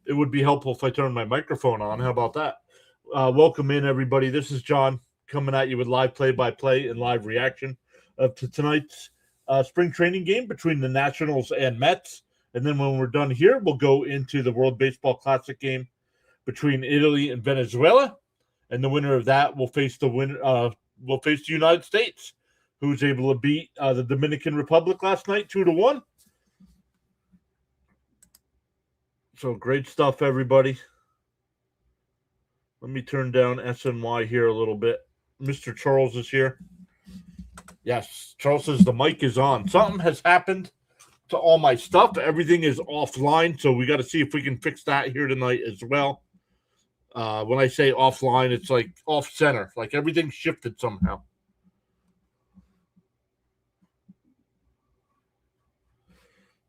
it would be helpful if I turned my microphone on. How about that? Welcome in, everybody. This is John coming at you with live play-by-play and live reaction to tonight's spring training game between the Nationals and Mets. And then when we're done here, we'll go into the World Baseball Classic game between Italy and Venezuela. And the winner of that will face the United States, who was able to beat the Dominican Republic last night 2-1. So great stuff, everybody. Let me turn down SNY here a little bit. Mr. Charles is here. Yes, Charles says the mic is on. Something has happened to all my stuff. Everything is offline, so we got to see if we can fix that here tonight as well. When I say offline, it's like off center, like everything shifted somehow.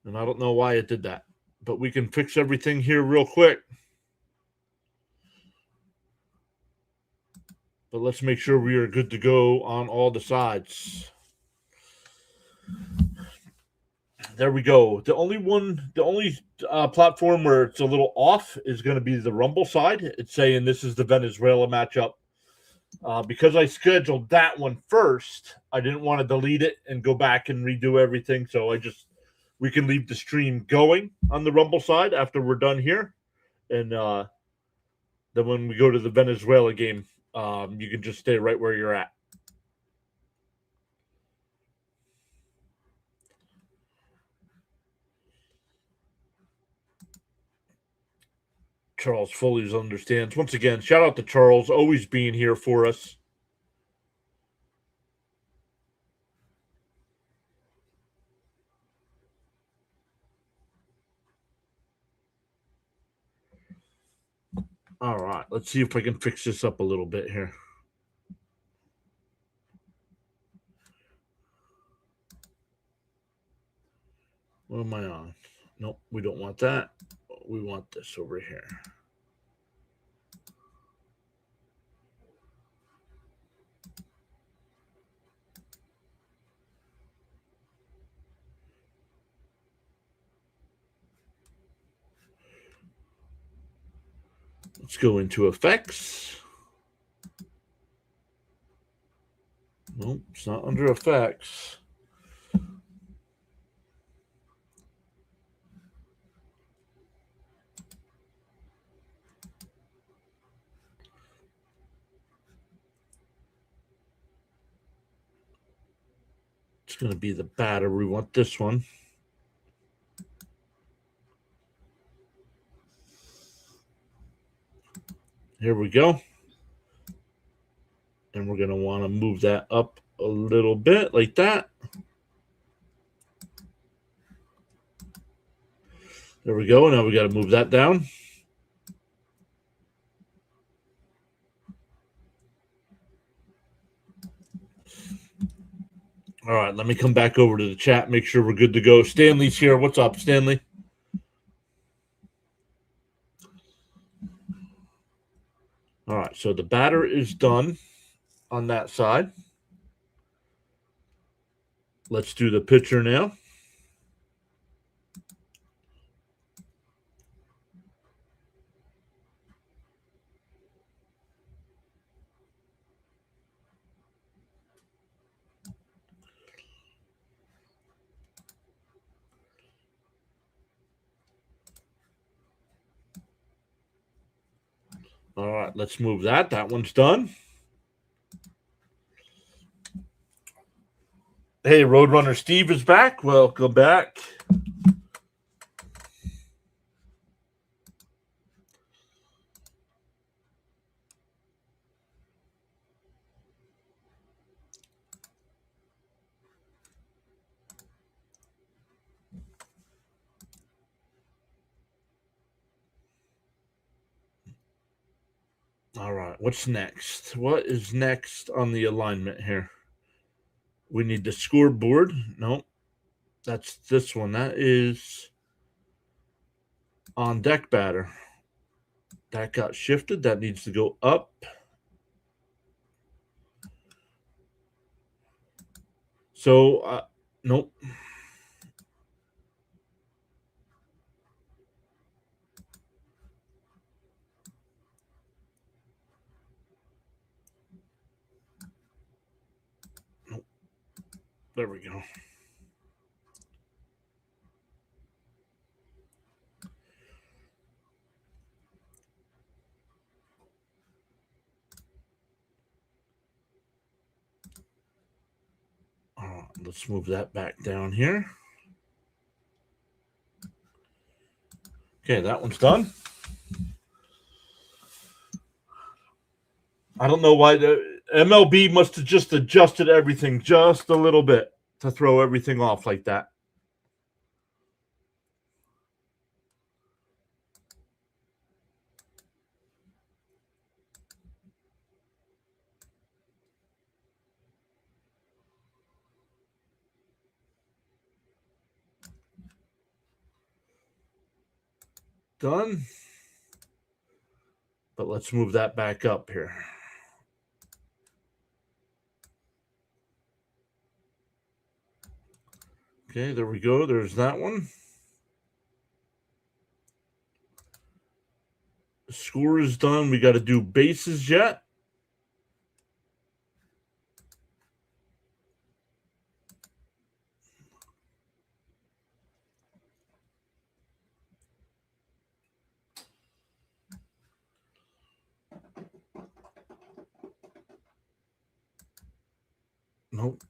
And I don't know why it did that, but we can fix everything here real quick. But let's make sure we are good to go on all the sides. There we go. The only platform where it's a little off is going to be the Rumble side. It's saying this is the Venezuela matchup. Because I scheduled that one first, I didn't want to delete it and go back and redo everything. So we can leave the stream going on the Rumble side after we're done here. And then when we go to the Venezuela game, you can just stay right where you're at. Charles fully understands. Once again, shout out to Charles, always being here for us. All right, let's see if I can fix this up a little bit here. What am I on? Nope, we don't want that. We want this over here. Let's go into effects. Nope, it's not under effects. It's going to be the batter. We want this one. Here we go. And we're going to want to move that up a little bit like that. There we go. Now we got to move that down. All right, let me come back over to the chat, make sure we're good to go. Stanley's here. What's up, Stanley? All right, so the batter is done on that side. Let's do the pitcher now. All right, let's move that. That one's done. Hey, Roadrunner Steve is back. Welcome back. All right, what's next? What is next on the alignment here? We need the scoreboard. No, that's this one. That is on deck batter. That got shifted. That needs to go up. So, nope. There we go. Let's move that back down here. Okay, that one's done. I don't know why the MLB must have just adjusted everything just a little bit to throw everything off like that. Done. But let's move that back up here. Okay, there we go. There's that one. Score is done. We got to do bases yet. Nope.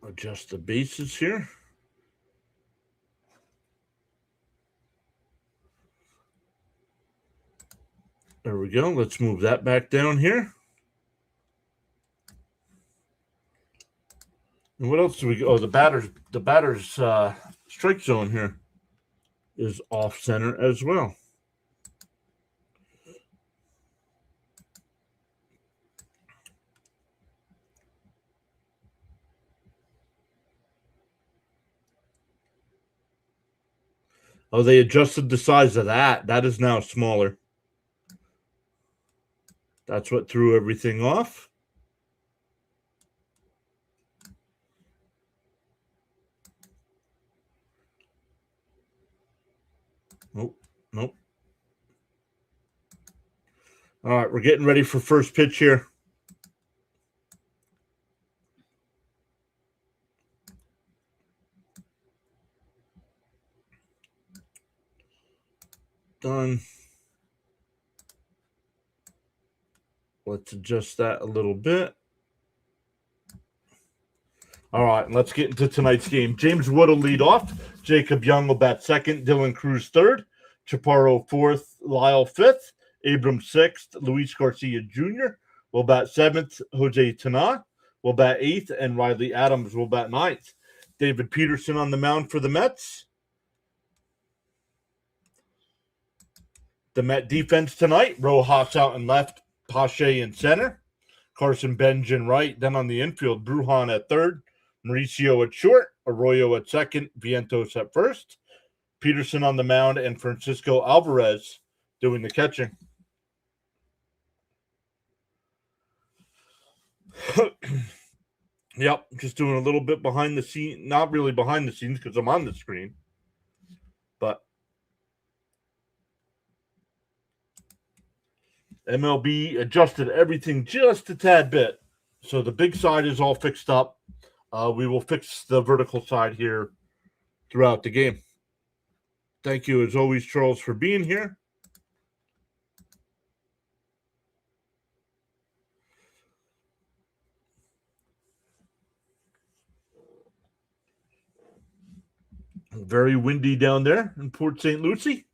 Adjust the bases here. There we go. Let's move that back down here. And what else do we go? Oh, the batter's strike zone here is off center as well. Oh, they adjusted the size of that. That is now smaller. That's what threw everything off. Nope. Nope. All right, we're getting ready for first pitch here. Done. Let's adjust that a little bit. All right, let's get into tonight's game. James Wood will lead off. Jacob Young will bat second. Dylan Cruz third. Chaparro fourth. Lyle fifth. Abram sixth. Luis Garcia Jr. will bat seventh. Jose Tana will bat eighth. And Riley Adams will bat ninth. David Peterson on the mound for the Mets. The Met defense tonight, Rojas out in left, Pache in center, Carson Benj in right. Then on the infield, Brujan at third, Mauricio at short, Arroyo at second, Vientos at first, Peterson on the mound, and Francisco Alvarez doing the catching. Yep, just doing a little bit behind the scenes, not really behind the scenes because I'm on the screen, but MLB adjusted everything just a tad bit. So the big side is all fixed up. We will fix the vertical side here throughout the game. Thank you, as always, Charles, for being here. Very windy down there in Port St. Lucie.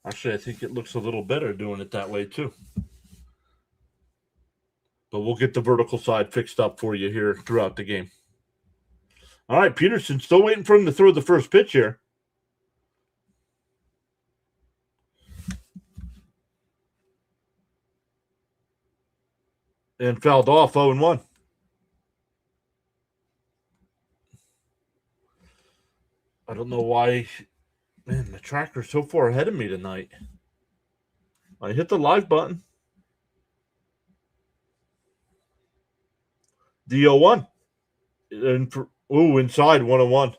Actually, I think it looks a little better doing it that way, too. But we'll get the vertical side fixed up for you here throughout the game. All right, Peterson, still waiting for him to throw the first pitch here. And fouled off 0-1. I don't know why Man, the tracker's so far ahead of me tonight. I hit the live button. DO1. Inside 101.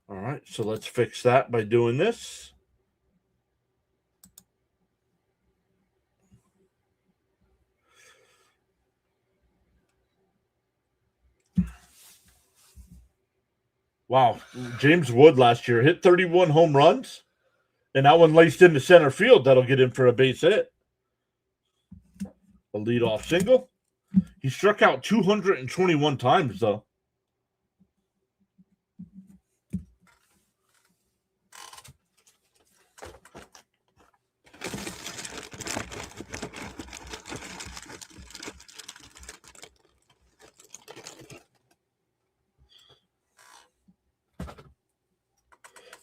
All right, so let's fix that by doing this. Wow, James Wood last year hit 31 home runs, and that one laced into center field. That'll get in for a base hit. A leadoff single. He struck out 221 times, though.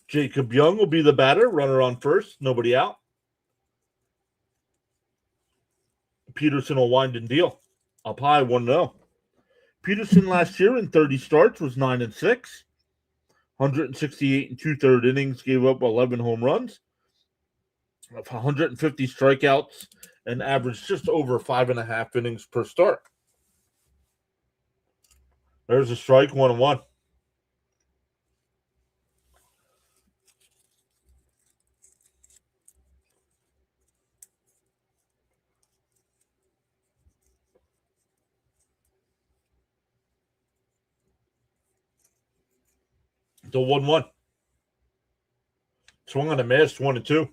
Jacob Young will be the batter. Runner on first. Nobody out. Peterson will wind and deal. Up high, 1-0. Peterson last year in 30 starts was 9-6. 168 and 2/3 innings, gave up 11 home runs. 150 strikeouts, and averaged just over 5.5 innings per start. There's a strike, 1-1. The 1-1. Swung on a miss, 1-2.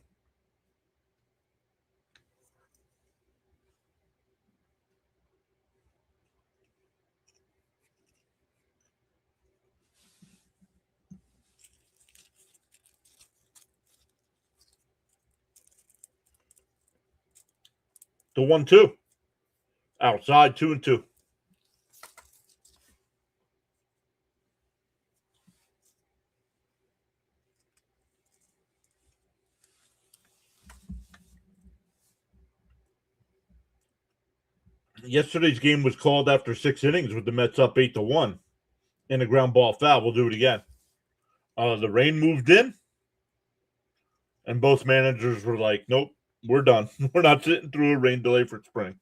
The 1-2. Outside, 2-2. Yesterday's game was called after 6 innings with the Mets up 8-1 and a ground ball foul. We'll do it again. The rain moved in, and both managers were like, nope, we're done. We're not sitting through a rain delay for spring.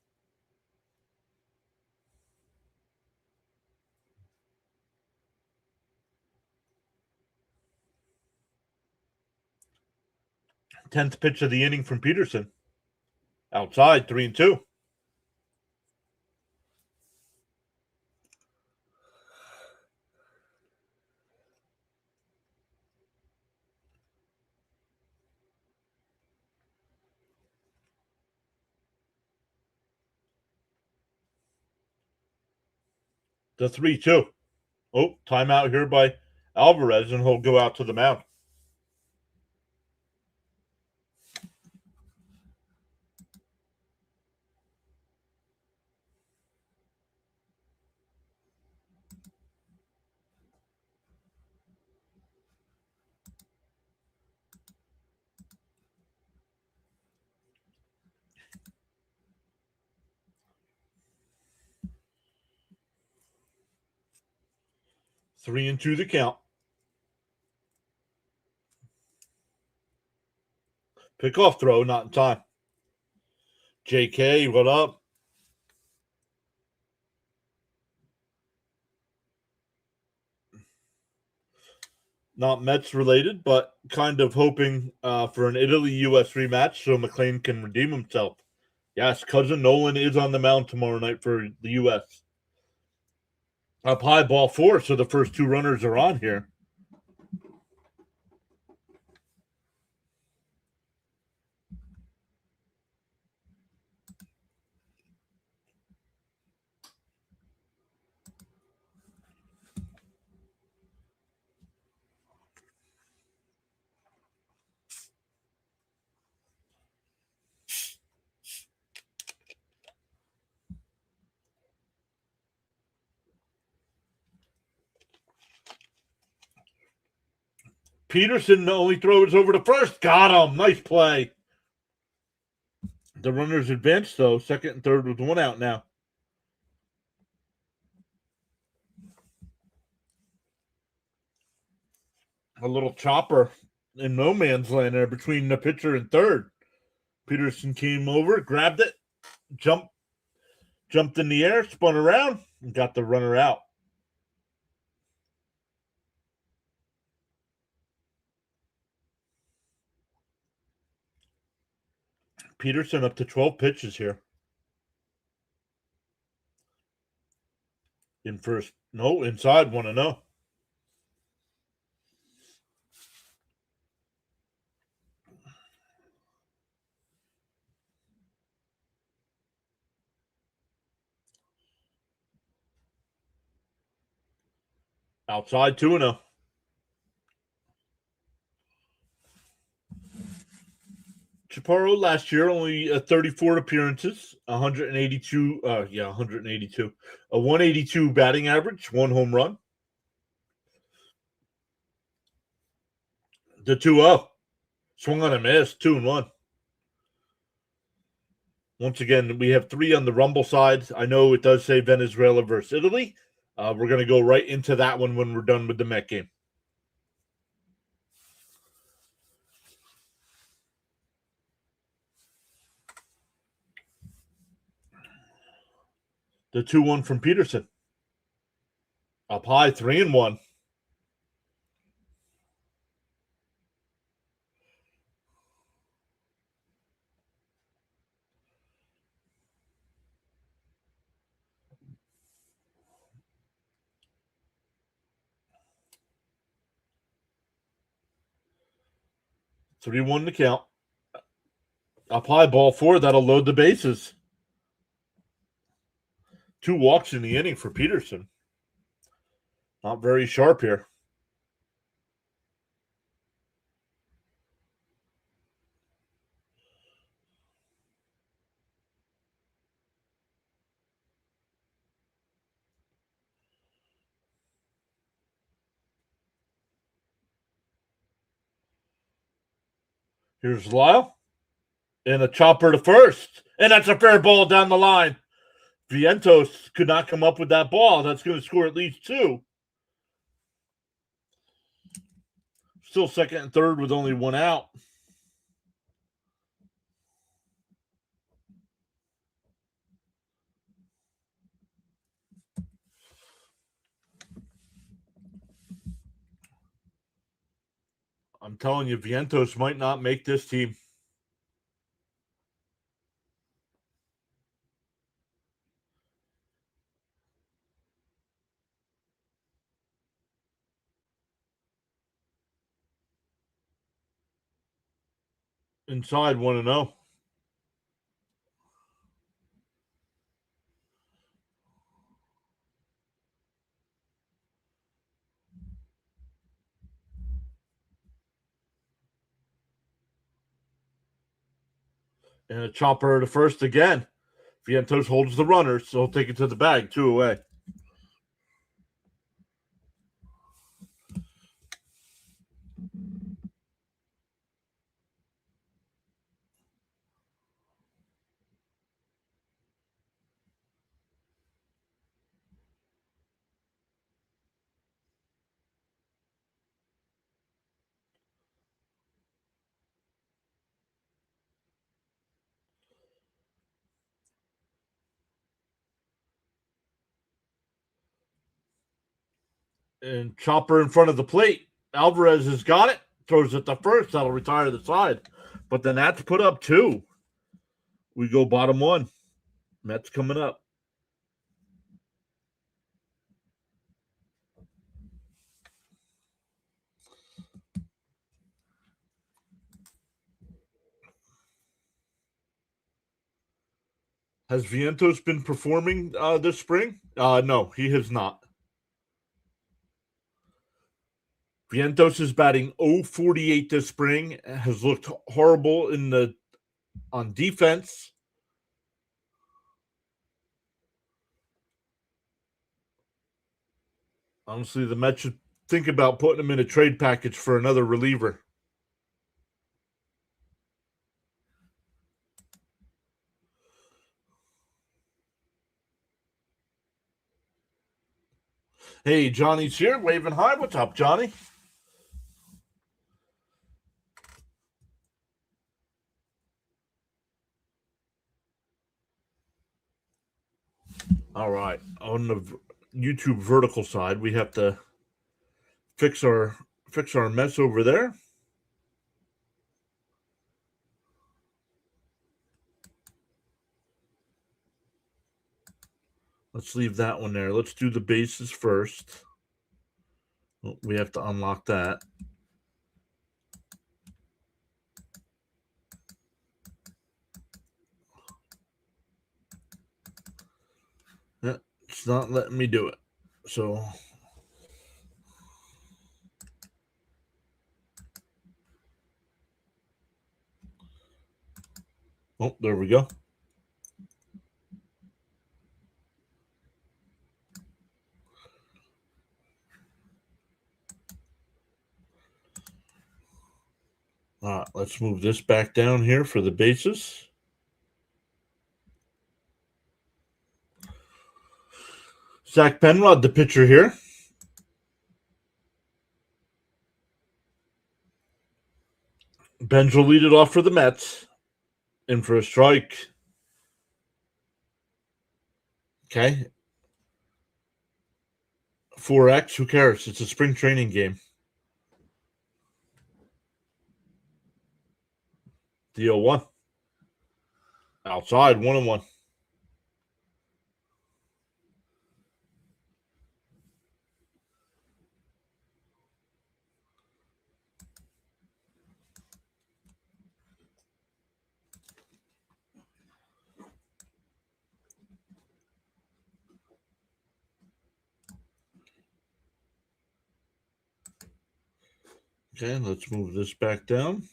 Tenth pitch of the inning from Peterson. Outside, 3-2. The 3-2. Oh, timeout here by Alvarez, and he'll go out to the mound. Three and two the count. Pickoff throw, not in time. JK, what up? Not Mets related, but kind of hoping for an Italy-US rematch so McLean can redeem himself. Yes, cousin Nolan is on the mound tomorrow night for the U.S. Up high, ball 4, so the first two runners are on here. Peterson only throws over to first. Got him. Nice play. The runners advanced, though. Second and third with one out now. A little chopper in no man's land there between the pitcher and third. Peterson came over, grabbed it, jumped in the air, spun around, and got the runner out. Peterson up to 12 pitches here. In first. No, inside 1-0. Outside 2-0. Chaparro last year only 34 appearances, 182. 182. A 182 batting average, 1 home run. The 2-0. Swung on a miss, 2-1. Once again, we have 3 on the Rumble side. I know it does say Venezuela versus Italy. We're going to go right into that one when we're done with the Met game. The 2-1 from Peterson. Up high, 3-1. Three one to count. Up high, ball 4. That'll load the bases. 2 walks in the inning for Peterson. Not very sharp here. Here's Lyle. And a chopper to first. And that's a fair ball down the line. Vientos could not come up with that ball. That's going to score at least 2. Still second and third with only 1 out. I'm telling you, Vientos might not make this team. Inside 1-0. And a chopper to first again. Vientos holds the runner, so he'll take it to the bag, 2 away. And chopper in front of the plate. Alvarez has got it. Throws it to first. That'll retire the side. But then that's put up 2. We go bottom 1. Mets coming up. Has Vientos been performing this spring? No, he has not. Vientos is batting .048 this spring. Has looked horrible on defense. Honestly, the Mets should think about putting him in a trade package for another reliever. Hey, Johnny's here, waving hi. What's up, Johnny? All right. On the YouTube vertical side, we have to fix our mess over there. Let's leave that one there. Let's do the bases first. We have to unlock that. Yeah, it's not letting me do it. So oh, there we go. All right, let's move this back down here for the bases. Zach Penrod, the pitcher here. Benj will lead it off for the Mets. In for a strike. Okay. 4X, who cares? It's a spring training game. The 0-1. Outside, 1-1. Okay, let's move this back down.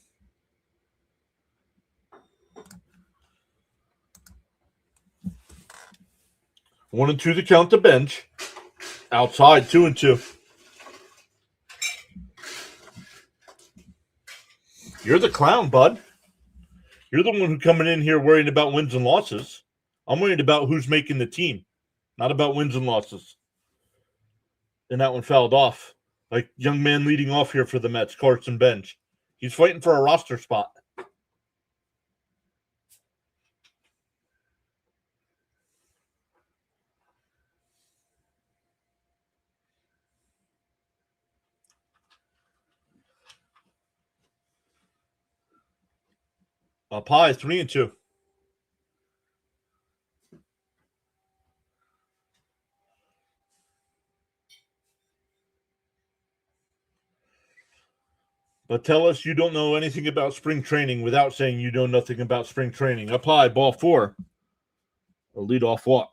1-2 to count the bench. Outside, 2-2. You're the clown, bud. You're the one who coming in here worrying about wins and losses. I'm worried about who's making the team, not about wins and losses. And that one fouled off. Like young man leading off here for the Mets, Carson Bench. He's fighting for a roster spot. Up high, 3-2. But tell us you don't know anything about spring training without saying you know nothing about spring training. Up high, ball 4. A leadoff walk.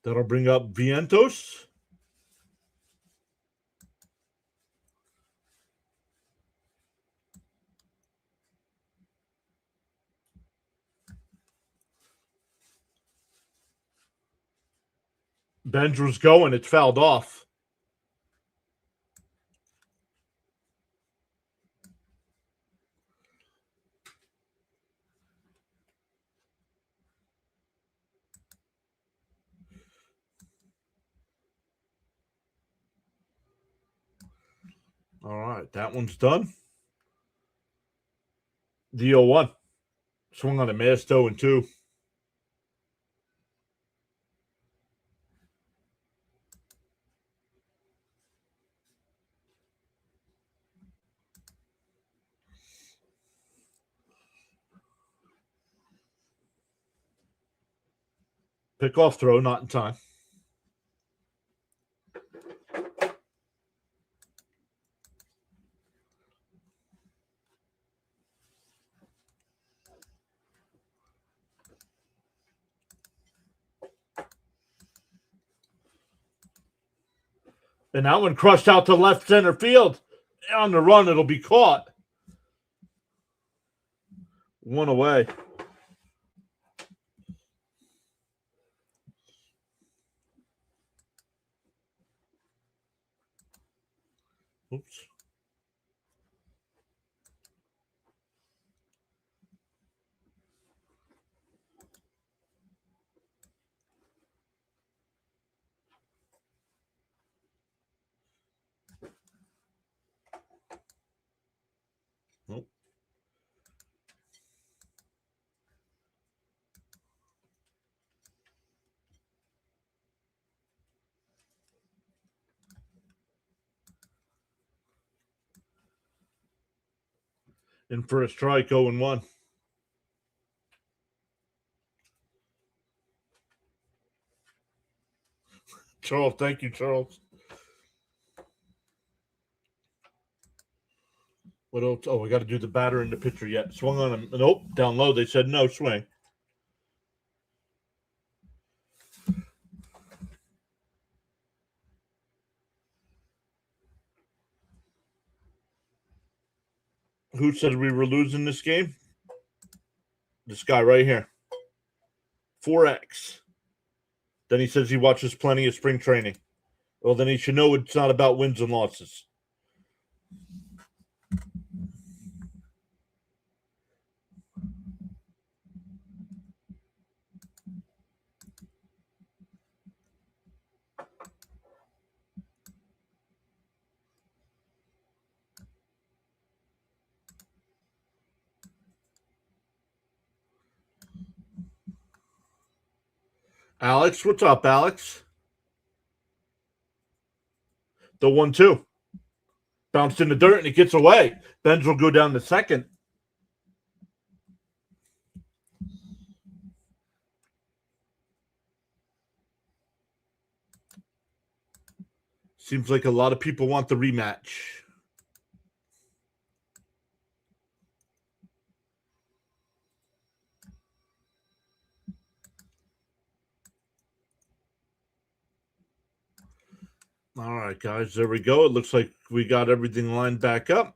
That'll bring up Vientos. Benj was going. It's fouled off. All right, that one's done. The 0-1. Swung on a missed 0-2. Pickoff throw, not in time. And that one crushed out to left center field. On the run, it'll be caught. One away. Oops. In for a strike, 0-1. Charles, thank you, Charles. What else? Oh, we got to do the batter and the pitcher yet. Swung on him. Nope, down low. They said no swing. Who said we were losing this game? This guy right here. 4X. Then he says he watches plenty of spring training. Well, then he should know it's not about wins and losses. Alex, what's up, Alex? The 1-2. Bounced in the dirt and it gets away. Benz will go down to second. Seems like a lot of people want the rematch. All right, guys, there we go. It looks like we got everything lined back up.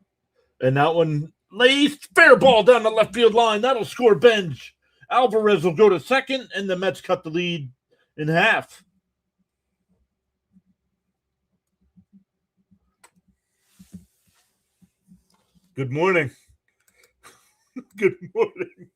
And that one laced fair ball down the left field line. That'll score Benj. Alvarez will go to second, and the Mets cut the lead in half. Good morning. Good morning.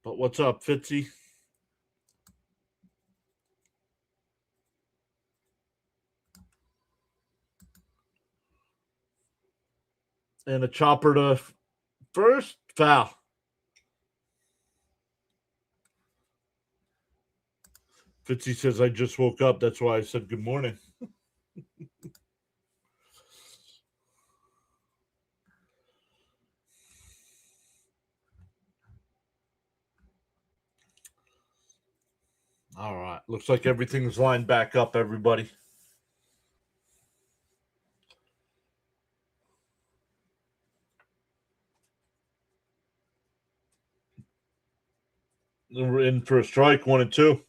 But what's up, Fitzy? And a chopper to first. Foul. Fitzy says, I just woke up. That's why I said good morning. All right. Looks like everything's lined back up, everybody. We're in for a strike, 1-2.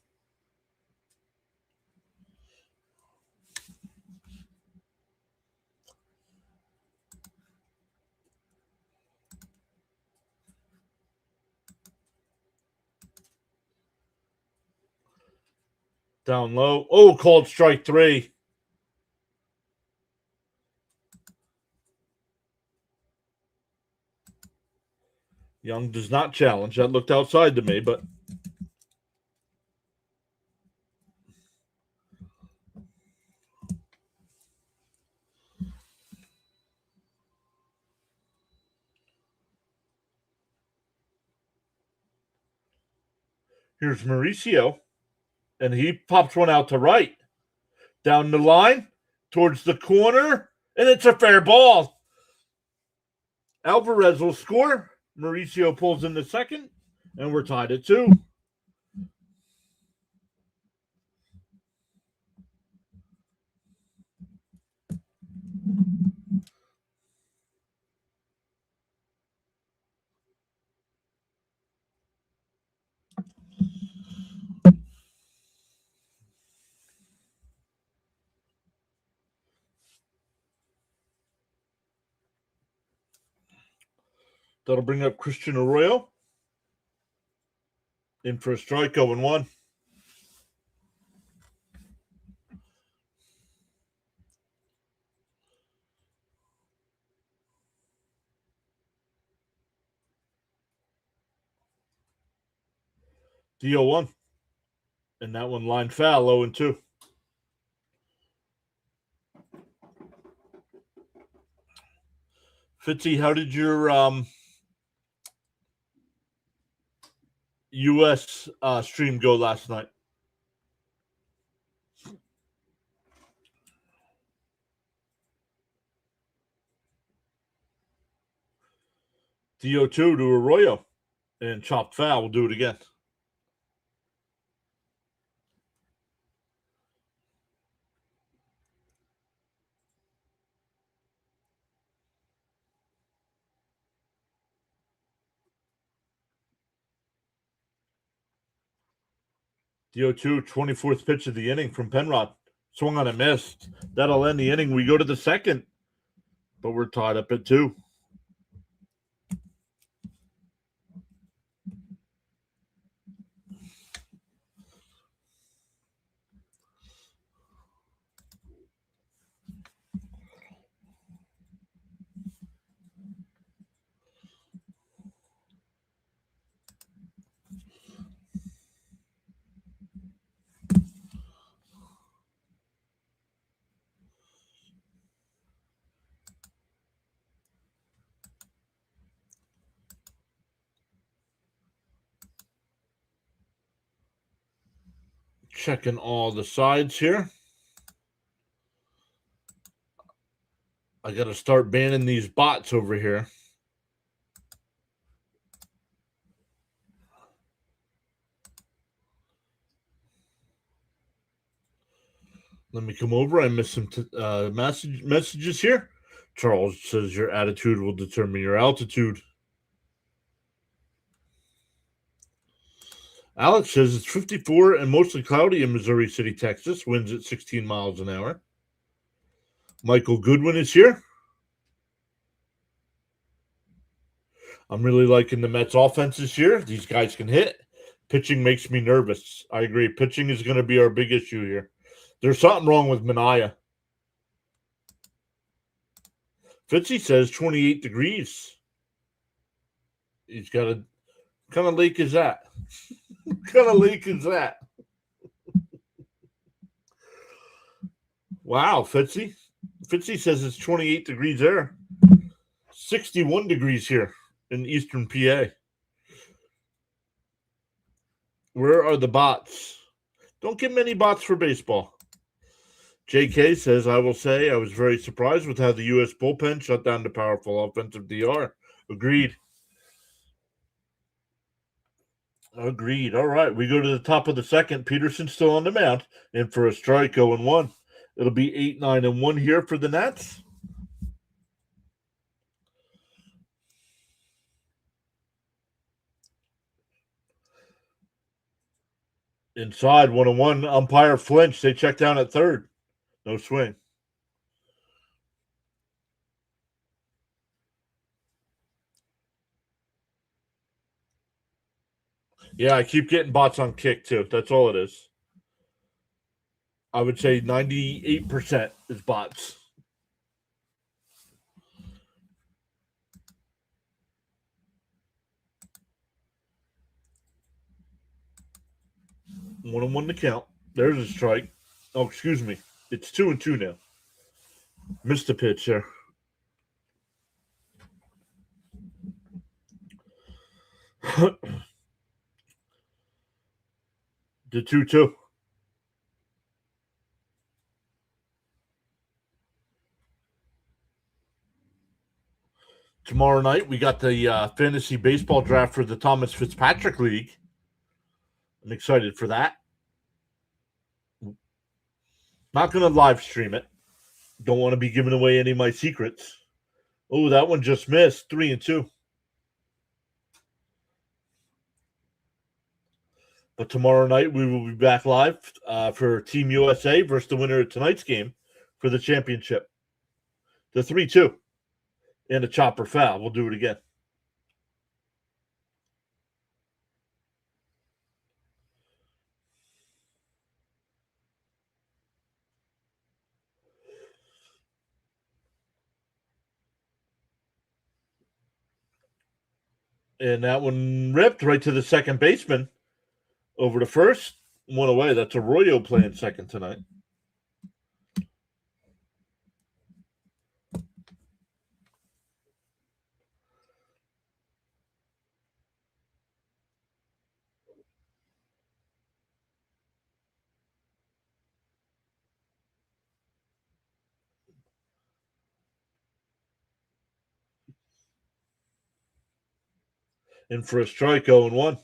Down low. Oh, called strike 3. Young does not challenge. That looked outside to me, but here's Mauricio, and he pops one out to right. Down the line, towards the corner, and it's a fair ball. Alvarez will score. Mauricio pulls in the second, and we're tied at 2. That'll bring up Christian Arroyo. In for a strike, 0-1. The 0-1. And that one line foul, 0-2. Fitzy, how did your U.S. Stream go last night? The 0-2 to Arroyo. And chopped foul. We'll do it again. The 0-2, 24th pitch of the inning from Penrod. Swung on and missed. That'll end the inning. We go to the second, but we're tied up at 2. Checking all the sides here. I got to start banning these bots over here. Let me come over. I missed some messages here. Charles says your attitude will determine your altitude. Alex says it's 54 and mostly cloudy in Missouri City, Texas. Winds at 16 miles an hour. Michael Goodwin is here. I'm really liking the Mets offense this year. These guys can hit. Pitching makes me nervous. I agree. Pitching is going to be our big issue here. There's something wrong with Minaya. Fitzy says 28 degrees. He's got a... What kind of lake is that? What kind of lake is that? Wow, Fitzy. Fitzy says it's 28 degrees there. 61 degrees here in eastern PA. Where are the bots? Don't get many bots for baseball. JK says, I will say I was very surprised with how the U.S. bullpen shut down the powerful offensive DR. Agreed. Agreed. All right, we go to the top of the second. Peterson's still on the mound, and for a strike, 0-1. It'll be 8-9-1 here for the Nats. Inside, 1-1. Umpire flinched. They check down at third. No swing. Yeah, I keep getting bots on kick, too. That's all it is. I would say 98% is bots. One and one to count. There's a strike. Oh, excuse me. It's 2-2 now. Missed a pitch there. The 2-2. Tomorrow night, we got the fantasy baseball draft for the Thomas Fitzpatrick League. I'm excited for that. Not going to live stream it. Don't want to be giving away any of my secrets. Oh, that one just missed. 3-2. But tomorrow night, we will be back live for Team USA versus the winner of tonight's game for the championship. The 3-2. And a chopper foul. We'll do it again. And that one ripped right to the second baseman. Over to first. One away. That's Arroyo playing second tonight. In for a strike, 0-1.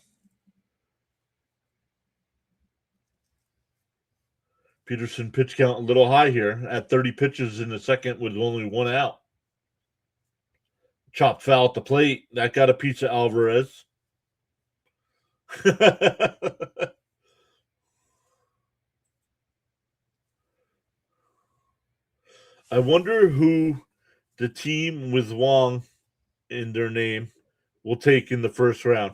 Peterson pitch count a little high here at 30 pitches in the second with only one out. Chopped foul at the plate. That got a piece of Alvarez. I wonder who the team with Wong in their name will take in the first round.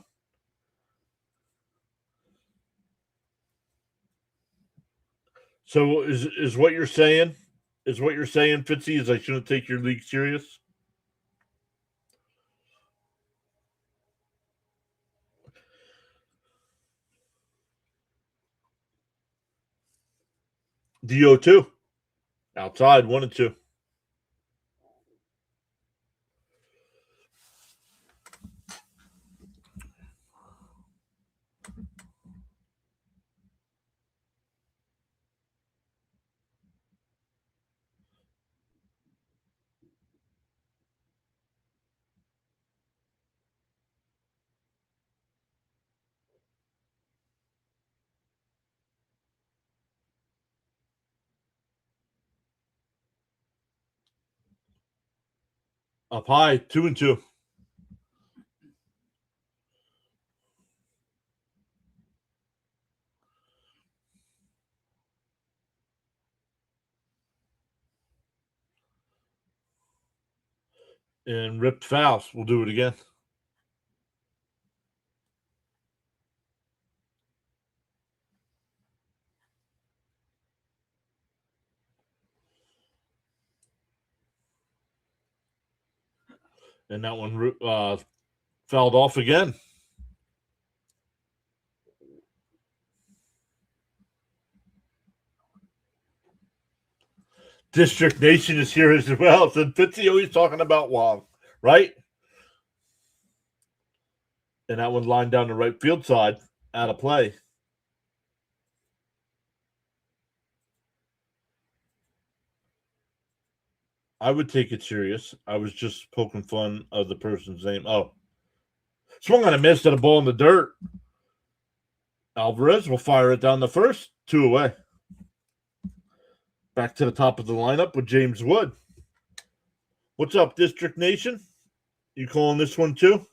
So is what you're saying? Is what you're saying, Fitzy, is I shouldn't take your league serious? DO2. Outside, 1-2. Up high, 2-2. And ripped fouls. We'll do it again. And that one fouled off again. District Nation is here as well. So Fitzy always talking about Wong, right? And that one lined down the right field side, out of play. I would take it serious. I was just poking fun of the person's name. Oh. Swung on a miss at a ball in the dirt. Alvarez will fire it down the first. 2 away. Back to the top of the lineup with James Wood. What's up, District Nation? You calling this one too?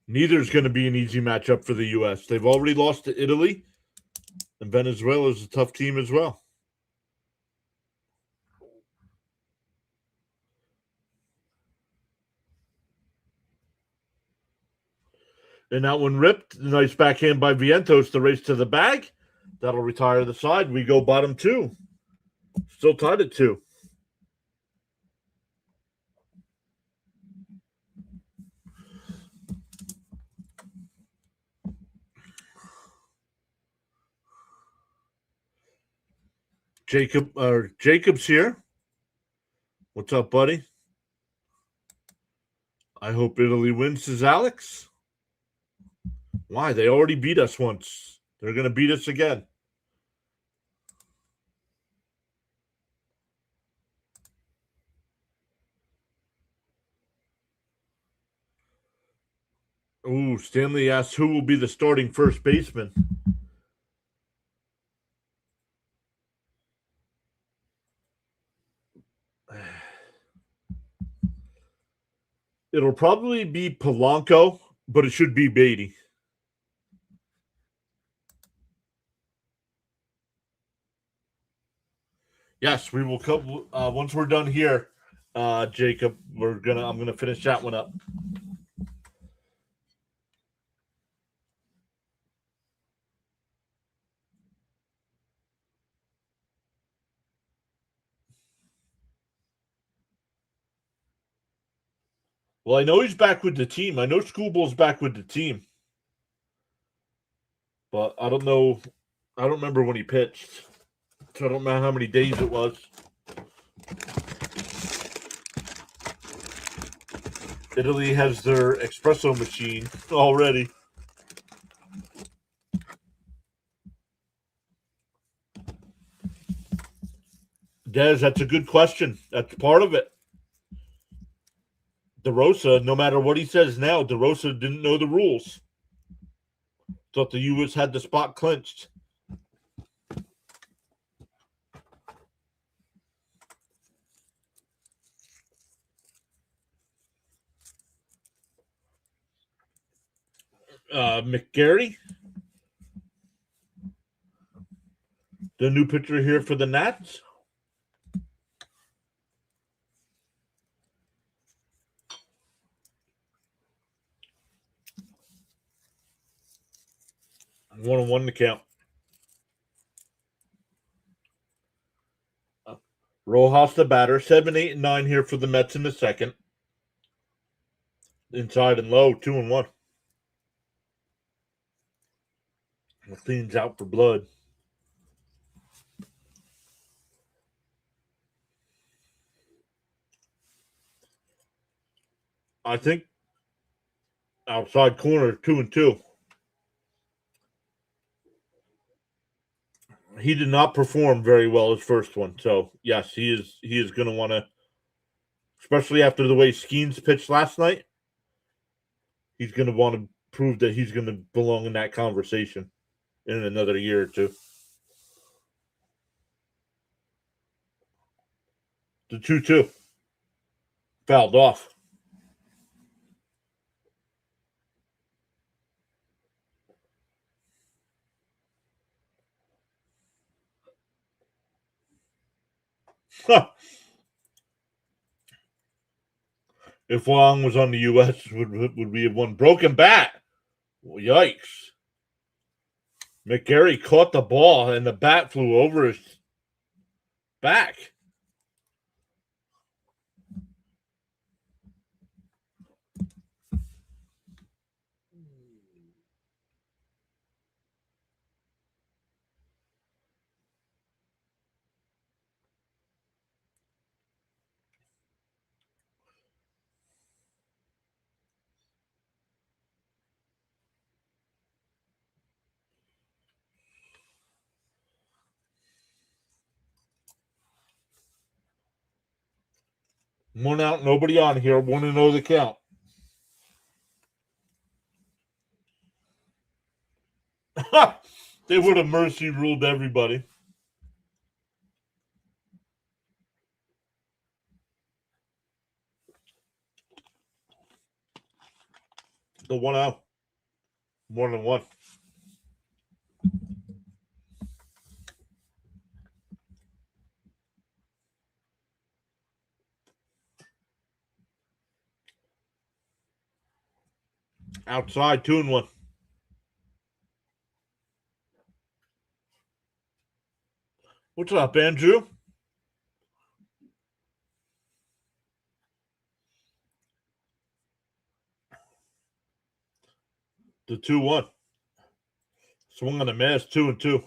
Neither is going to be an easy matchup for the U.S. They've already lost to Italy, and Venezuela is a tough team as well. And that one ripped. Nice backhand by Vientos to race to the bag. That'll retire the side. We go bottom 2. Still tied at 2. Jacob's here. What's up, buddy? I hope Italy wins, says Alex. Why? They already beat us once. They're going to beat us again. Ooh, Stanley asks who will be the starting first baseman. It'll probably be Polanco, but it should be Beatty. Yes, we will come once we're done here, Jacob. I'm gonna finish that one up. Well, I know he's back with the team. I know Schoolball's back with the team. But I don't know. I don't remember when he pitched. So I don't know how many days it was. Italy has their espresso machine already. Des, that's a good question. That's part of it. DeRosa, no matter what he says now, DeRosa didn't know the rules. Thought the U.S. had the spot clinched. McGarry, the new pitcher here for the Nats. One on one to count. Rojas the batter. 7, 8, and 9 here for the Mets in the second. Inside and low, 2-1. Cleans out for blood. I think outside corner, 2-2. He did not perform very well his first one. So yes, he is going to want to, especially after the way Skeens pitched last night. He's going to want to prove that he's going to belong in that conversation in another year or two. The 2-2 fouled off. If Wong was on the U.S., would we have won? Broken bat. Well, yikes. McGarry caught the ball and the bat flew over his back. One out, nobody on here. 1-0 the count. They would have mercy ruled everybody. The 1-0. 1-1. Outside, 2-1. What's up, Andrew? The 2-1. Swung on the miss, 2-2.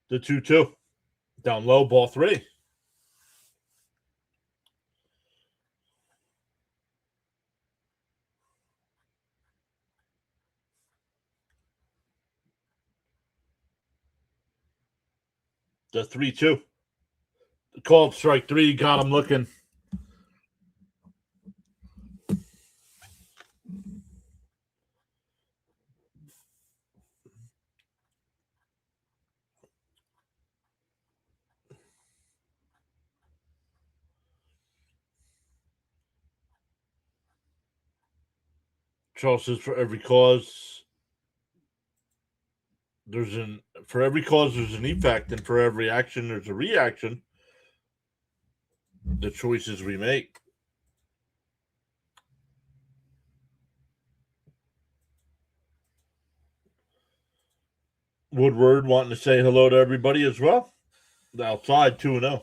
The 2-2. Down low, ball 3. The 3-2. Called strike 3. Got him looking. Charles says for every cause there's an effect, and for every action there's a reaction. The choices we make. Woodward wanting to say hello to everybody as well. Outside 2-0.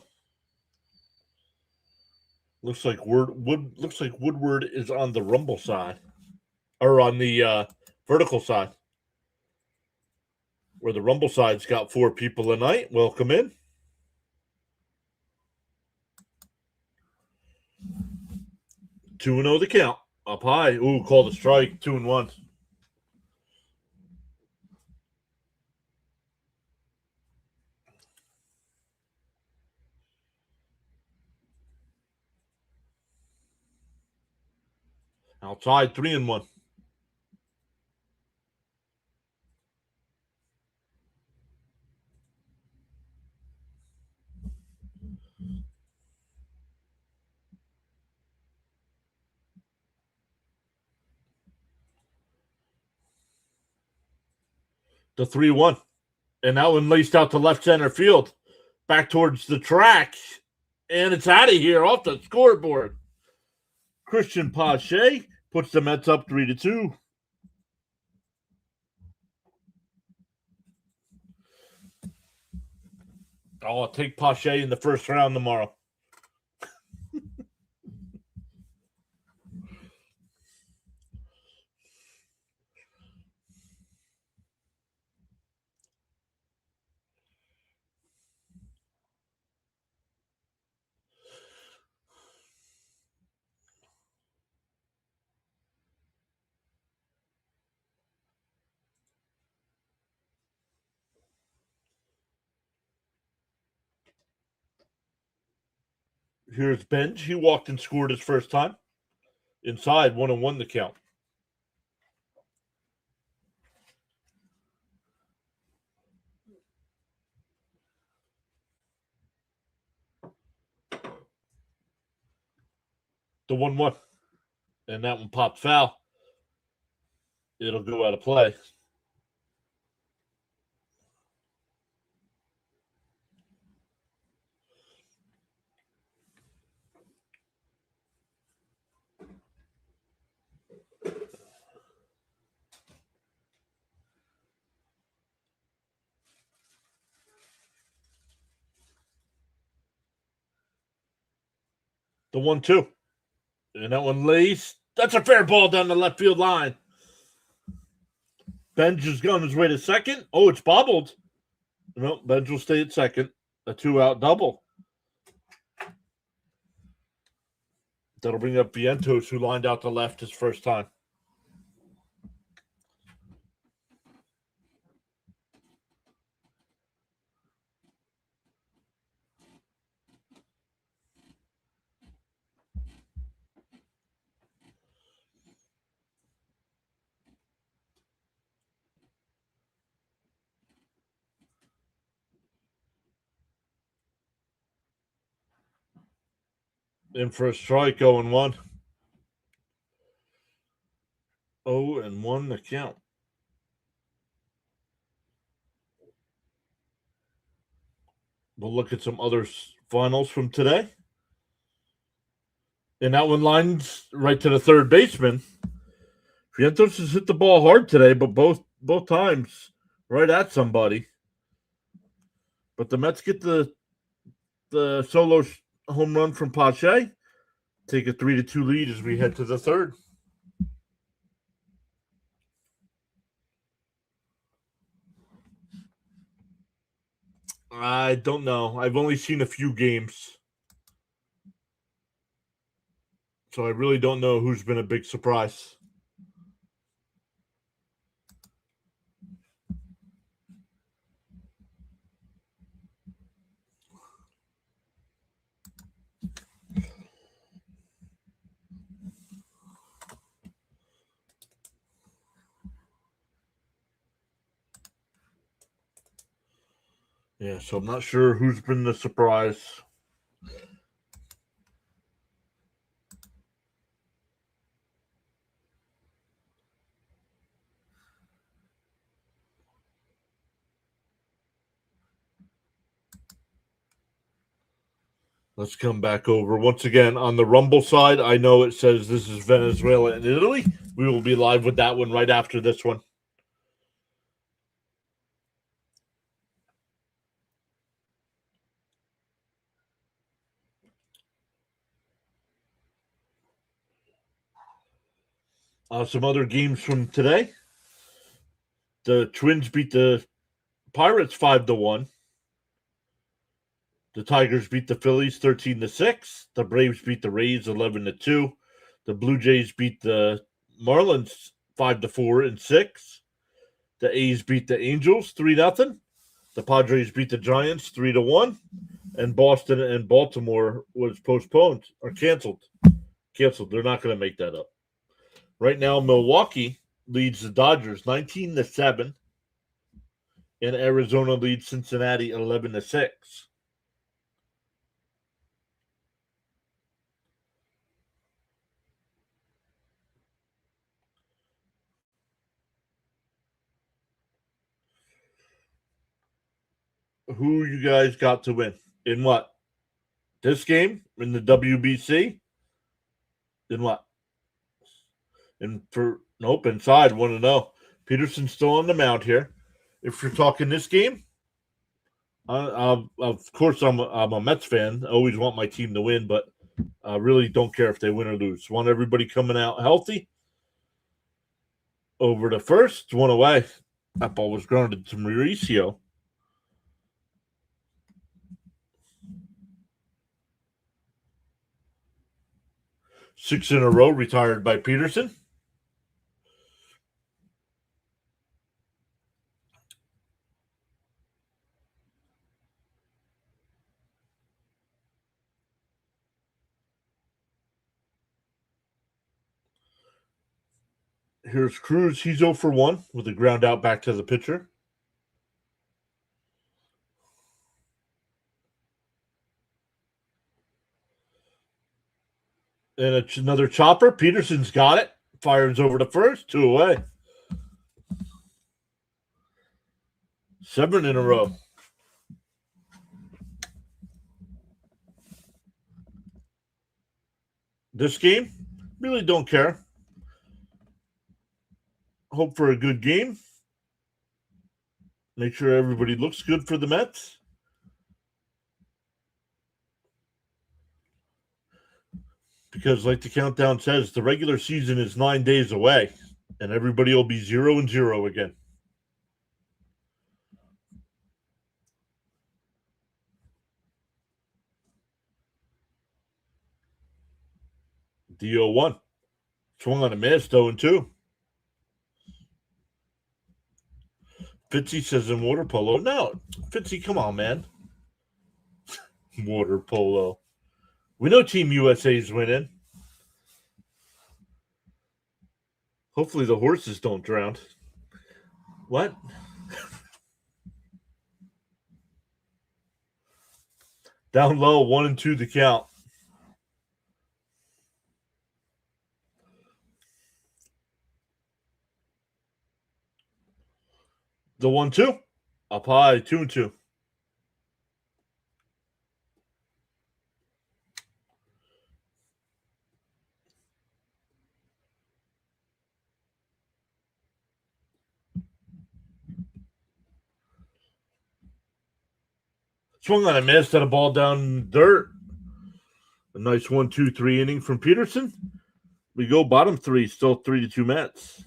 Looks like Woodward is on the rumble side, or on the vertical side. Where the rumble side's got 4 people tonight. Welcome in. 2-0 the count. Up high. Ooh, called a strike. 2-1. Outside 3-1. The 3-1. And that one laced out to left center field. Back towards the track. And it's out of here off the scoreboard. Christian Pache puts the Mets up 3-2. I'll take Pache in the first round tomorrow. Here's Benj. He walked and scored his first time. Inside, 1-1 the count. The 1-1. And that one popped foul. It'll go out of play. The 1-2. And that one lays. That's a fair ball down the left field line. Benj is on his way to second. Oh, it's bobbled. No, Benj will stay at second. A 2-out double. That'll bring up Vientos, who lined out to left his first time. In for a strike, 0-1. 0-1 the count. We'll look at some other finals from today. And that one lines right to the third baseman. Vientos has hit the ball hard today, but both times right at somebody. But the Mets get the solo home run from Pache. Take a 3-2 lead as we head to the third. I don't know. I've only seen a few games. So I really don't know who's been a big surprise. Yeah, so I'm not sure who's been the surprise. Let's come back over. Once again, on the Rumble side, I know it says this is Venezuela and Italy. We will be live with that one right after this one. Some other games from today. The Twins beat the Pirates 5-1. The Tigers beat the Phillies 13-6. The Braves beat the Rays 11-2. The Blue Jays beat the Marlins 5-4 and 6. The A's beat the Angels 3-0. The Padres beat the Giants 3-1. And Boston and Baltimore was postponed or canceled. They're not going to make that up. Right now, Milwaukee leads the Dodgers 19-7. And Arizona leads Cincinnati 11-6. Who you guys got to win? In what? This game? In the WBC? In what? Nope, inside, 1-0. Peterson's still on the mound here. If you're talking this game, of course I'm a Mets fan. I always want my team to win, but I really don't care if they win or lose. Want everybody coming out healthy. Over to first, one away. That ball was grounded to Mauricio. Six in a row retired by Peterson. Here's Cruz. He's 0 for 1 with a ground out back to the pitcher. And it's another chopper. Peterson's got it. Fires over to first. 2 away. 7 in a row. This game, really don't care. Hope for a good game. Make sure everybody looks good for the Mets. Because, like the countdown says, the regular season is 9 days away, and everybody will be 0-0 again. DO1. Swung on a miss, 0-2. Fitzy says in water polo. No, Fitzy, come on, man. Water polo. We know Team USA's winning. Hopefully the horses don't drown. What? Down low, 1-2 the count. The 1-2. Up high, 2-2. Swung on a miss, had a ball down dirt. A nice 1-2-3 inning from Peterson. We go bottom 3, still 3-2 Mets.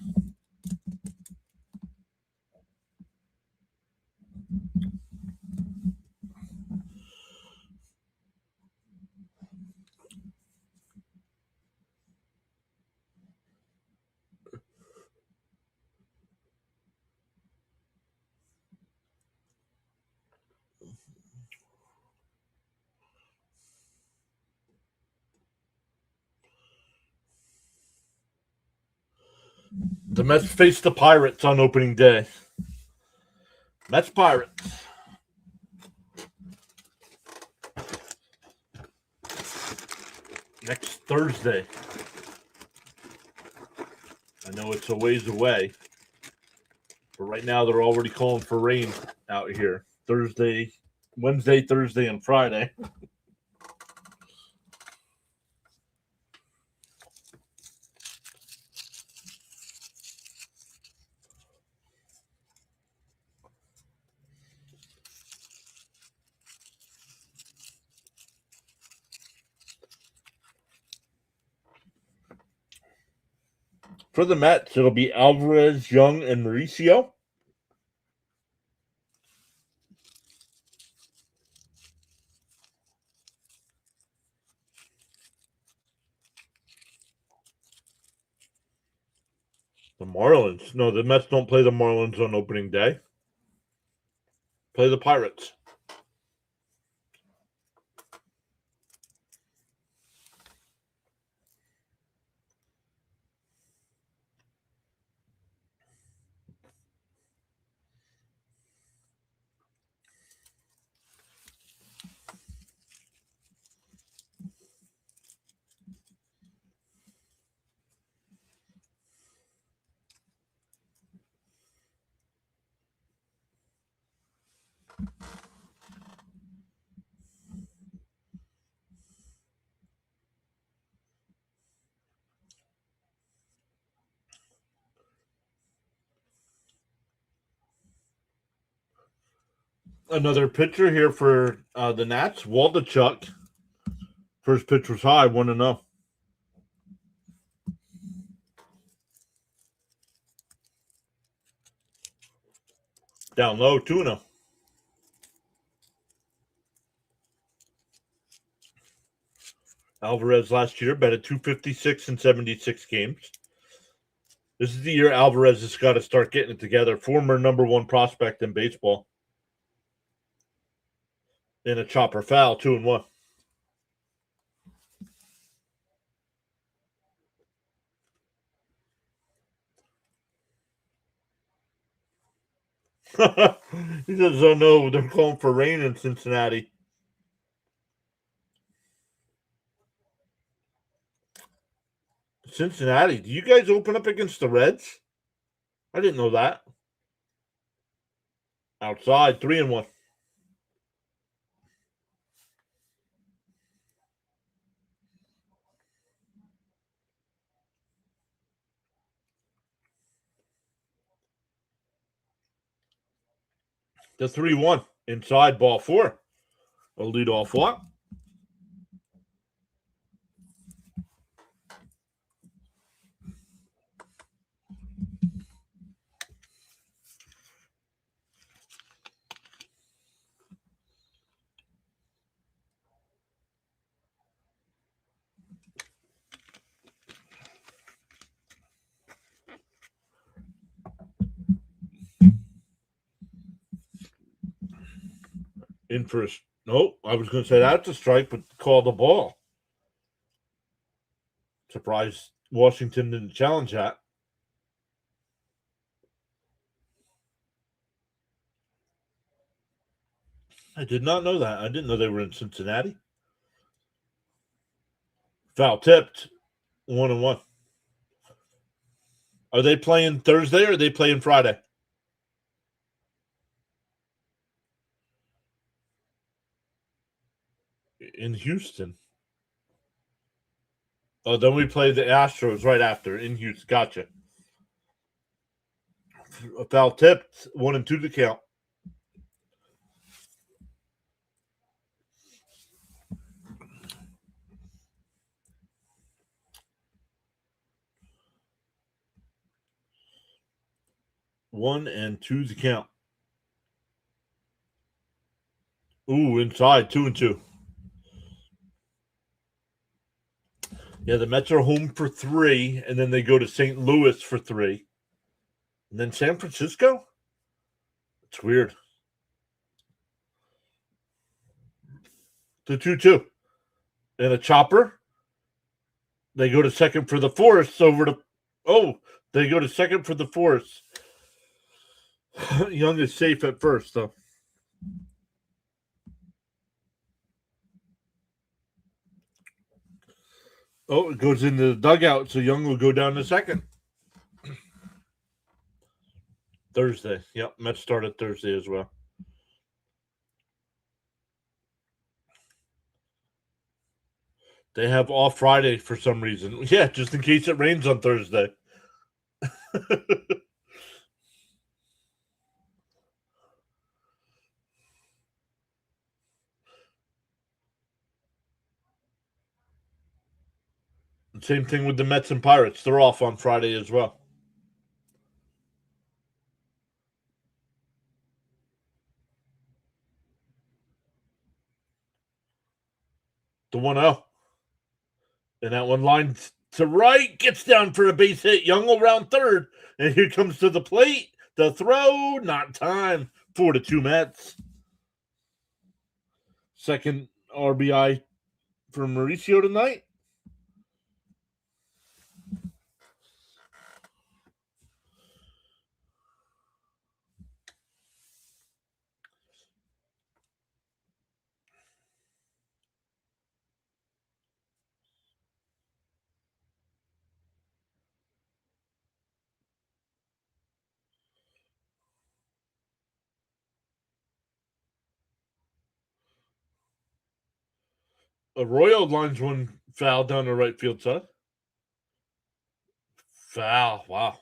The Mets face the Pirates on opening day. Mets Pirates. Next Thursday. I know it's a ways away, but right now they're already calling for rain out here. Wednesday, Thursday, and Friday. For the Mets, it'll be Alvarez, Young, and Mauricio. The Marlins. No, the Mets don't play the Marlins on opening day. Play the Pirates. Another pitcher here for the Nats, Waldachuk. First pitch was high, 1-0. Down low, 2-0. Alvarez last year batted .256 in 76 games. This is the year Alvarez has got to start getting it together. Former number one prospect in baseball. In a chopper foul, 2-1. He doesn't know they're calling for rain in Cincinnati. Cincinnati, do you guys open up against the Reds? I didn't know that. Outside, 3-1. The 3-1. Inside, ball 4. A leadoff walk. In first. Nope, I was going to say that's a strike, but call the ball. Surprised Washington didn't challenge that. I did not know that. I didn't know they were in Cincinnati. Foul tipped, 1-1. Are they playing Thursday or are they playing Friday? In Houston. Oh, then we play the Astros right after in Houston. Gotcha. A foul tipped, 1-2 to count. One and two to count. Ooh, inside, 2-2. Yeah, the Mets are home for 3, and then they go to St. Louis for 3. And then San Francisco? It's weird. The 2-2. And a chopper. They go to second for the Forest over to. Oh, they go to second for the Forest. Young is safe at first, though. Oh, it goes into the dugout, so Young will go down to second. Thursday. Yep, Mets started Thursday as well. They have off Friday for some reason. Yeah, just in case it rains on Thursday. Same thing with the Mets and Pirates. They're off on Friday as well. The 1-0. And that one line to right, gets down for a base hit. Young around third. And here comes to the plate. The throw, not time. 4-2 Mets. Second RBI for Mauricio tonight. Arroyo lines one foul down the right field side. Foul. Wow.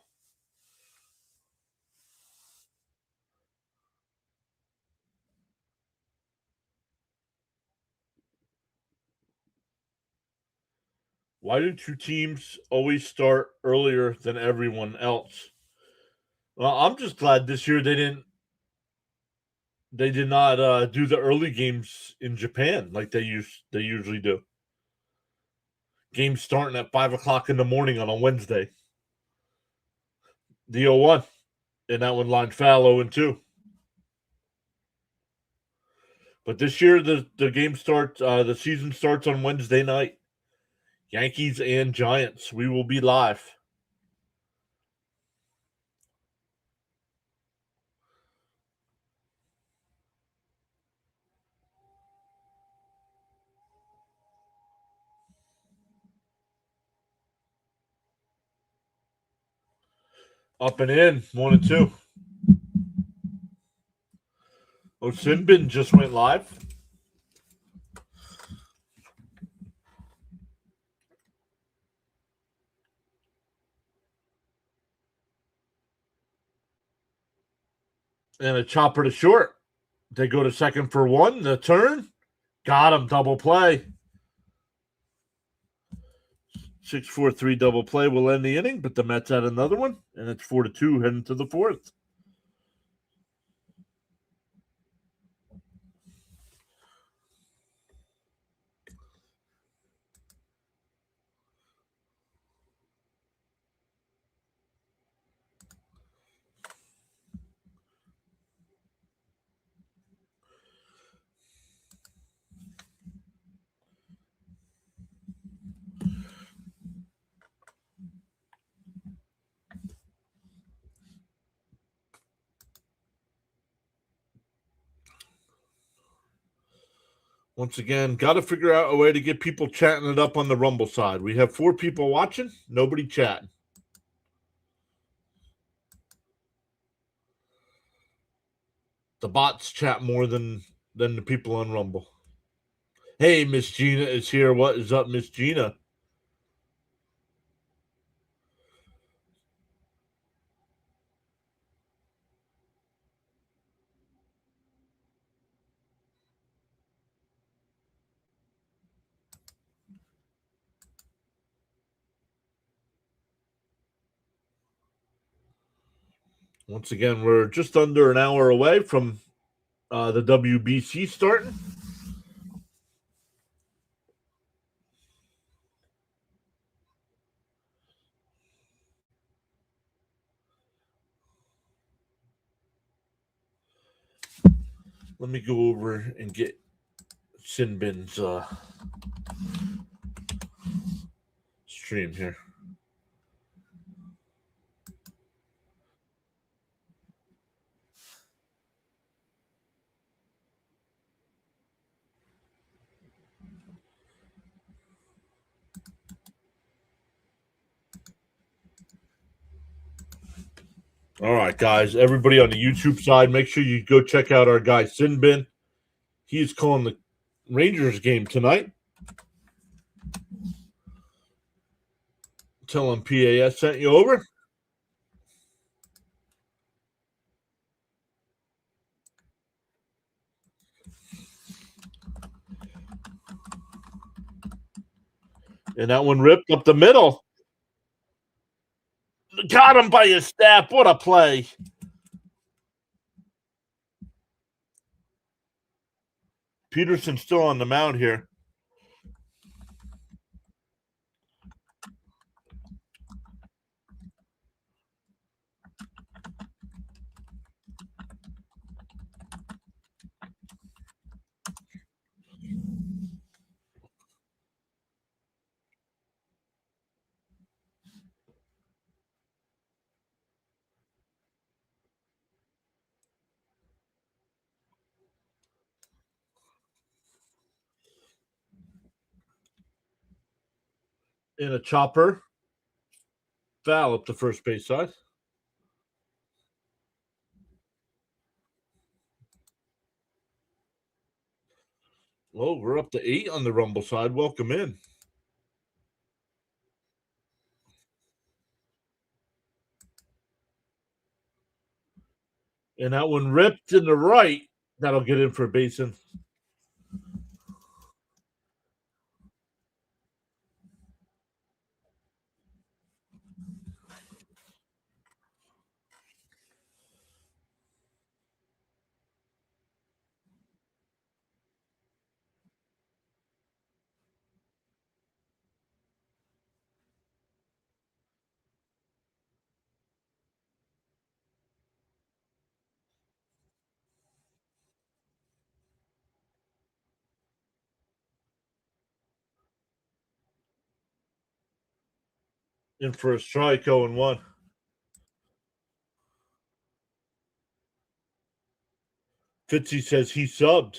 Why do two teams always start earlier than everyone else? Well, I'm just glad this year they did not do the early games in Japan like they usually do. Games starting at 5 o'clock in the morning on a Wednesday. The 0-1. And that one line foul 0-2. But this year the game starts the season starts on Wednesday night. Yankees and Giants. We will be live. Up and in, 1-2. Oh, Sinbin just went live. And a chopper to short. They go to second for one. The turn. Got him. Double play. 6-4-3 double play will end the inning, but the Mets had another one, and it's 4-2 heading to the fourth. Once again, got to figure out a way to get people chatting it up on the Rumble side. We have 4 people watching, nobody chatting. The bots chat more than the people on Rumble. Hey, Miss Gina is here. What is up, Miss Gina? Once again, we're just under an hour away from the WBC starting. Let me go over and get Sinbin's stream here. All right, guys. Everybody on the YouTube side, make sure you go check out our guy Sinbin. He's calling the Rangers game tonight. Tell him PAS sent you over. And that one ripped up the middle. Got him by his staff. What a play. Peterson's still on the mound here. In a chopper. Foul up the first base side. Well, we're up to 8 on the Rumble side. Welcome in. And that one ripped in the right. That'll get in for Basin. In for a strike, 0-1. Fitzy says he subbed.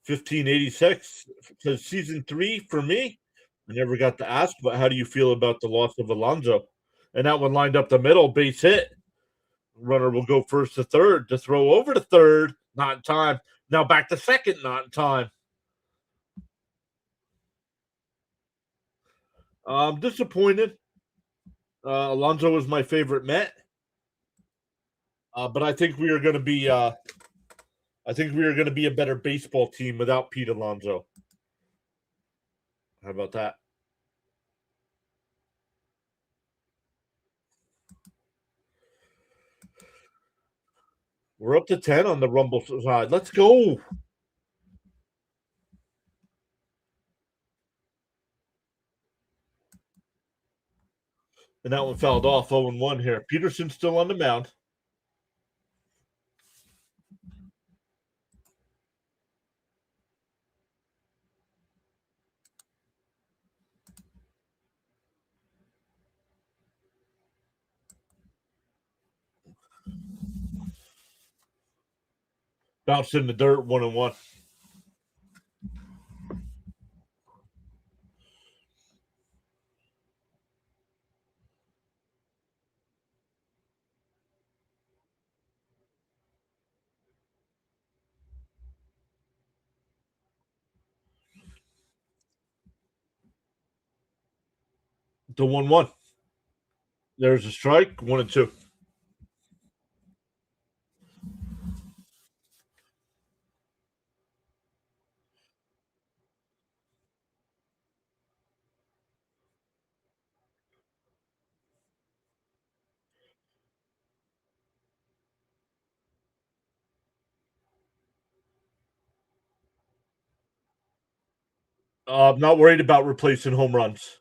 1586 says season 3 for me. I never got to ask, but how do you feel about the loss of Alonso? And that one lined up the middle, base hit. Runner will go first to third to throw over to third. Not in time. Now back to second, not in time. I'm disappointed. Alonso was my favorite Met. But I think we are going to be a better baseball team without Pete Alonso. How about that? We're up to 10 on the Rumble side. Let's go. And that one fouled off 0-1 here. Peterson's still on the mound. Bounced in the dirt, 1-1. The 1-1. There's a strike, 1-2. I'm not worried about replacing home runs.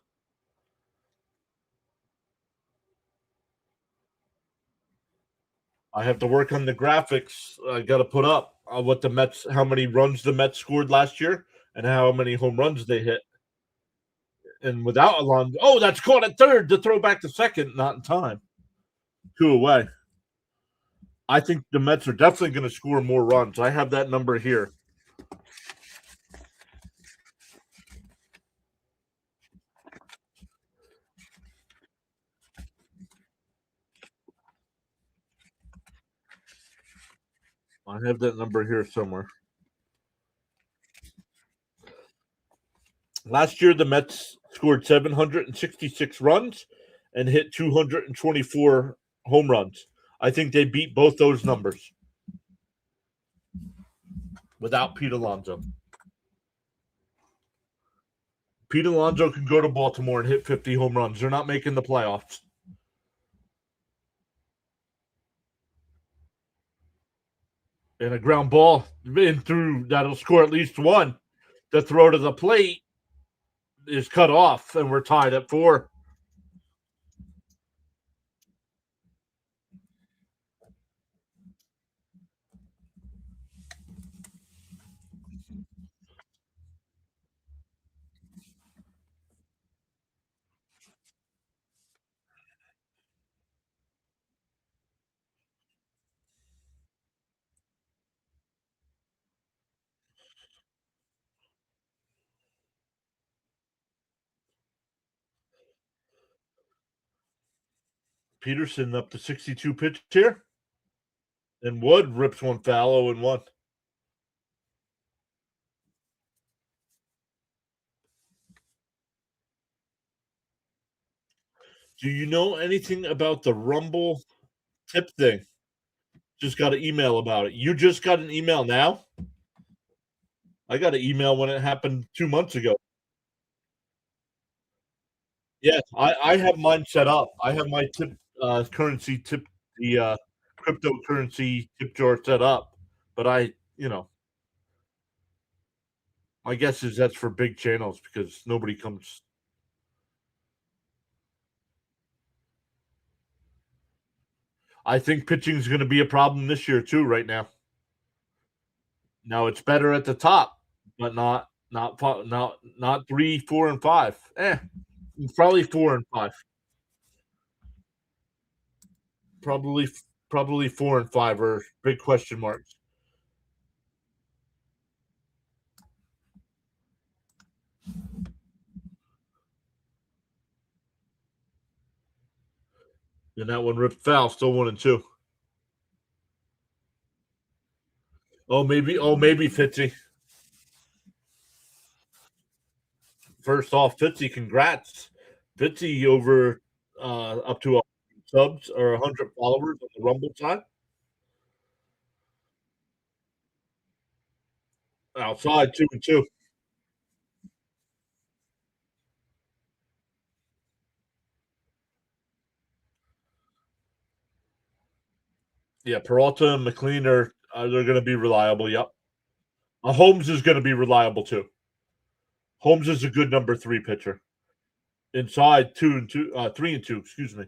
I have to work on the graphics. I got to put up what the Mets, how many runs the Mets scored last year, and how many home runs they hit. And without Alonso, that's caught at third to throw back to second, not in time. 2 away. I think the Mets are definitely going to score more runs. I have that number here. I have that number here somewhere. Last year, the Mets scored 766 runs and hit 224 home runs. I think they beat both those numbers. without Pete Alonso. Pete Alonso can go to Baltimore and hit 50 home runs. They're not making the playoffs. And a ground ball in through that'll score at least one. The throw to the plate is cut off, and we're tied at 4. Peterson up to 62 pitch here, and Wood rips one foul 0-1. Do you know anything about the Rumble tip thing? Just got an email about it. You just got an email now? I got an email when it happened 2 months ago. Yes, I have mine set up. I have my currency tip, the cryptocurrency tip jar set up, but my guess is that's for big channels because nobody comes. I think pitching is going to be a problem this year too. Right now, it's better at the top, but not 3, 4, and 5. Probably 4 and 5. Probably probably 4 and 5 are big question marks. And that one ripped foul, still 1-2. Maybe Fitzy. First off, Fitzy, congrats. Fitzy over up to 100 subs or 100 followers on the Rumble side. Outside 2-2. Yeah, Peralta and McLean are they're going to be reliable. Yep. Holmes is going to be reliable too. Holmes is a good number 3 pitcher. Inside 2-2, 3-2. Excuse me.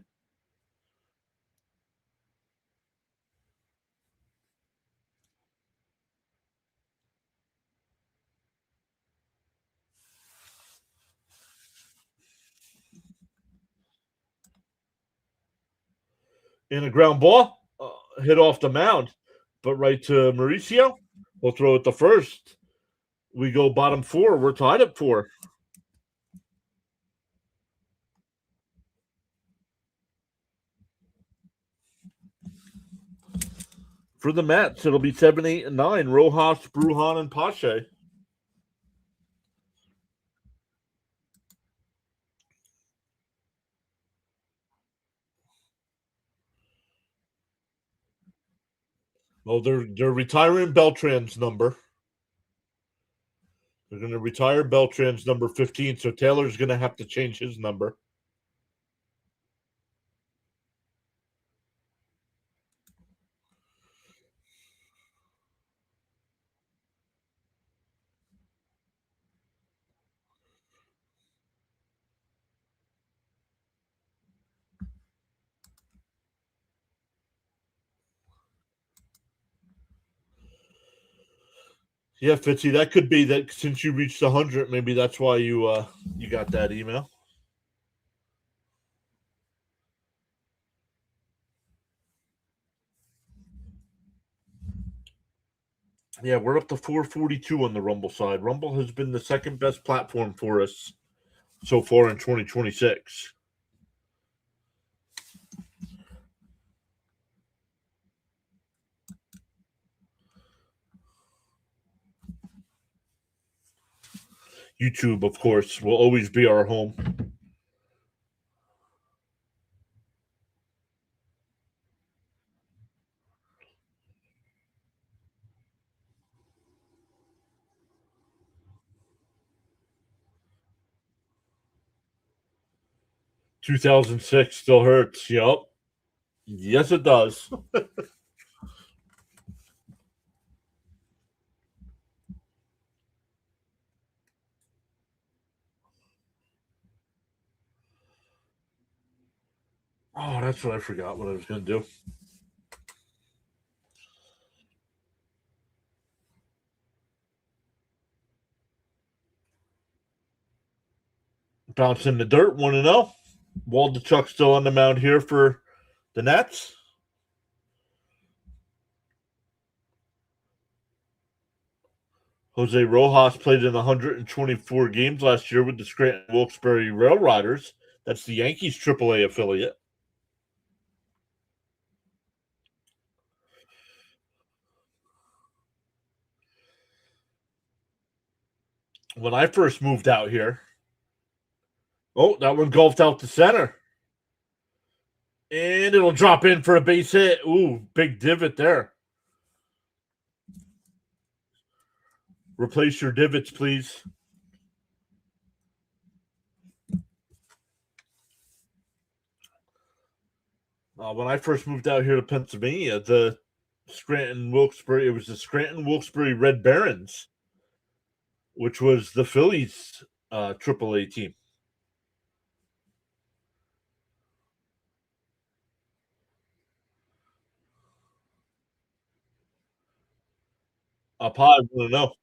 In a ground ball, hit off the mound, but right to Mauricio. We'll throw it to first. We go bottom 4. We're tied at 4. For the Mets, it'll be 7, 8, and 9. Rojas, Brujan, and Pache. Well, they're retiring Beltran's number. They're going to retire Beltran's number 15, so Taylor's going to have to change his number. Yeah, Fitzy, that could be that since you reached 100, maybe that's why you got that email. Yeah, we're up to 442 on the Rumble side. Rumble has been the second best platform for us so far in 2026. YouTube, of course, will always be our home. 2006 still hurts. Yep. Yes, it does. Oh, that's what I forgot what I was going to do. Bounce in the dirt, 1-0. Waldachuk still on the mound here for the Nats. Jose Rojas played in 124 games last year with the Scranton Wilkes-Barre Rail Riders. That's the Yankees AAA affiliate. When I first moved out here, oh, that one golfed out to center. And it'll drop in for a base hit. Ooh, big divot there. Replace your divots, please. When I first moved out here to Pennsylvania, the Scranton Wilkes-Barre, it was the Scranton Wilkes-Barre Red Barons, which was the Phillies AAA team. Up high, I want to know.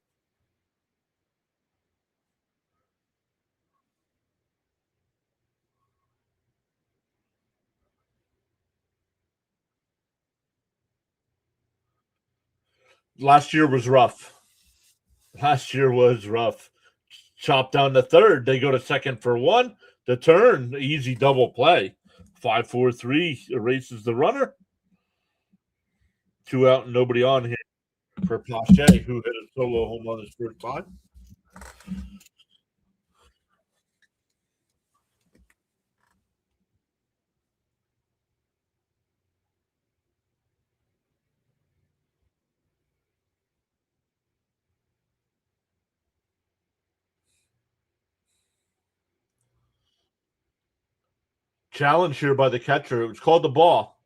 Last year was rough. Last year was rough. Chop down to third. They go to second for one. The turn, easy double play. 5-4-3 erases the runner. 2 out and nobody on here for Pache, who hit a solo home run his first time. Challenge here by the catcher. It was called the ball.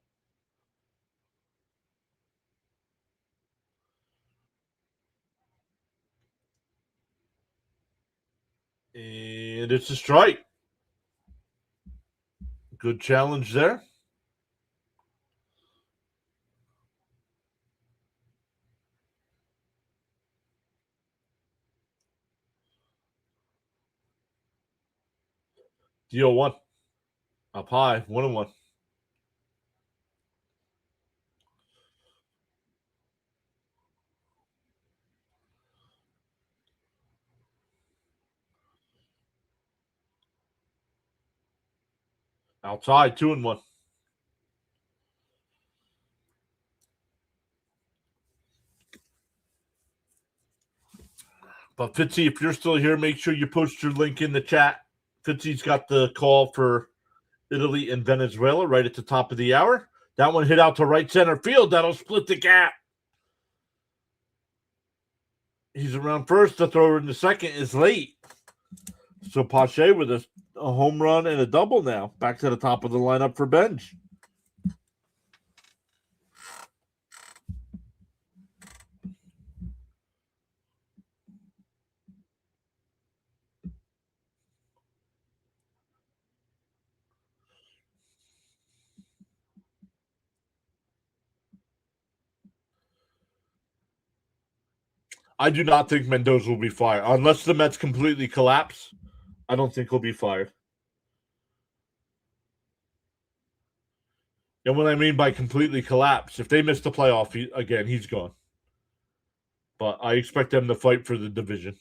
And it's a strike. Good challenge there. Deal one. Up high, 1-1. Outside, 2-1. But Fitzy, if you're still here, make sure you post your link in the chat. Fitzy's got the call for Italy and Venezuela right at the top of the hour. That one hit out to right center field. That'll split the gap. He's around first. The thrower in the second is late. So Pache with a home run and a double now. Back to the top of the lineup for Benj. I do not think Mendoza will be fired. Unless the Mets completely collapse, I don't think he'll be fired. And what I mean by completely collapse, if they miss the playoff again, he's gone. But I expect them to fight for the division.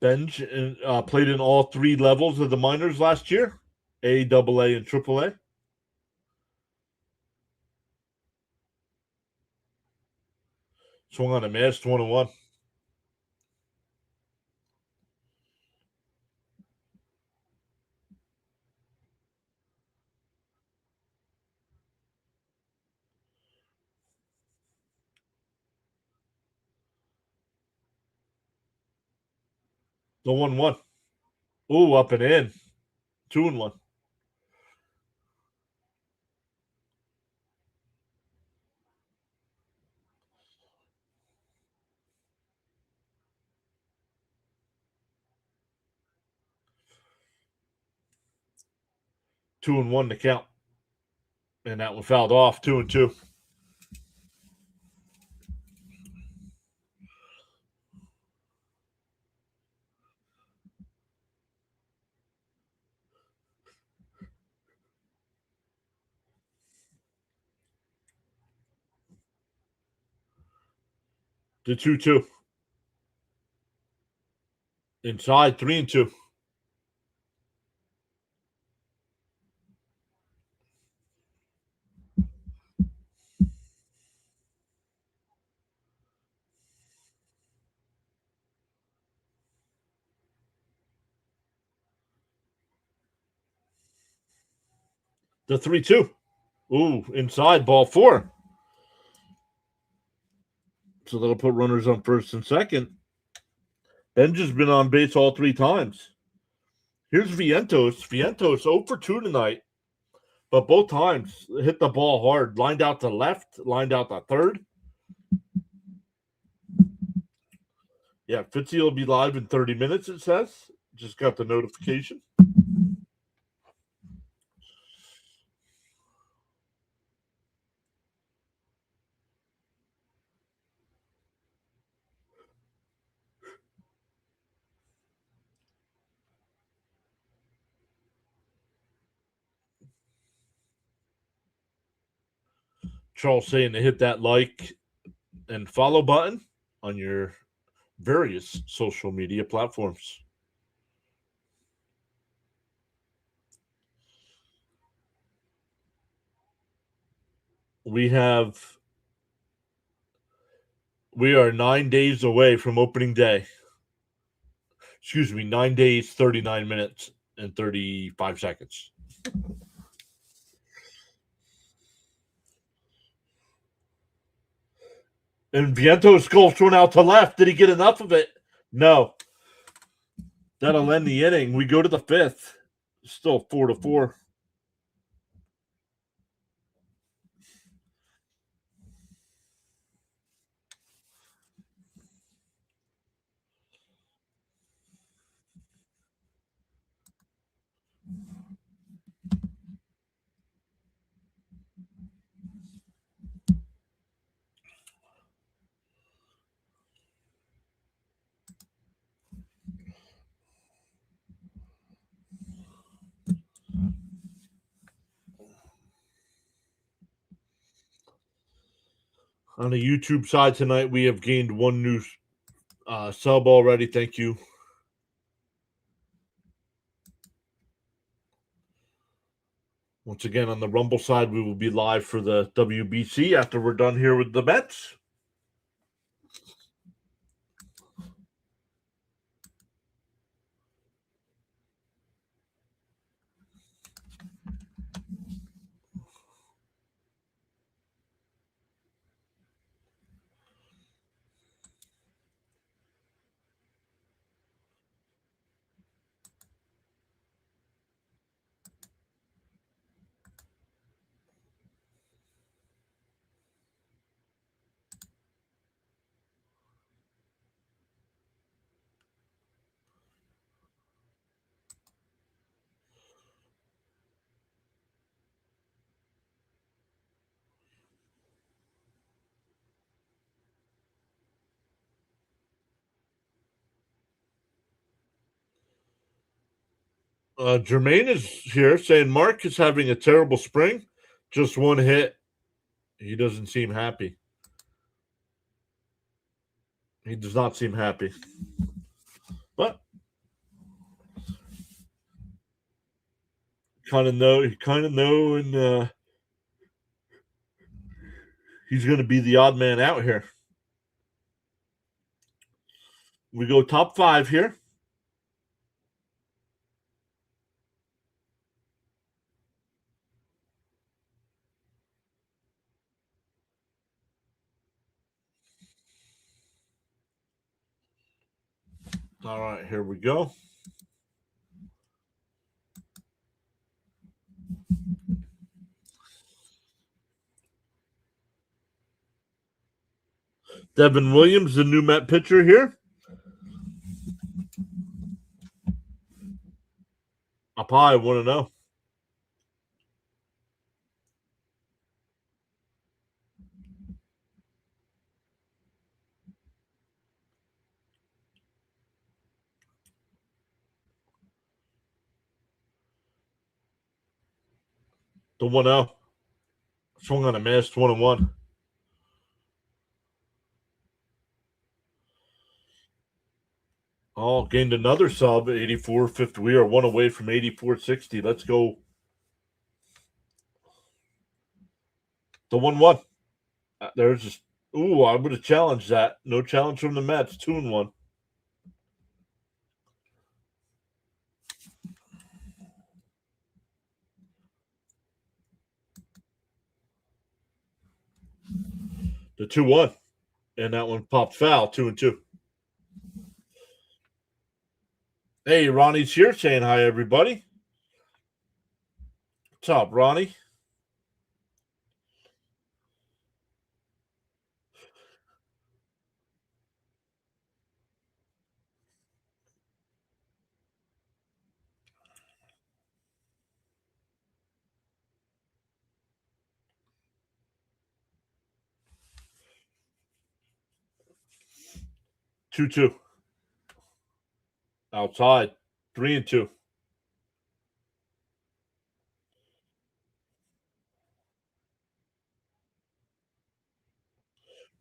Benj played in all three levels of the minors last year: A, AA, and AAA. Swung on a miss, 1-1. The 1-1. Ooh, up and in. 2-1. 2-1 to count. And that one fouled off. 2-2. 2-2. Inside 3-2. The 3-2. Ooh, inside ball 4. So that'll put runners on first and second. Benj has been on base all 3 times. Here's Vientos. Vientos 0 for 2 tonight, but both times hit the ball hard. Lined out to left, lined out to third. Yeah, Fitzy will be live in 30 minutes, it says. Just got the notification. Charles saying to hit that like and follow button on your various social media platforms. We are 9 days away from opening day. Excuse me, 9 days, 39 minutes, and 35 seconds. And Vientos golfs one out to left. Did he get enough of it? No. That'll end the inning. We go to the 5th. Still 4-4. On the YouTube side tonight, we have gained 1 new sub already. Thank you. Once again, on the Rumble side, we will be live for the WBC after we're done here with the Mets. Jermaine is here saying Mark is having a terrible spring. Just 1 hit. He doesn't seem happy. He does not seem happy. But kind of know, and he's going to be the odd man out here. We go top 5 here. All right, here we go. Devin Williams, the new Met pitcher here. Up high, 1-0. The 1-0. Swung on a miss, 1-1. Oh, gained another sub, 84 fifth. We are one away from 84-60. Let's go. The 1-1. There's just, ooh, I would have challenged that. No challenge from the Mets, 2-1. The 2-1. And that one popped foul, 2-2. Hey, Ronnie's here saying hi, everybody. What's up, Ronnie? Two. Outside. 3-2.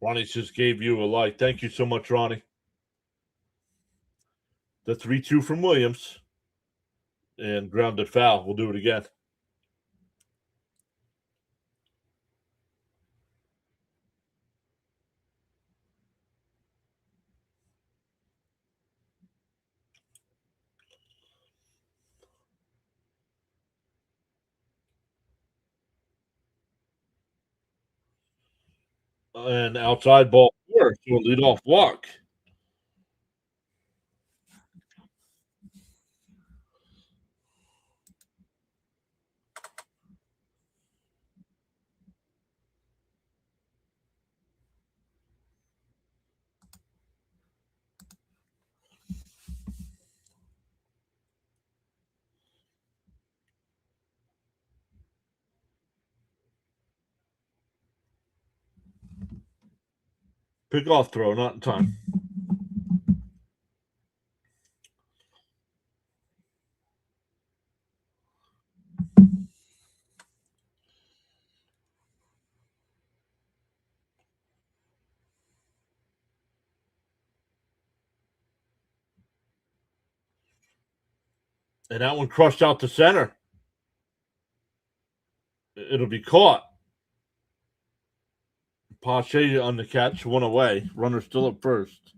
Ronnie just gave you a like. Thank you so much, Ronnie. The 3-2 from Williams. And grounded foul. We'll do it again. And outside ball 4. So a leadoff walk. Pick off throw, not in time. And that one crushed out to center. It'll be caught. Pache on the catch, one away. Runner still at first.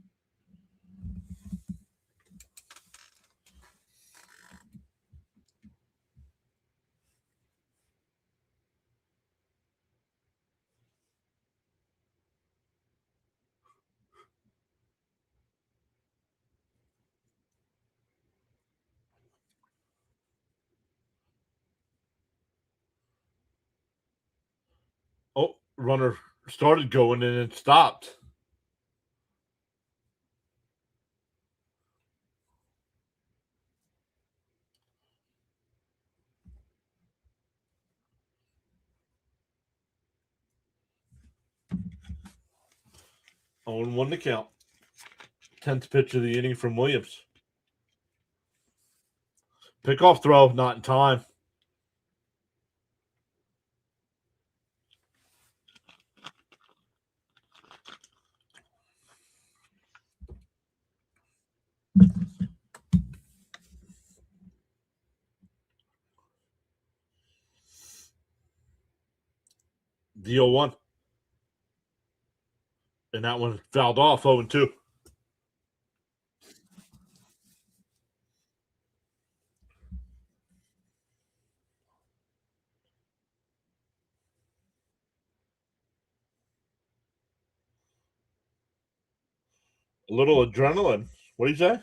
Oh, runner started going and it stopped. Oh, and 1 to count. 10th pitch of the inning from Williams. Pickoff throw, not in time. The 0-1. And that one fouled off, 0-2. A little adrenaline. What do you say?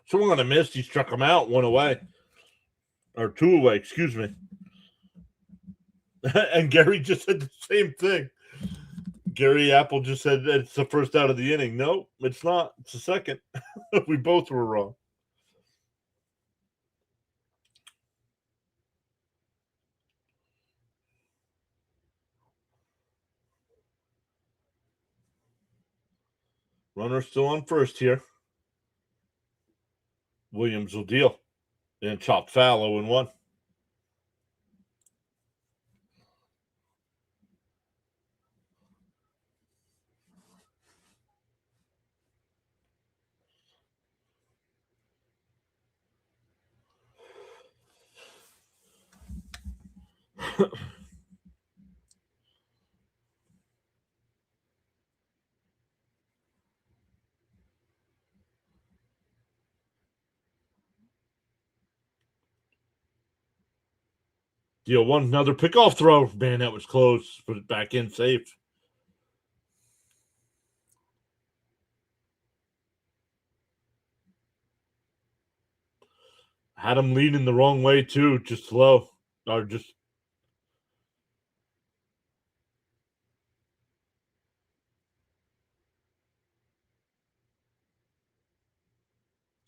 Swung on a miss. He struck him out, one away. Or two away, excuse me. And Gary just said the same thing. Gary Apple just said it's the first out of the inning. No, it's not. It's the second. We both were wrong. Runner still on first here. Williams will deal. And chop foul 0-1. Deal one, another pickoff throw. Man, that was close. Put it back in safe. Had him leaning the wrong way, too. Just slow. Or just.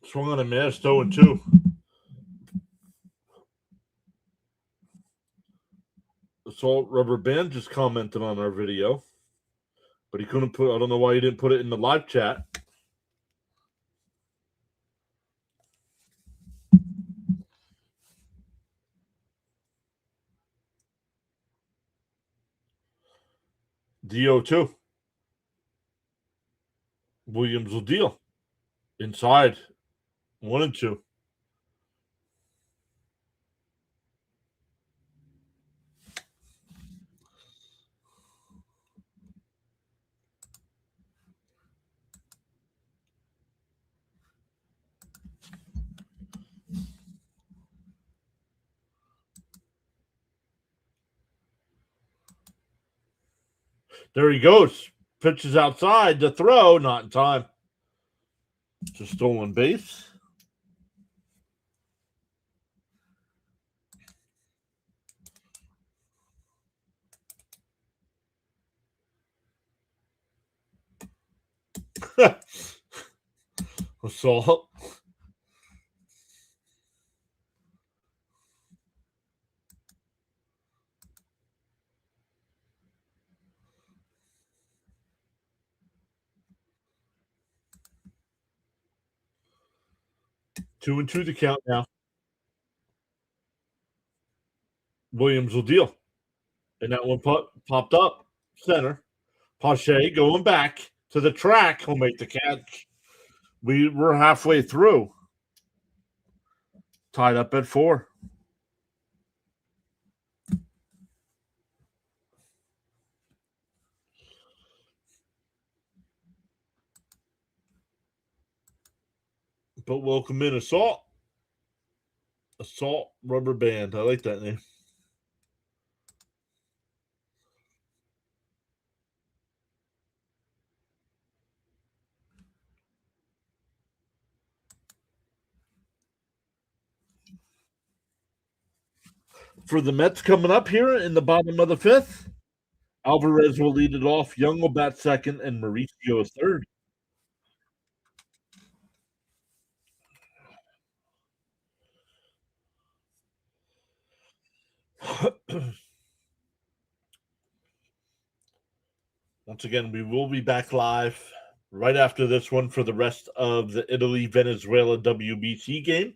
Swung on a miss, 0-2. Assault Rubber Band just commented on our video. But he couldn't put, I don't know why he didn't put it in the live chat. DO2. Williams will deal. Inside. 1-2. There he goes. Pitches outside. The throw, not in time. It's a stolen base. Assault. Two and two to count now. Williams will deal. And that one popped up. Center. Pache going back to the track. He'll make the catch. We're halfway through. Tied up at 4. But welcome in Assault. Assault Rubber Band. I like that name. For the Mets coming up here in the bottom of the 5th, Alvarez will lead it off. Young will bat second, and Mauricio is third. Once again, we will be back live right after this one for the rest of the Italy-Venezuela WBC game.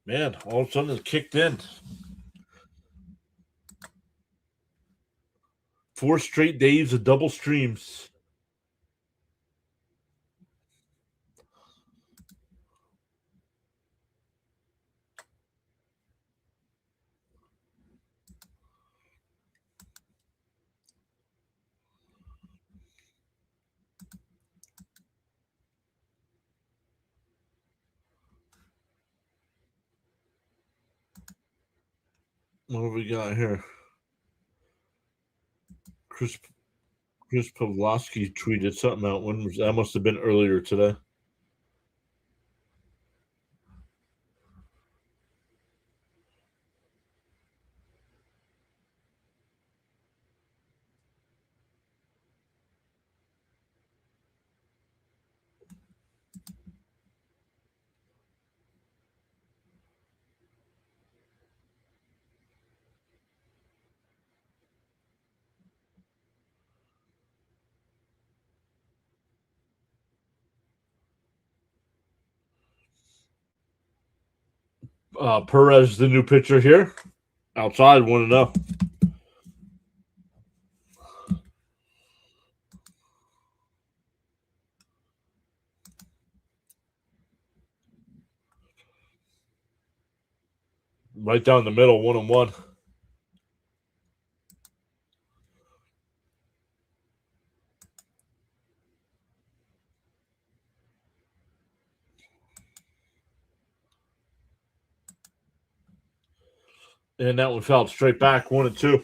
Man, all of a sudden it kicked in. 4 straight days of double streams. What have we got here? Chris Pavlovsky tweeted something out. When was that? Must have been earlier today. Perez, the new pitcher here. Outside, 1-0. Right down the middle, 1-1. And that one fouled straight back, 1-2.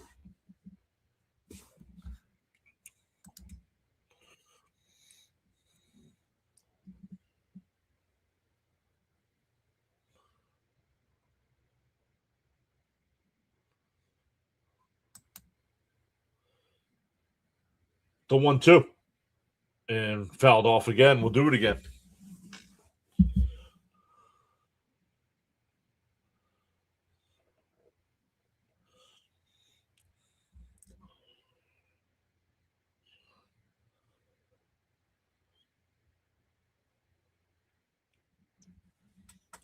The 1-2. And fouled off again. We'll do it again.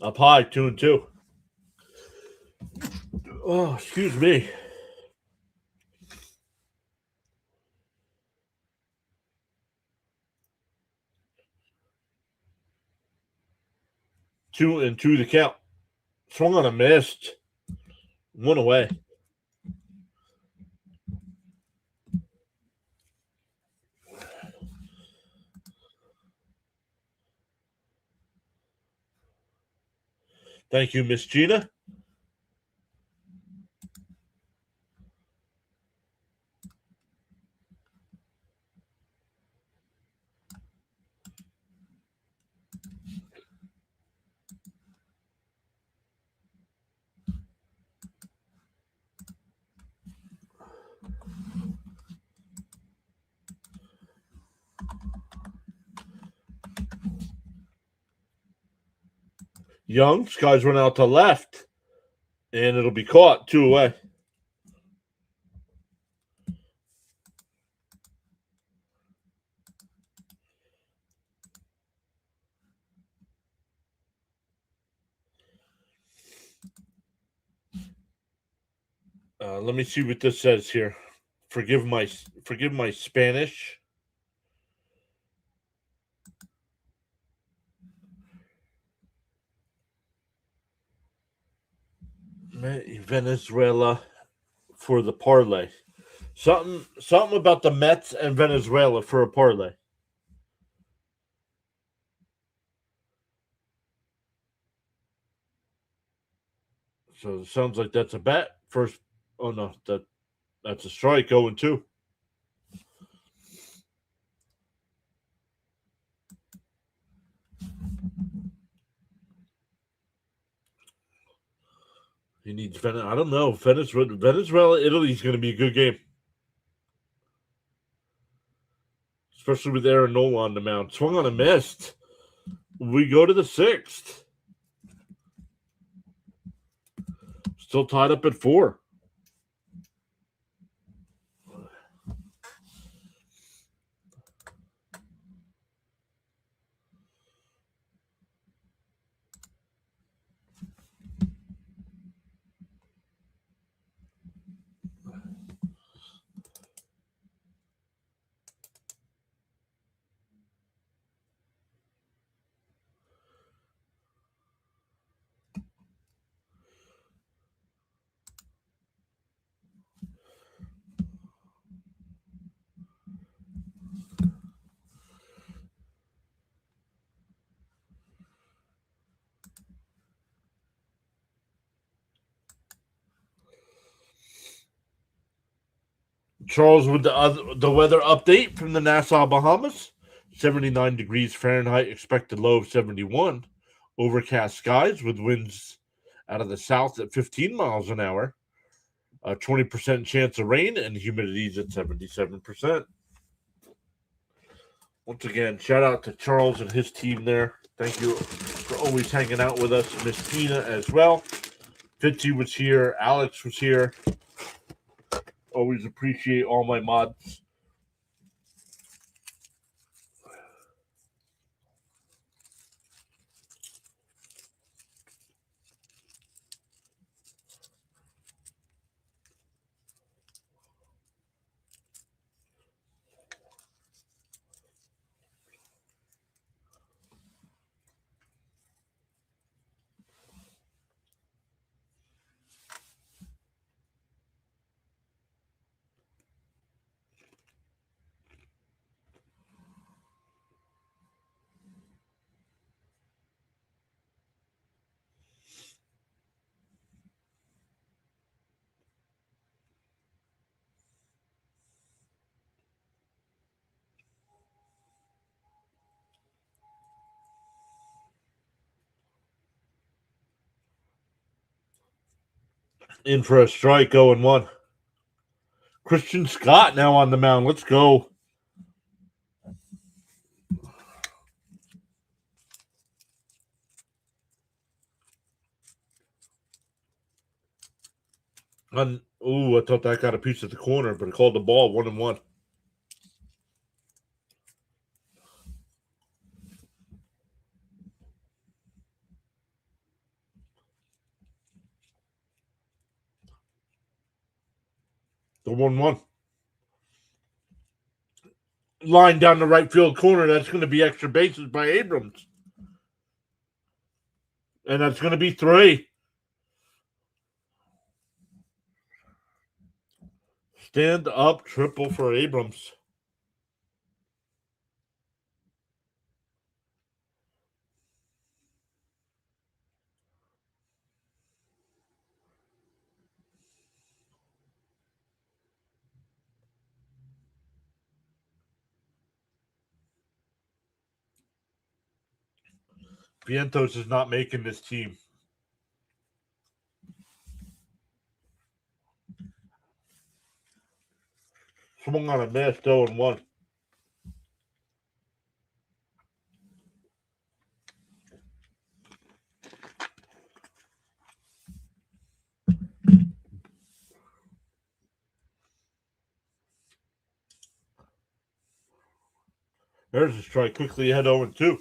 Up high, 2-2. Oh, excuse me. 2-2 the count. Swung on a missed. One away. Thank you, Miss Gina. Young, Sky's run out to left. And it'll be caught. 2 away. Let me see what this says here. Forgive my Spanish. Venezuela for the parlay. Something about the Mets and Venezuela for a parlay. So it sounds like that's a bet. First, oh no, that's a strike. 0-2. He needs Venezuela. I don't know. Venezuela, Italy's going to be a good game, especially with Aaron Nola on the mound. Swung on a missed. We go to the 6th. Still tied up at 4. Charles with the weather update from the Nassau, Bahamas. 79 degrees Fahrenheit, expected low of 71. Overcast skies with winds out of the south at 15 miles an hour. A 20% chance of rain, and humidity is at 77%. Once again, shout out to Charles and his team there. Thank you for always hanging out with us. Miss Tina as well. Fitzy was here. Alex was here. Always appreciate all my mods. In for a strike, 0-1. Christian Scott now on the mound. Let's go. I thought that got a piece at the corner, but it called the ball 1-1. The 1-1. Line down the right field corner. That's going to be extra bases by Abrams. And that's going to be 3. Stand up triple for Abrams. Vientos is not making this team. Swung on a miss, 0-1. There's a strike. Quickly ahead 0-2.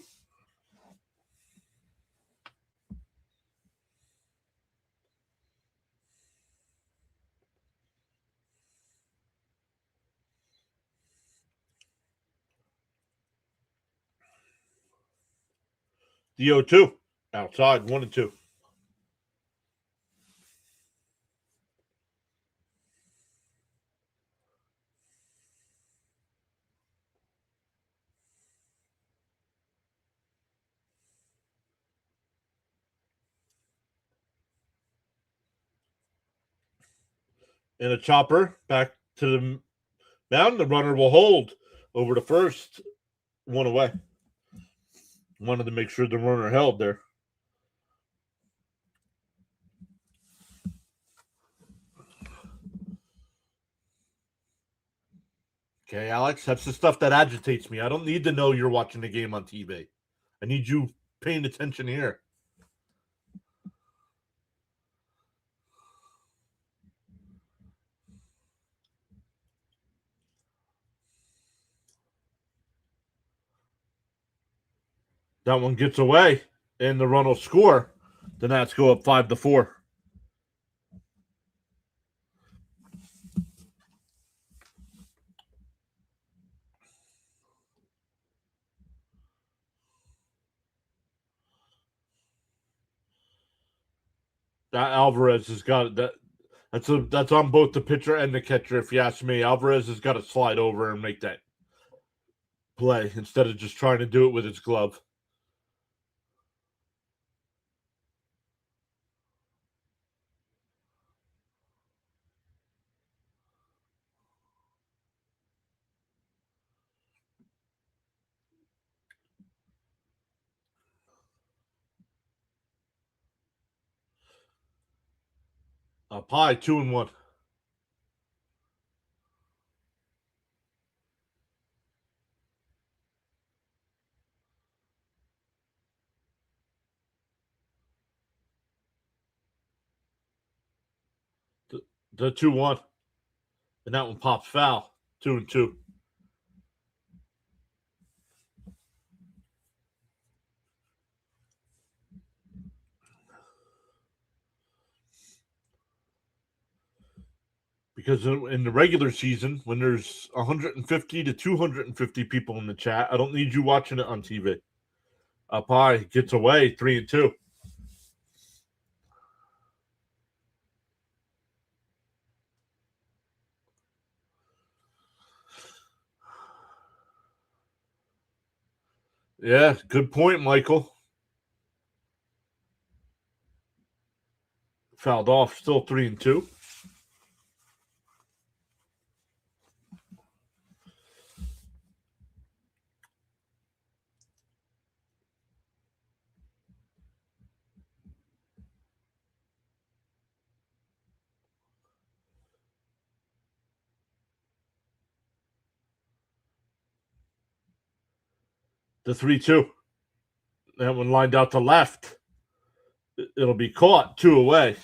The 0-2. Outside, 1-2. And a chopper back to the mound. The runner will hold over to first. 1 away. Wanted to make sure the runner held there. Okay, Alex, that's the stuff that agitates me. I don't need to know you're watching the game on TV. I need you paying attention here. That one gets away, and the run will score. The Nats go up 5-4. That Alvarez has got that. That's on both the pitcher and the catcher. If you ask me, Alvarez has got to slide over and make that play instead of just trying to do it with his glove. Pie 2-1. The 2-1. And that one pops foul. 2-2. Because in the regular season, when there's 150 to 250 people in the chat, I don't need you watching it on TV. Pie gets away 3-2. Yeah, good point, Michael. Fouled off, still 3-2. The 3-2. That one lined out to left. It'll be caught 2 away.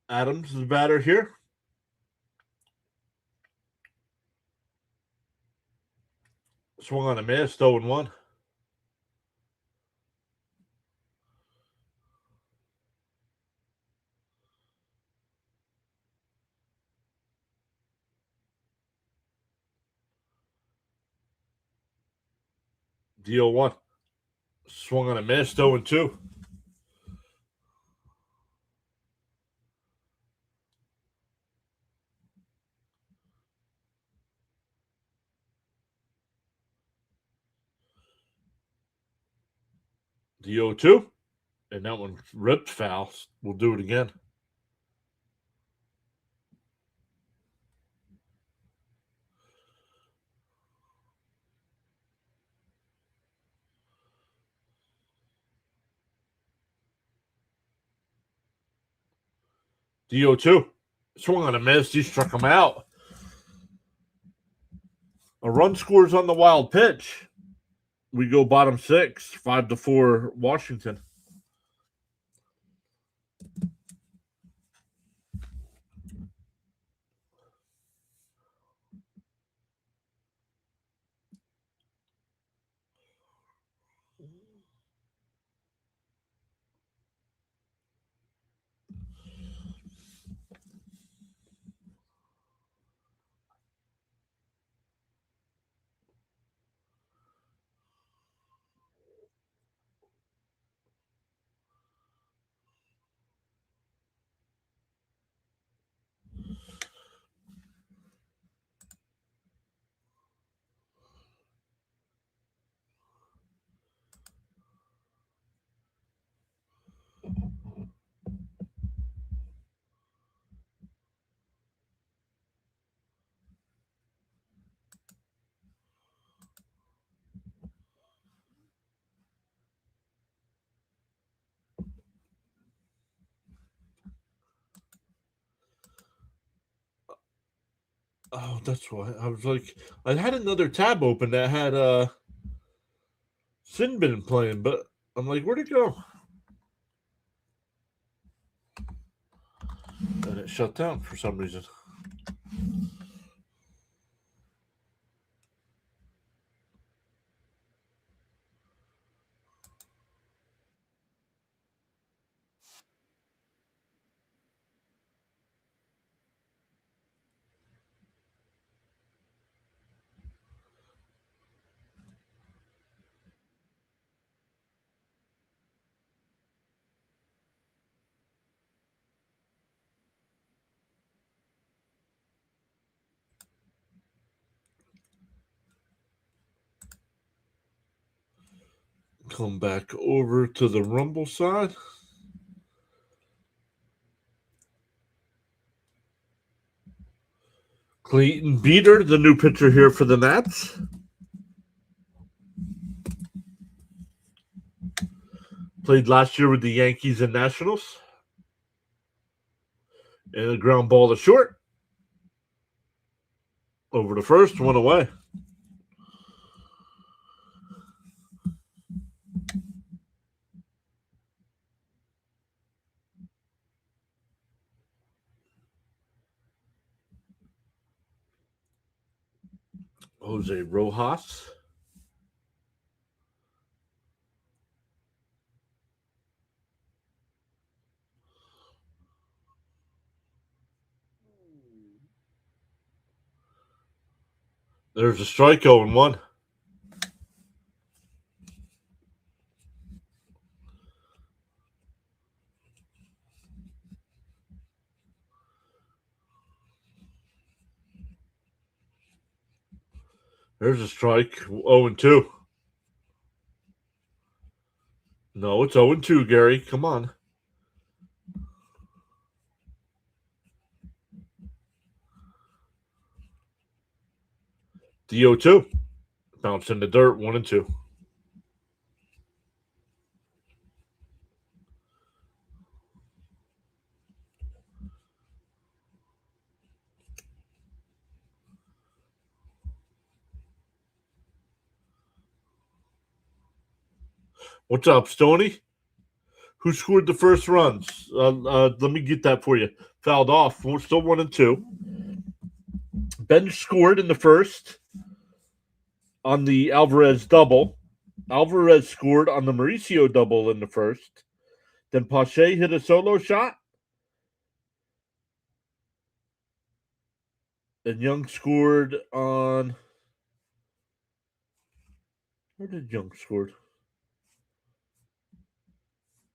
Adams is the batter here. Swung on a miss, 0-1. The 0-1. Swung on a miss, 0-2. The 0-2. And that one ripped foul. We'll do it again. The 0-2. Swung on a miss. He struck him out. A run scores on the wild pitch. We go bottom 6, 5-4 Washington. Oh, that's why. I was like, I had another tab open that had Sinbin playing, but I'm like, where'd it go? And it shut down for some reason. Come back over to the Rumble side. Clayton Beater, the new pitcher here for the Nats. Played last year with the Yankees and Nationals. And a ground ball to short. Over to first, one away. Jose Rojas. There's a strike, 0-1. There's a strike, 0-2. No, it's 0-2, Gary. Come on. DO2. Bounce in the dirt, 1-2. What's up, Stoney? Who scored the first runs? Let me get that for you. Fouled off. We're still 1-2. Ben scored in the first on the Alvarez double. Alvarez scored on the Mauricio double in the first. Then Pache hit a solo shot. And Young scored on. Where did Young score?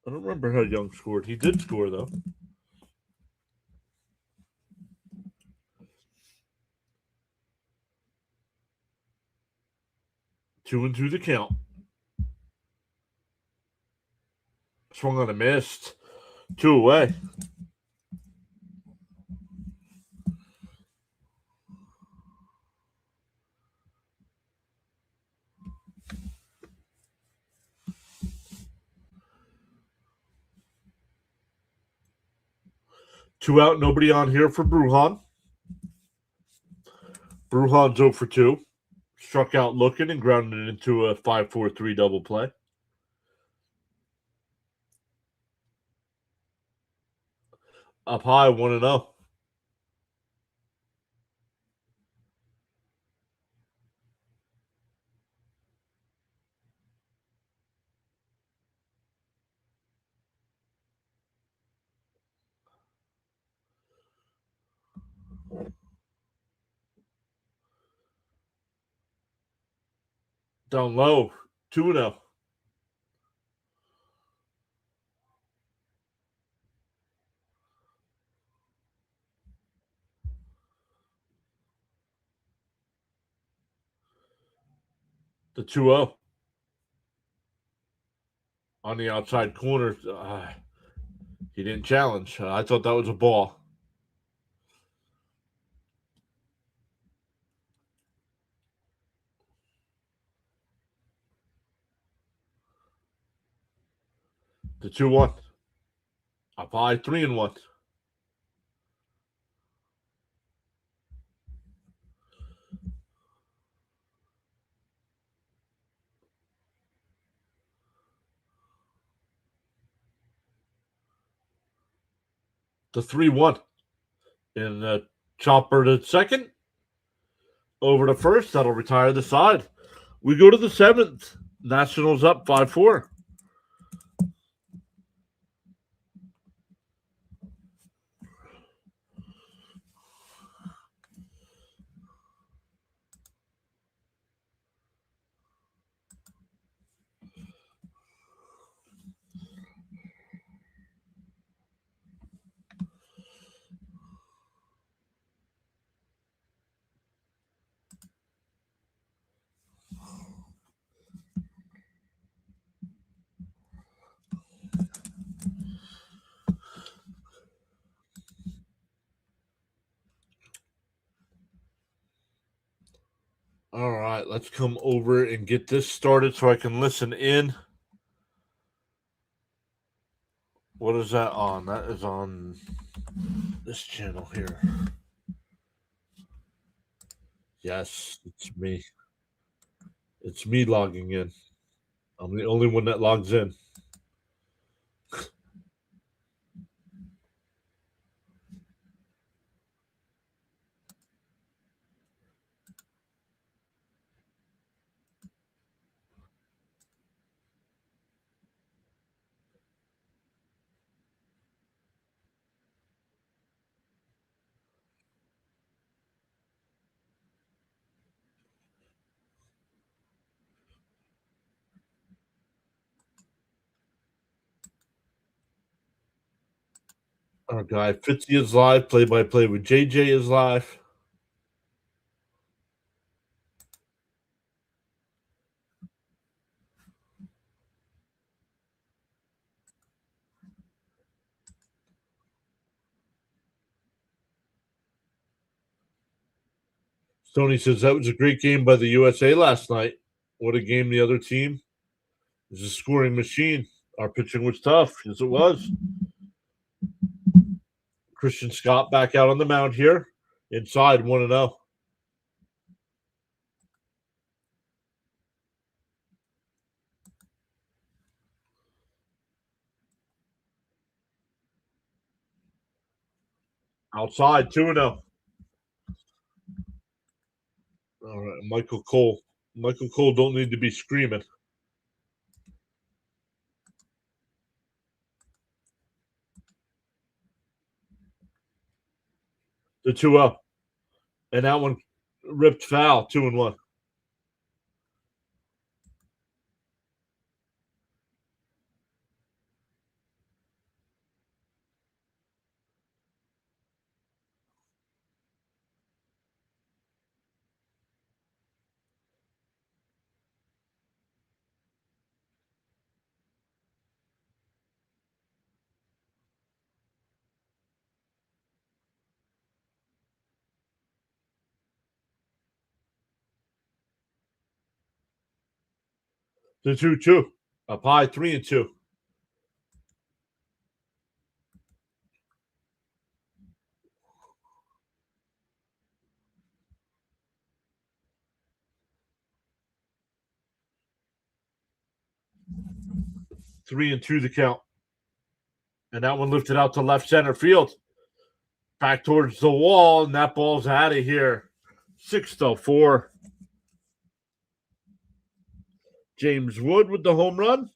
I don't remember how Young scored. He did score, though. 2-2 the count. Swung on a missed. 2 away. Two out, nobody on here for Brujan. Brujan's 0 for 2. Struck out looking and grounded it into a 5-4-3 double play. Up high, 1-0. Down low, 2-0. The 2-0. On the outside corner. He didn't challenge. I thought that was a ball. The 2-1. Up high, 3-1. The 3-1. And chopper to second. Over to first. That'll retire the side. We go to the 7th. Nationals up 5-4. All right, let's come over and get this started so I can listen in. What is that on? That is on this channel here. Yes, it's me. It's me logging in. I'm the only one that logs in. Our guy Fitzy is live. Play by play with JJ is live. Tony says that was a great game by the USA last night. What a game the other team is a scoring machine. Our pitching was tough. Yes, it was. Christian Scott back out on the mound here. Inside 1-0. Outside 2-0. All right, Michael Cole. Michael Cole don't need to be screaming. The 2-0. And that one ripped foul, 2-1. The 2-2. Up high 3-2. Three and two the count. And that one lifted out to left center field. Back towards the wall, and that ball's out of here. 6-4. James Wood with the home run.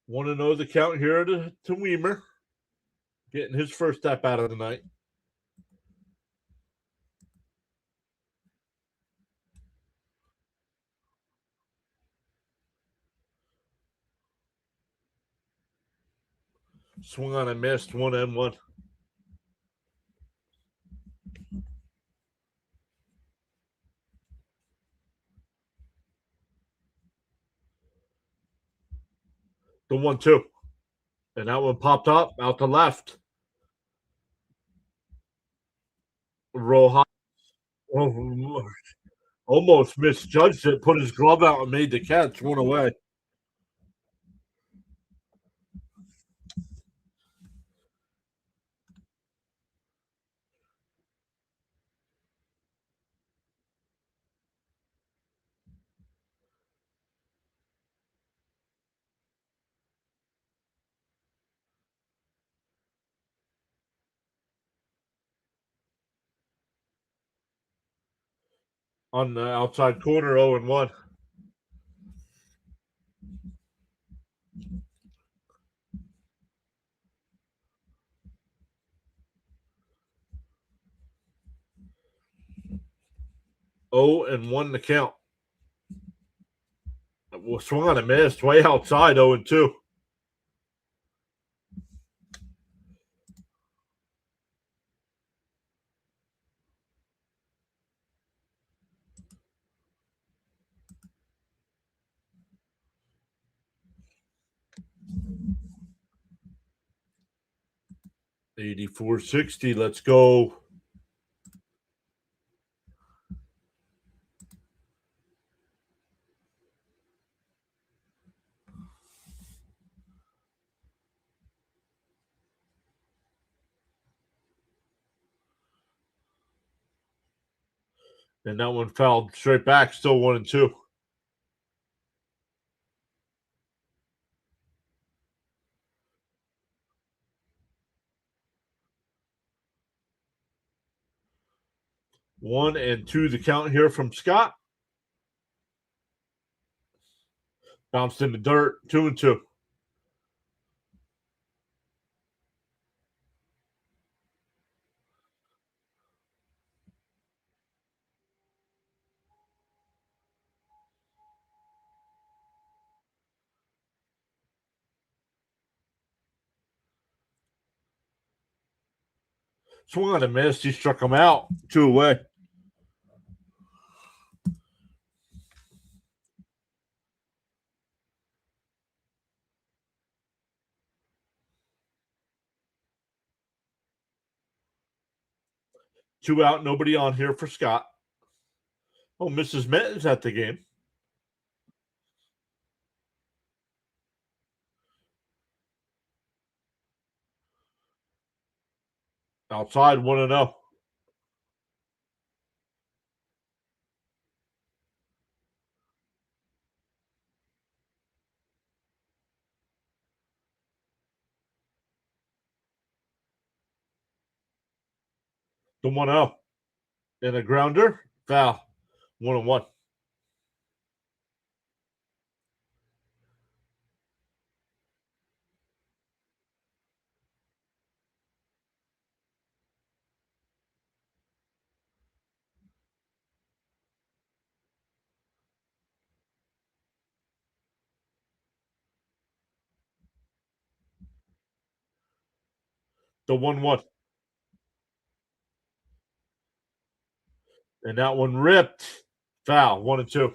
Want to know the count here to Weimer. Getting his first step out of the night. Swung on and missed 1-1. The 1-2. And that one popped up out to left. Rojas almost misjudged it, put his glove out and made the catch, one away. On the outside corner, 0-1. 0-1 the count. Well, swung on a miss, way outside, 0-2. $84.60. Let's go. And that one fouled straight back, still 1-2. One and two the count here from Scott. Bounced in the dirt, 2-2. Swung on a miss. He struck him out. 2 away. Two out, nobody on here for Scott. Oh, Mrs. Met is at the game. Outside, 1-0. The 1-0. And a grounder, foul. 1-1. The 1-1. And that one ripped. Foul. 1-2.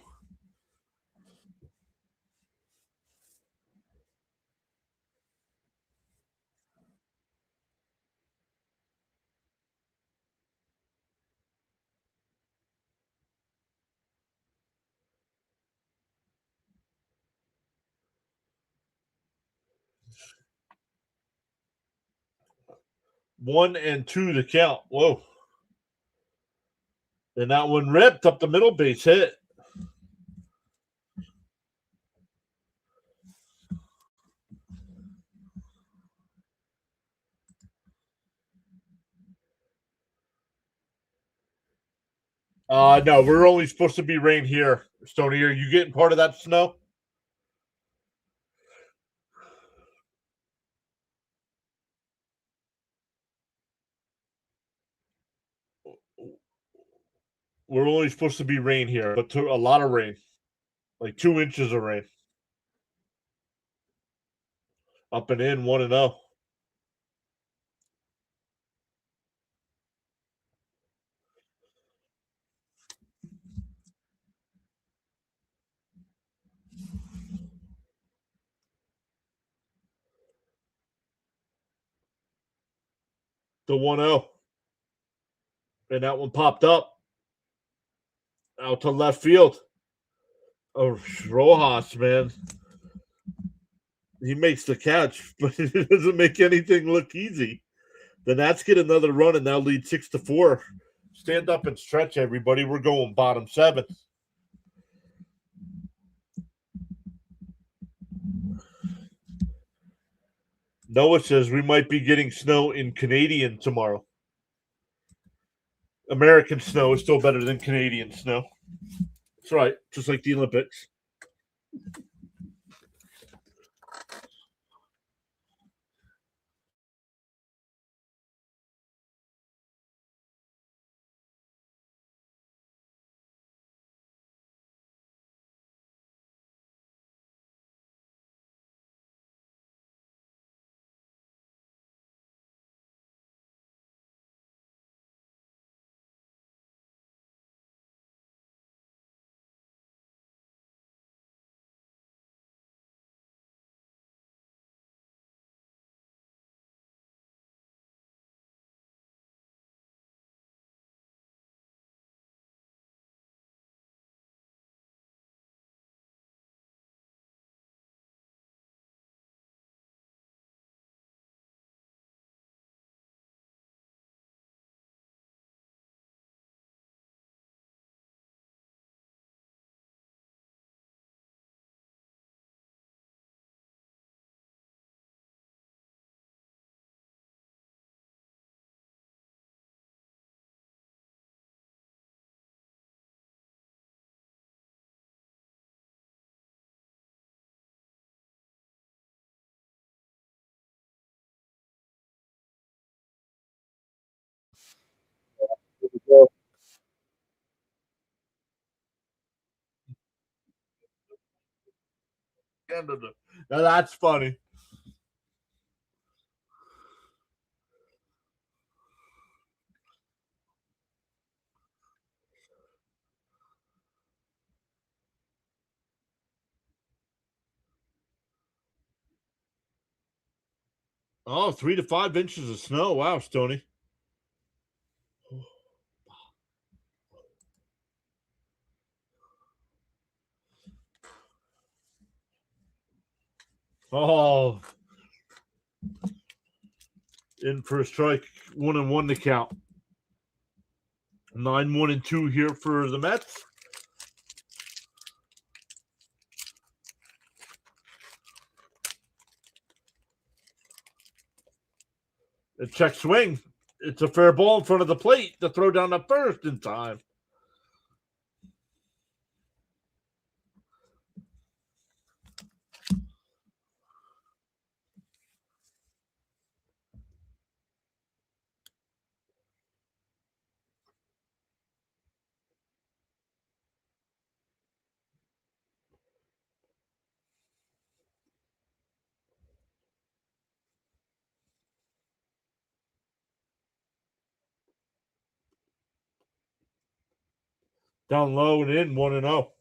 One and two to count. Whoa. And that one ripped up the middle, base hit. No, we're only supposed to be rain here. Stoney, are you getting part of that snow? We're only supposed to be rain here, but a lot of rain. Like 2 inches of rain. Up and in, 1-0. The 1-0. And that one popped up out to left field. Oh, Rojas, man. He makes the catch, but it doesn't make anything look easy. The Nats get another run and now lead 6-4. Stand up and stretch, everybody. We're going bottom 7. Noah says we might be getting snow in Canadian tomorrow. American snow is still better than Canadian snow. That's right, just like the Olympics. Canada. Now that's funny. Oh, 3 to 5 inches of snow. Wow, Stoney. Oh, in for a strike. 1-1 to count. 9-1-2 here for the Mets. A check swing. It's a fair ball in front of the plate to throw down the first in time. Down low and in, 1-0.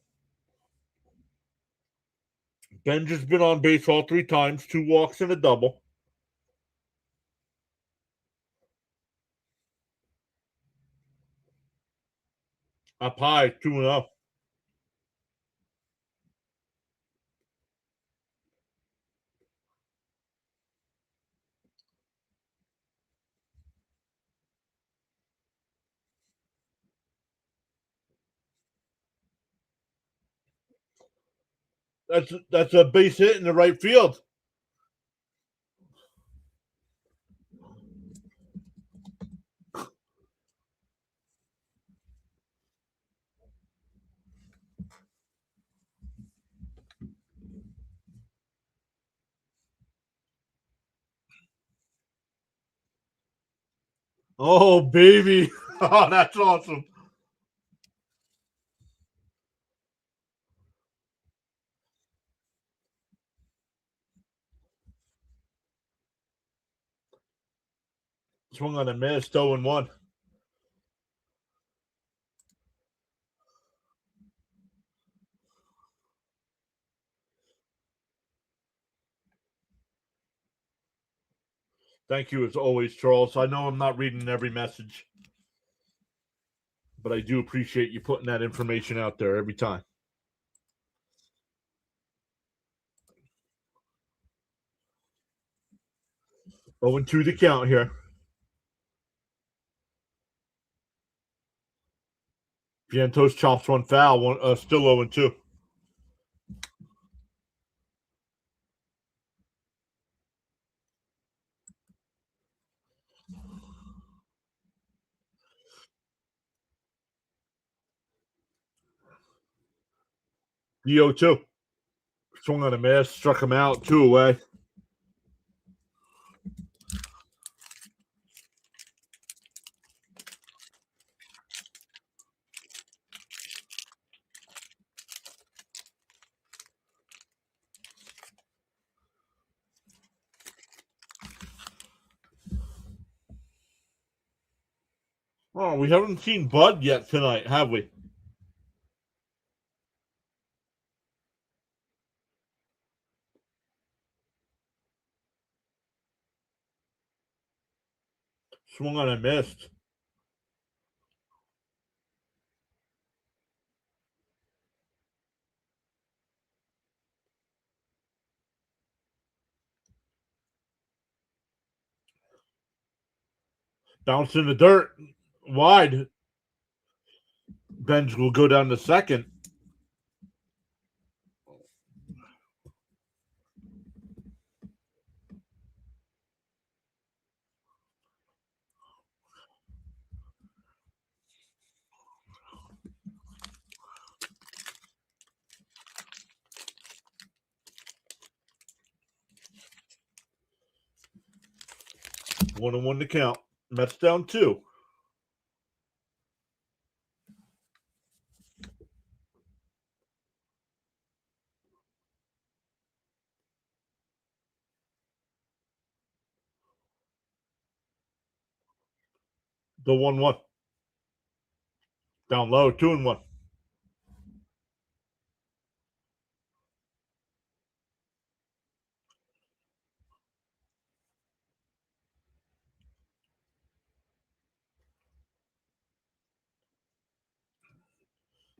Benj has been on base all 3 times, 2 walks and a double. Up high, 2-0. That's a base hit in the right field. Oh, baby. Oh, that's awesome. Swung on a miss, 0-1. Thank you as always, Charles. I know I'm not reading every message, but I do appreciate you putting that information out there every time. 0-2 to count here. Vientos chops one foul, still 0-2. The 0-2. Swung on a miss, struck him out, 2 away. Oh, we haven't seen Bud yet tonight, have we? Swung on and missed. Bounced in the dirt. Wide. Benj will go down to second. One and one to count. Mets down 2. The 1-1. Down low, 2-1.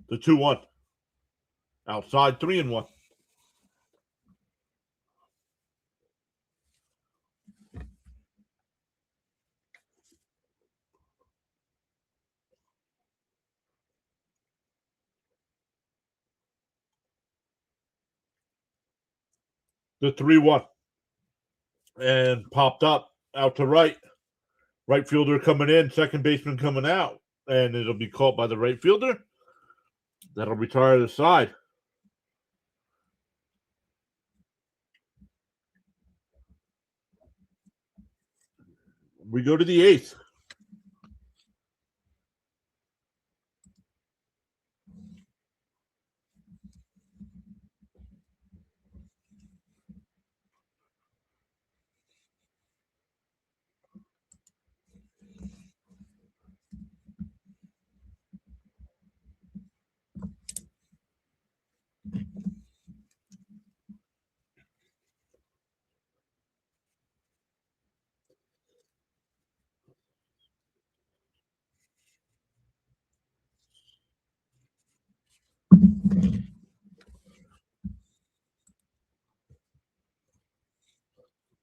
The 2-1. Outside, 3-1. The 3-1. And popped up out to right. Right fielder coming in, second baseman coming out. And it'll be caught by the right fielder. That'll retire the side. We go to the 8th.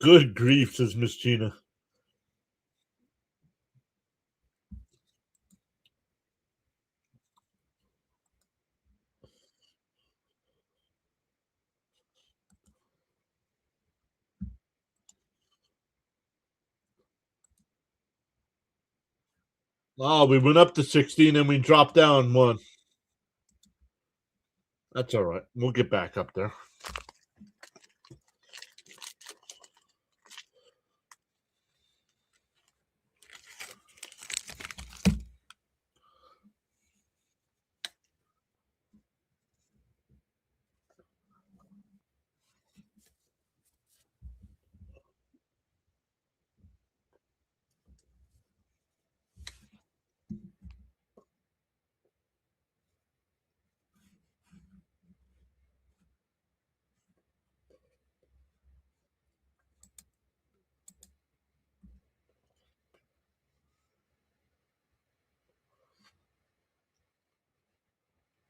Good grief, says Miss Gina. Oh, we went up to 16 and we dropped down 1. That's all right. We'll get back up there.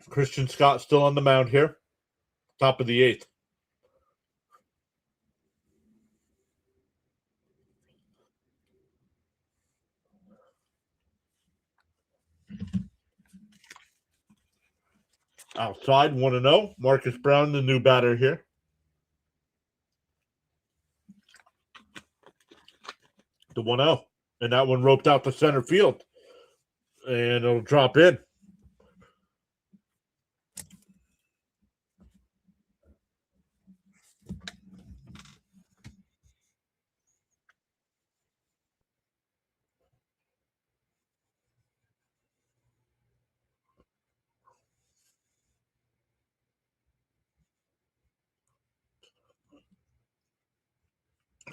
Christian Scott still on the mound here. Top of the 8th. Outside, 1-0. Marcus Brown, the new batter here. The 1-0. And that one roped out to center field. And it'll drop in.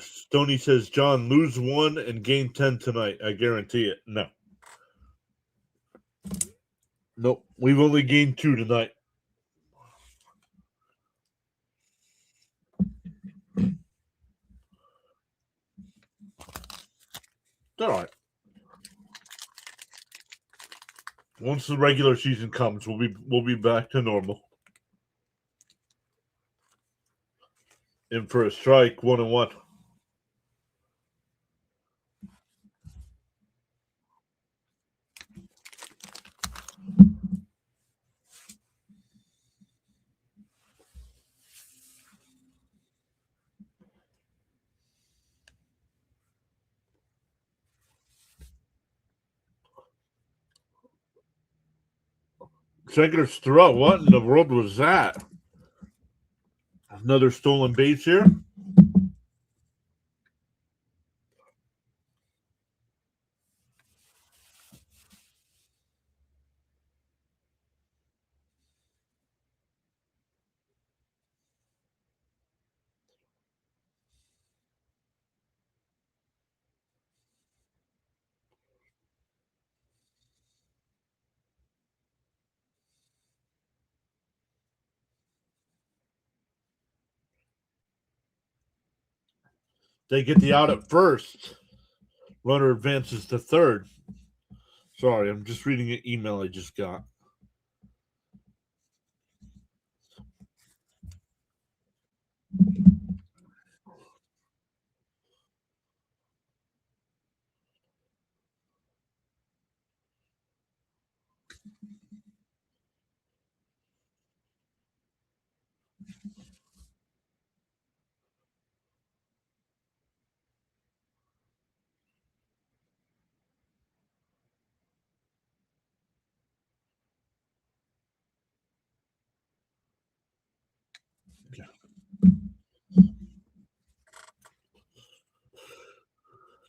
Stoney says, John, lose 1 and gain 10 tonight. I guarantee it. No. Nope. We've only gained 2 tonight. All right. Once the regular season comes, we'll be back to normal. In for a strike, 1-1. Segger's throw. What in the world was that? Another stolen base here. They get the out at first. Runner advances to third. Sorry, I'm just reading an email I just got.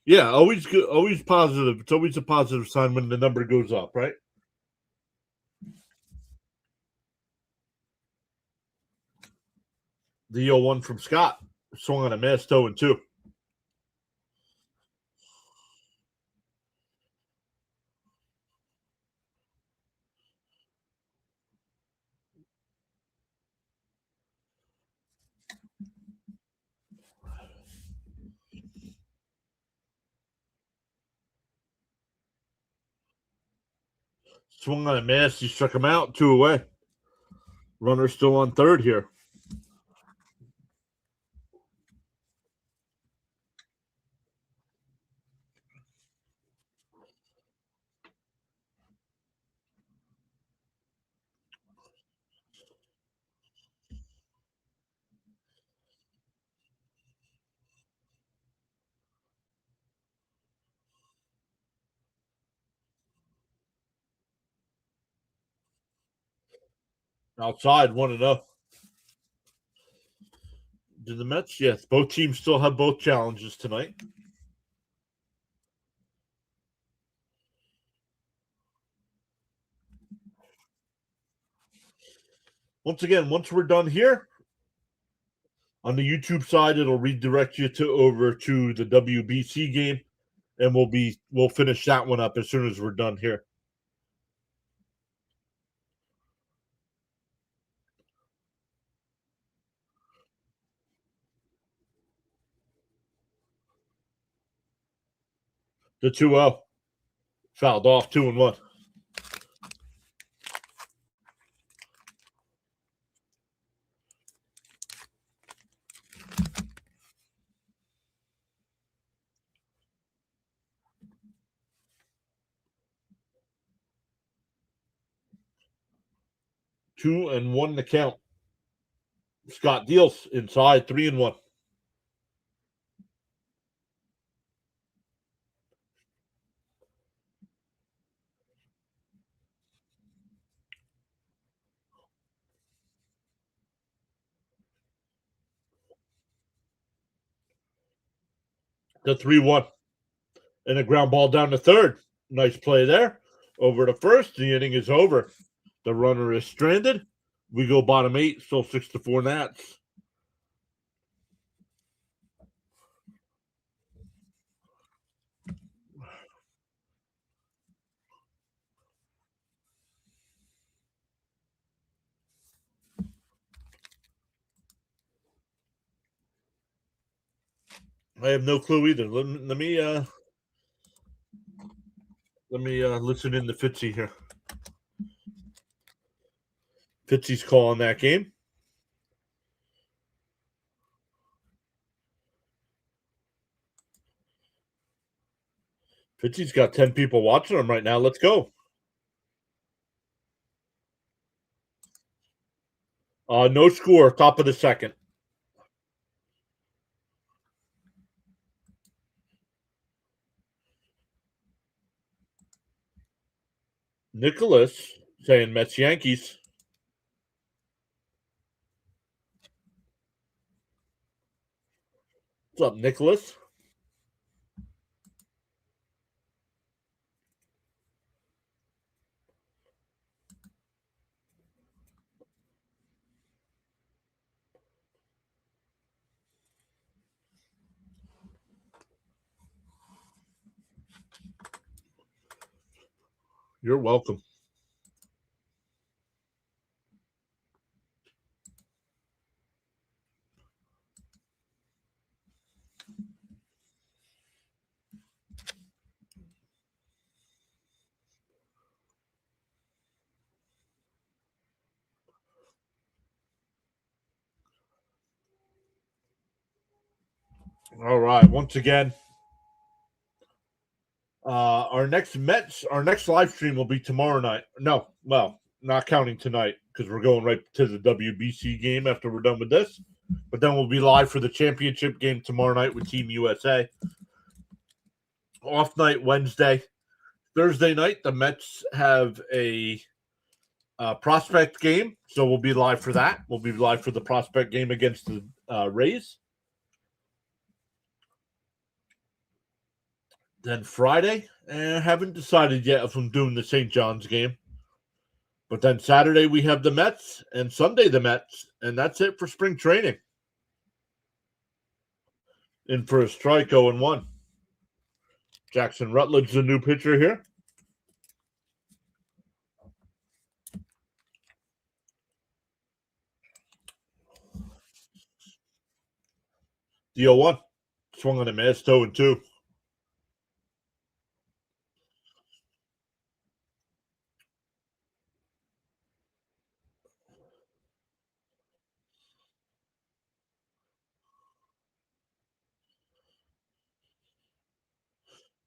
Yeah, always good, always positive. It's always a positive sign when the number goes up, right? The 0-1 from Scott swung on a miss, 0-2. Swung on a miss. He struck him out, 2 away. Runner still on third here. Outside, 1-0. Did the Mets? Yes. Both teams still have both challenges tonight. Once again, once we're done here, on the YouTube side, it'll redirect you over to the WBC game, and we'll finish that one up as soon as we're done here. The 2-0 fouled off, 2-1. 2-1 to count. Scott deals inside, 3-1. The 3-1. And a ground ball down to third. Nice play there. Over to first. The inning is over. The runner is stranded. We go bottom 8, still 6-4 Nats. I have no clue either. Let me listen in to Fitzy here. Fitzy's calling that game. Fitzy's got 10 people watching him right now. Let's go. No score, top of the second. Nicholas saying Mets Yankees. What's up, Nicholas? You're welcome. All right. Once again, our next live stream will be tomorrow night. No, well, not counting tonight because we're going right to the WBC game after we're done with this. But then we'll be live for the championship game tomorrow night with Team USA. Off night Wednesday. Thursday night, the Mets have a prospect game, so we'll be live for that. We'll be live for the prospect game against the Rays. Then Friday, haven't decided yet if I'm doing the St. John's game. But then Saturday we have the Mets, and Sunday the Mets, and that's it for spring training. In for a strike, 0-1. Jackson Rutledge, the new pitcher here. The 0-1. Swung on a miss, 0-2.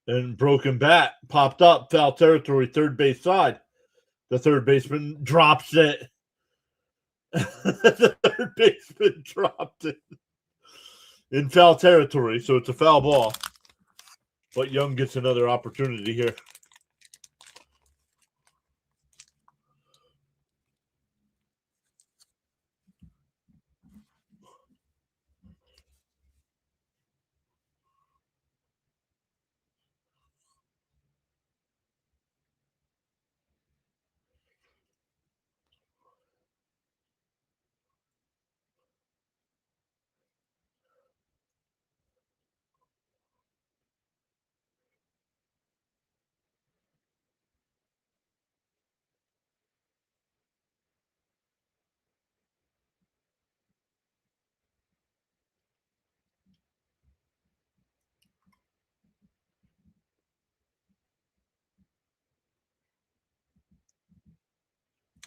And broken bat popped up, foul territory, third base side. The third baseman drops it. The third baseman dropped it in foul territory, so it's a foul ball. But Young gets another opportunity here.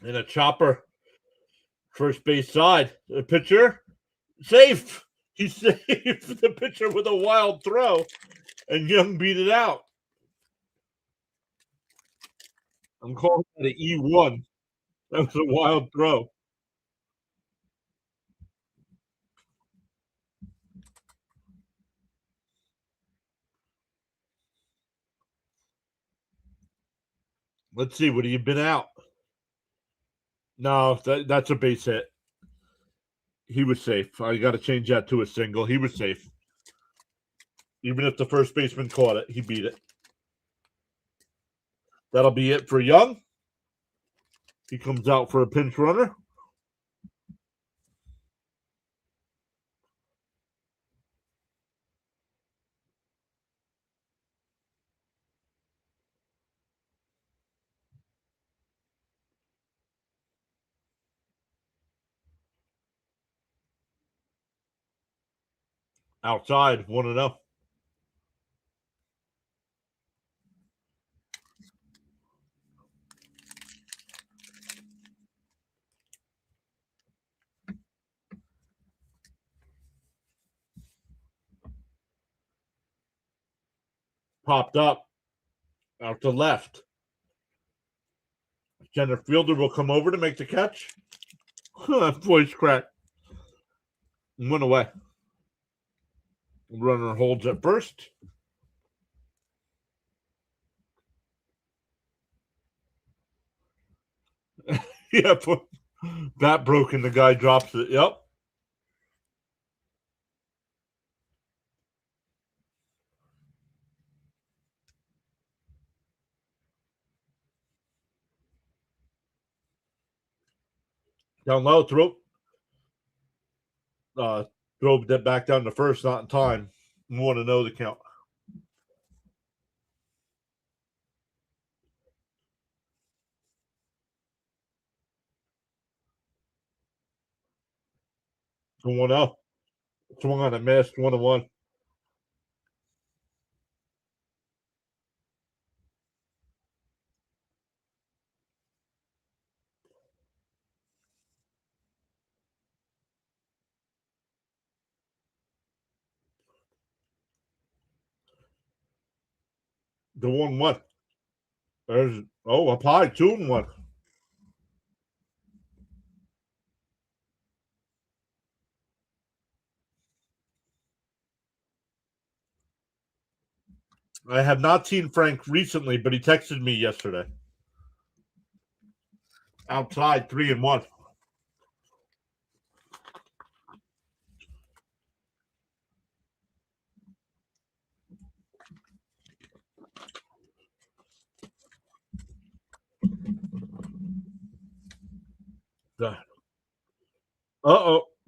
And a chopper, first base side. The pitcher, safe. He saved the pitcher with a wild throw, and Young beat it out. I'm calling that an E1. That was a wild throw. Let's see. Would he have been out? No, that's a base hit. He was safe. I got to change that to a single. He was safe. Even if the first baseman caught it, he beat it. That'll be it for Young. He comes out for a pinch runner. Outside, 1-0. Popped up out to left. Center fielder will come over to make the catch. Voice crack. Went away. Runner holds at first. Yeah, bat broken. The guy drops it. Yep. Down low, throw that back down to first, not in time. You want to know the count. So 1-0. Swung on a miss, 1-1. The 1-1. There's up high, 2-1. I have not seen Frank recently, but he texted me yesterday. Outside, 3-1.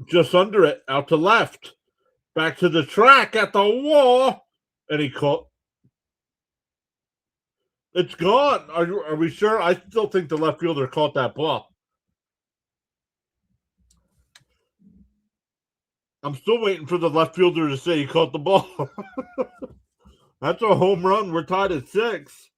Just under it, out to left. Back to the track at the wall. And he caught. It's gone. Are we sure? I still think the left fielder caught that ball. I'm still waiting for the left fielder to say he caught the ball. That's a home run. We're tied at 6.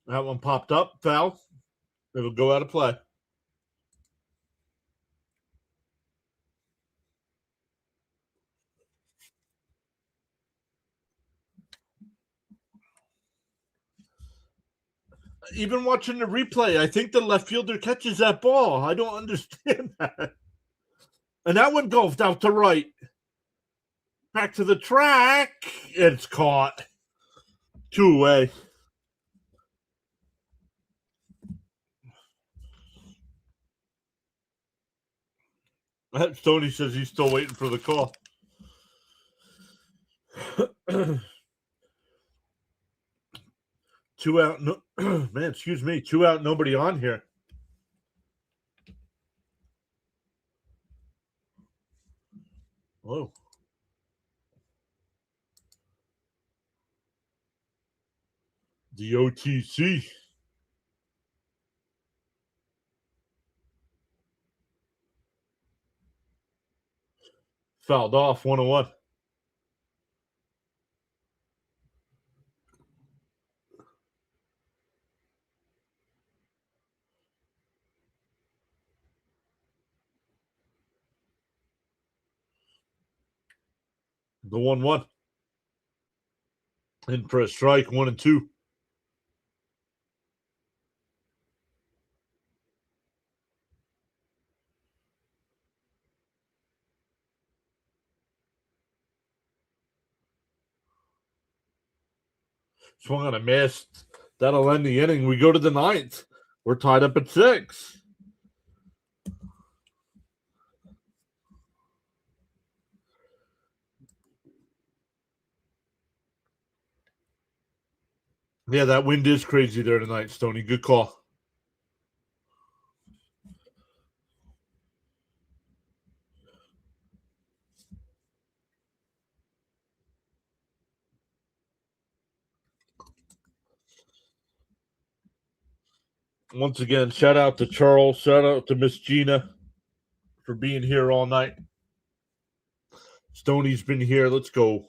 That one popped up, foul. It'll go out of play. Even watching the replay, I think the left fielder catches that ball. I don't understand that. And that one goes out to right. Back to the track. It's caught. 2-away. Tony says he's still waiting for the call. 2 out. No, man, excuse me. 2 out, nobody on here. Whoa. The OTC. Fouled off, 1-1. The 1-1. In for a strike, 1-2. Swung on a miss. That'll end the inning. We go to the 9th. We're tied up at 6. Yeah, that wind is crazy there tonight, Stoney. Good call. Once again, shout out to Charles. Shout out to Miss Gina for being here all night. Stoney's been here. Let's go.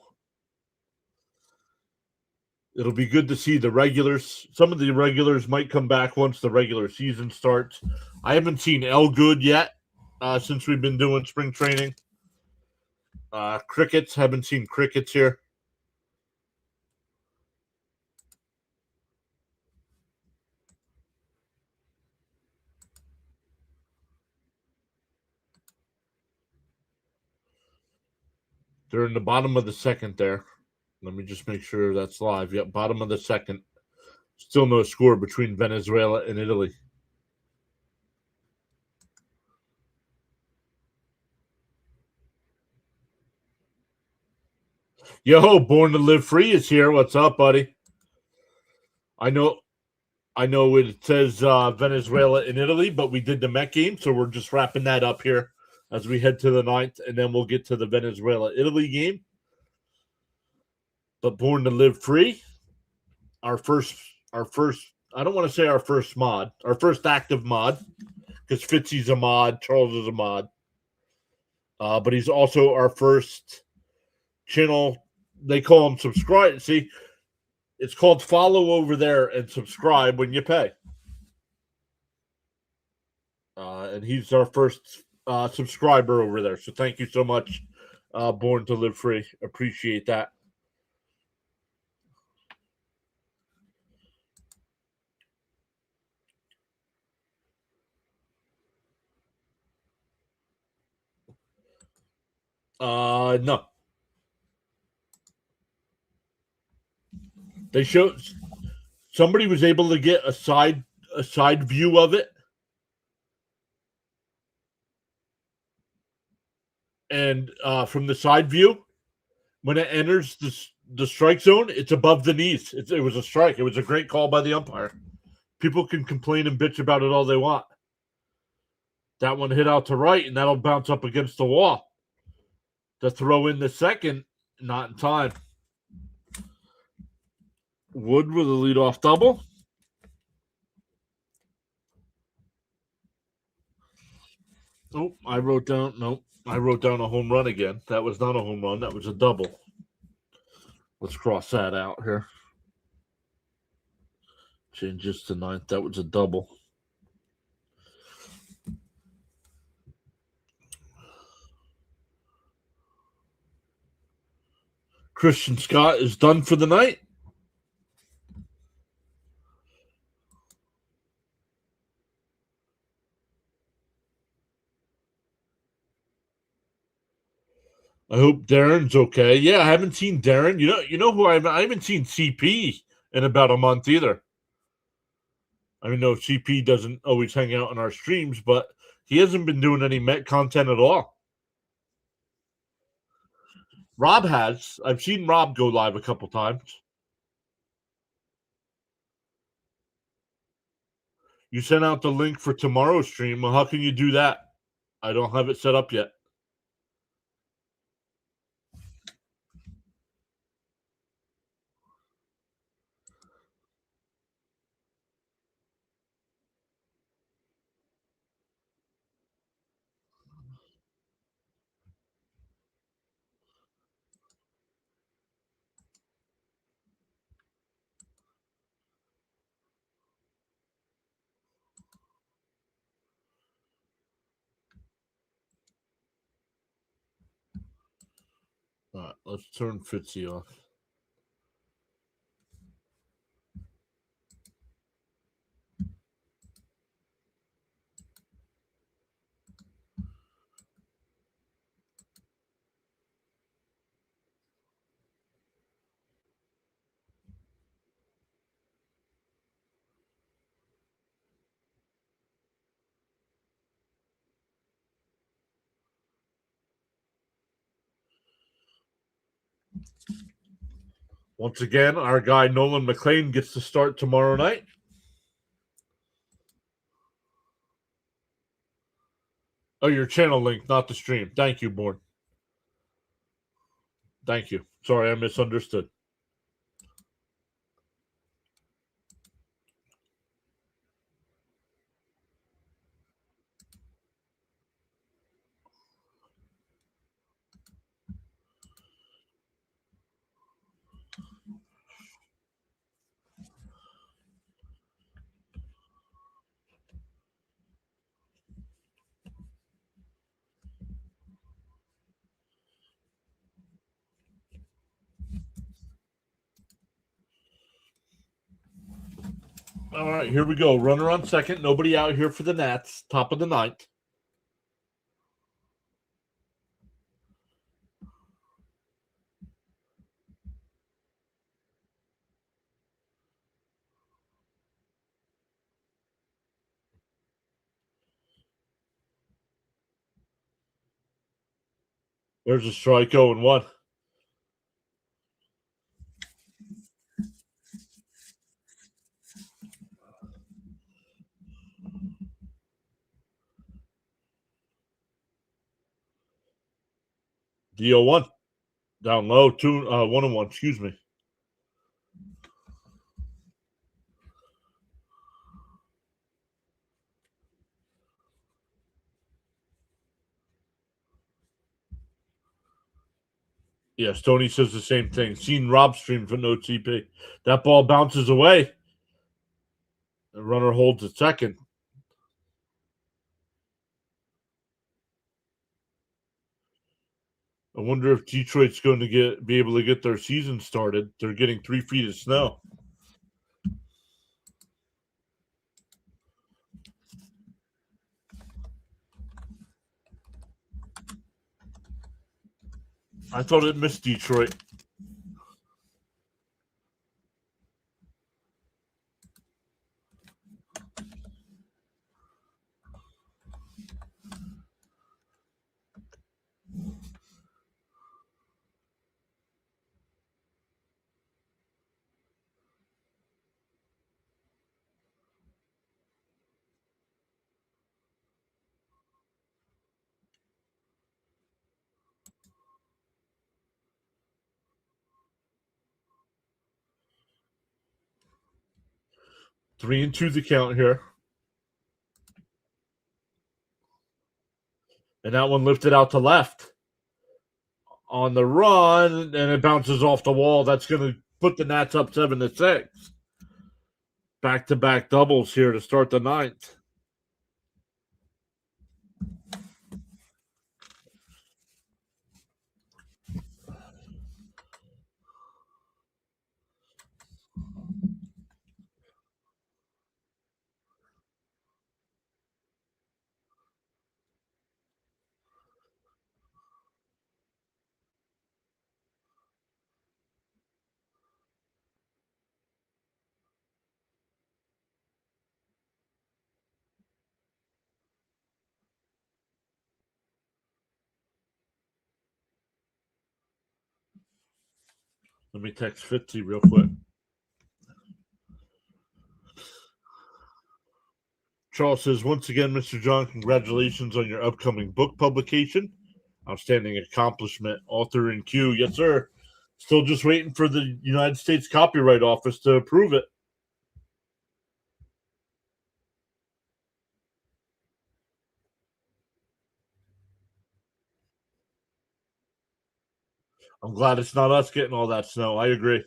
It'll be good to see the regulars. Some of the regulars might come back once the regular season starts. I haven't seen Elgood yet since we've been doing spring training. Crickets, haven't seen crickets here. They're in the bottom of the 2nd there. Let me just make sure that's live. Yep, bottom of the 2nd. Still no score between Venezuela and Italy. Yo, Born to Live Free is here. What's up, buddy? I know it says Venezuela and Italy, but we did the Met game, so we're just wrapping that up here as we head to the 9th, and then we'll get to the Venezuela Italy game. But Born to Live Free, our first I don't want to say our first active mod, because Fitzy's a mod, Charles is a mod. But he's also our first channel. They call him subscribe. See, it's called follow over there and subscribe when you pay. And he's our first subscriber over there. So thank you so much, Born to Live Free. Appreciate that. No. They showed somebody was able to get a side view of it. And from the side view, when it enters the strike zone, it's above the knees. It was a strike. It was a great call by the umpire. People can complain and bitch about it all they want. That one hit out to right, and that'll bounce up against the wall. To throw in the second, not in time. Wood with a leadoff double. Oh, I wrote down a home run again. That was not a home run. That was a double. Let's cross that out here. Changes to 9th. That was a double. Christian Scott is done for the night. I hope Darren's okay. Yeah, I haven't seen Darren. You know who I haven't seen CP in about a month either. I mean, no, CP doesn't always hang out on our streams, but he hasn't been doing any Met content at all. Rob has. I've seen Rob go live a couple times. You sent out the link for tomorrow's stream. Well, how can you do that? I don't have it set up yet. All right, let's turn Fitzy off. Once again, our guy Nolan McLean gets to start tomorrow night. Oh, your channel link, not the stream. Thank you, Born. Thank you. Sorry, I misunderstood. All right, here we go. Runner on second. Nobody out here for the Nats. Top of the 9th. There's a strike 0-1. The 0-1. Down low, 1-1, excuse me. Yes, Tony says the same thing. Seen Rob stream for no TP. That ball bounces away. The runner holds at second. I wonder if Detroit's going to be able to get their season started. They're getting 3 feet of snow. I thought it missed Detroit. Three and two the count here. And that one lifted out to left. On the run, and it bounces off the wall. That's going to put the Nats up 7-6. Back-to-back doubles here to start the ninth. Let me text Fitzy real quick. Charles says, once again, Mr. John, congratulations on your upcoming book publication. Outstanding accomplishment. Author in queue. Yes, sir. Still just waiting for the United States Copyright Office to approve it. I'm glad it's not us getting all that snow. I agree.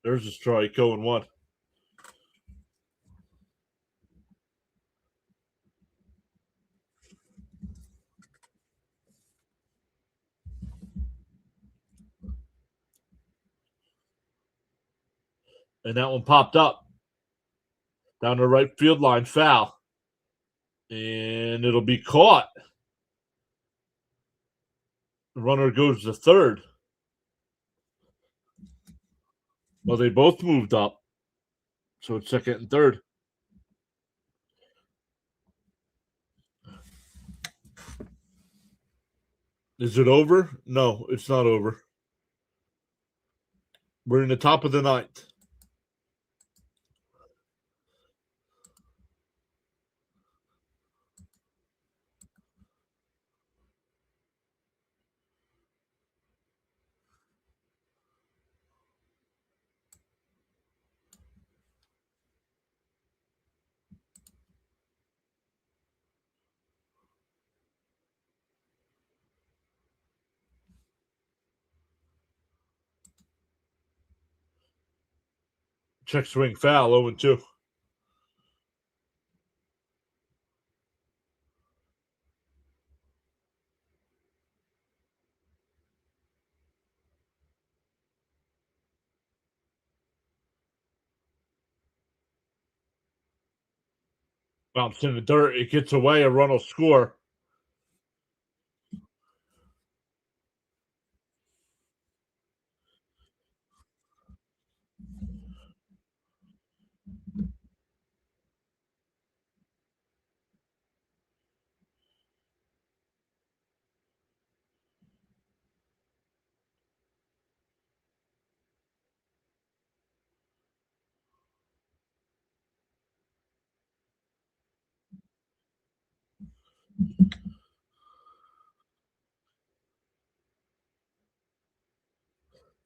There's a strike, 0-1. And that one popped up down the right field line, foul. And it'll be caught. The runner goes to third. Well, they both moved up. So it's second and third. Is it over? No, it's not over. We're in the top of the ninth. Check swing foul, 0-2. Bounced in the dirt. It gets away. A run will score.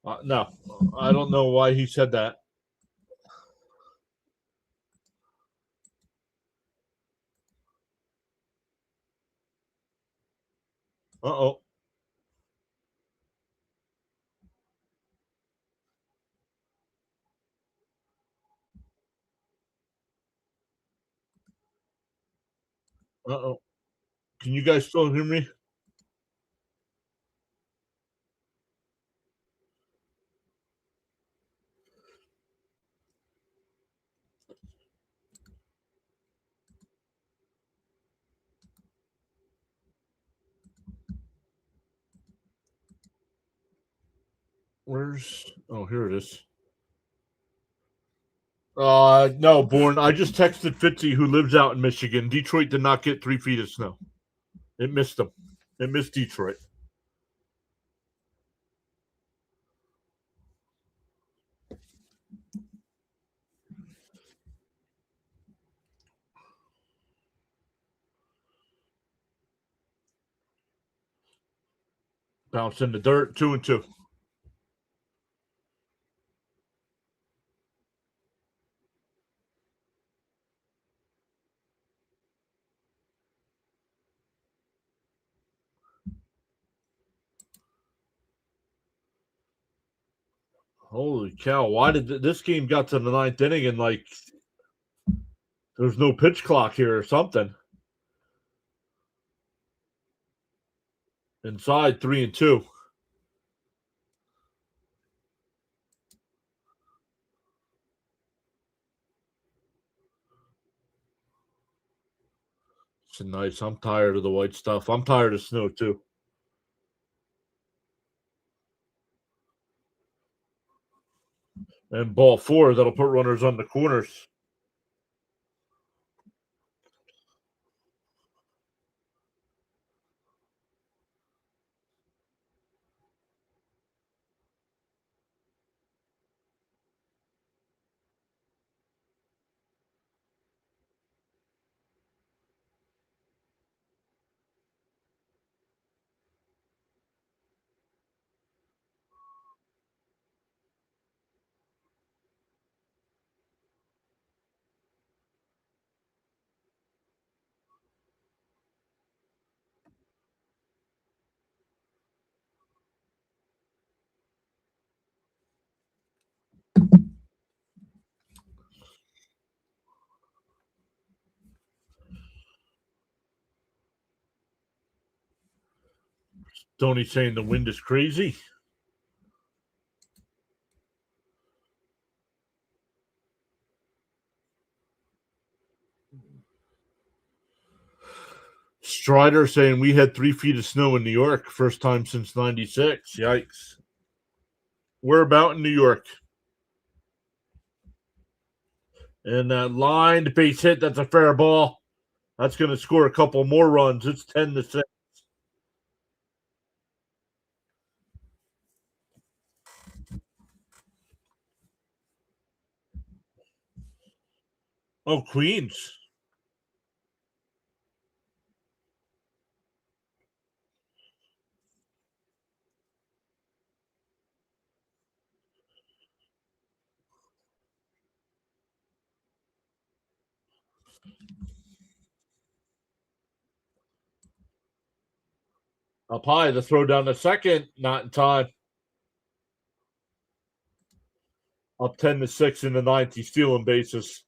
No, I don't know why he said that. Uh-oh. Uh-oh. Can you guys still hear me? Where's oh here it is. No, Born. I just texted Fitzy who lives out in Michigan. Detroit did not get 3 feet of snow. It missed them. It missed Detroit. Bounced in the dirt, 2-2. Holy cow! Why did this game got to the ninth inning and like there's no pitch clock here or something? Inside 3-2. It's nice. I'm tired of the white stuff. I'm tired of snow too. And ball four that'll put runners on the corners. Tony saying the wind is crazy. Strider saying we had 3 feet of snow in New York, first time since '96. Yikes! We're about in New York. And that lined base hit, that's a fair ball. That's going to score a couple more runs. It's 10-6. Oh, Queens. Up high, the throw down the second, not in time. Up 10-6 in the ninth. He's stealing bases.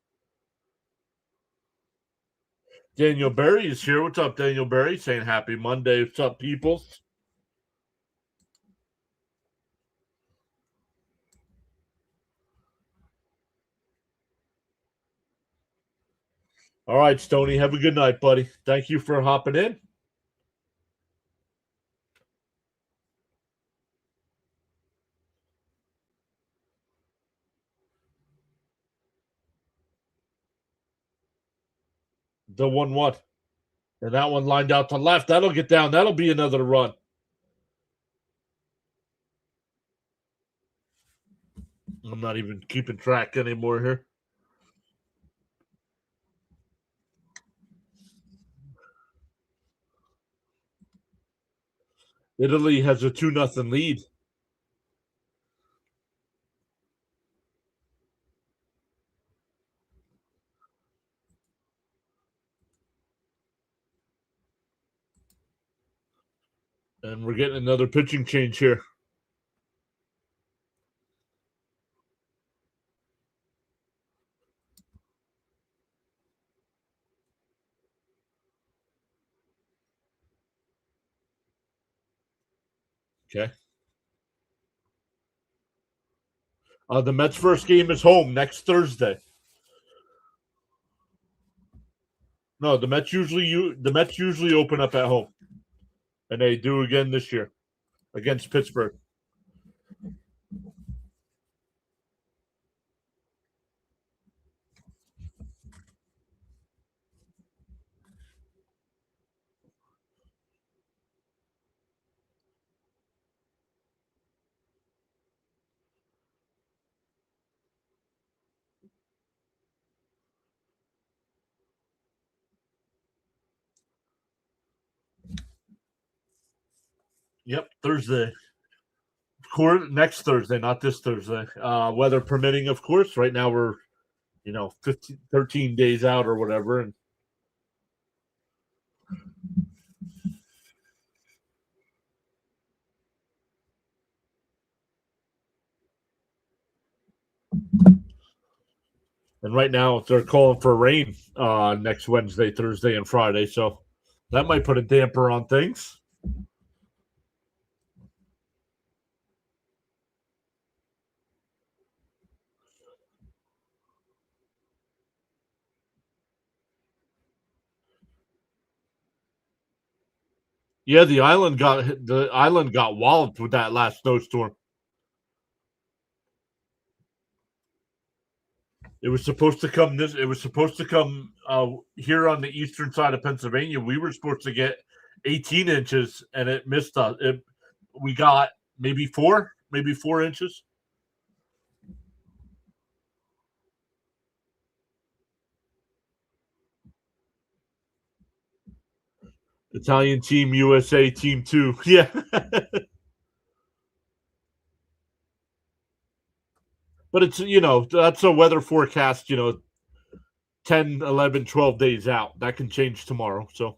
Daniel Berry is here. What's up, Daniel Berry? Saying happy Monday. What's up, people? All right, Stoney. Have a good night, buddy. Thank you for hopping in. The one what? And that one lined out to left. That'll get down. That'll be another run. I'm not even keeping track anymore here. Italy has a 2-0 lead. And we're getting another pitching change here. Okay. The Mets' first game is home next Thursday. No, the Mets usually open up at home, and they do again this year against Pittsburgh. Yep, Thursday. Of course, next Thursday, not this Thursday. Weather permitting, of course. Right now we're 13 days out or whatever, and right now they're calling for rain next Wednesday, Thursday, and Friday. So that might put a damper on things. Yeah, the island got walloped with that last snowstorm. It was supposed to come this. It was supposed to come here on the eastern side of Pennsylvania. We were supposed to get 18 inches, and it missed us. We got maybe four inches. Italian team, USA team two. Yeah, but it's that's a weather forecast. 10, 11, 12 days out. That can change tomorrow. So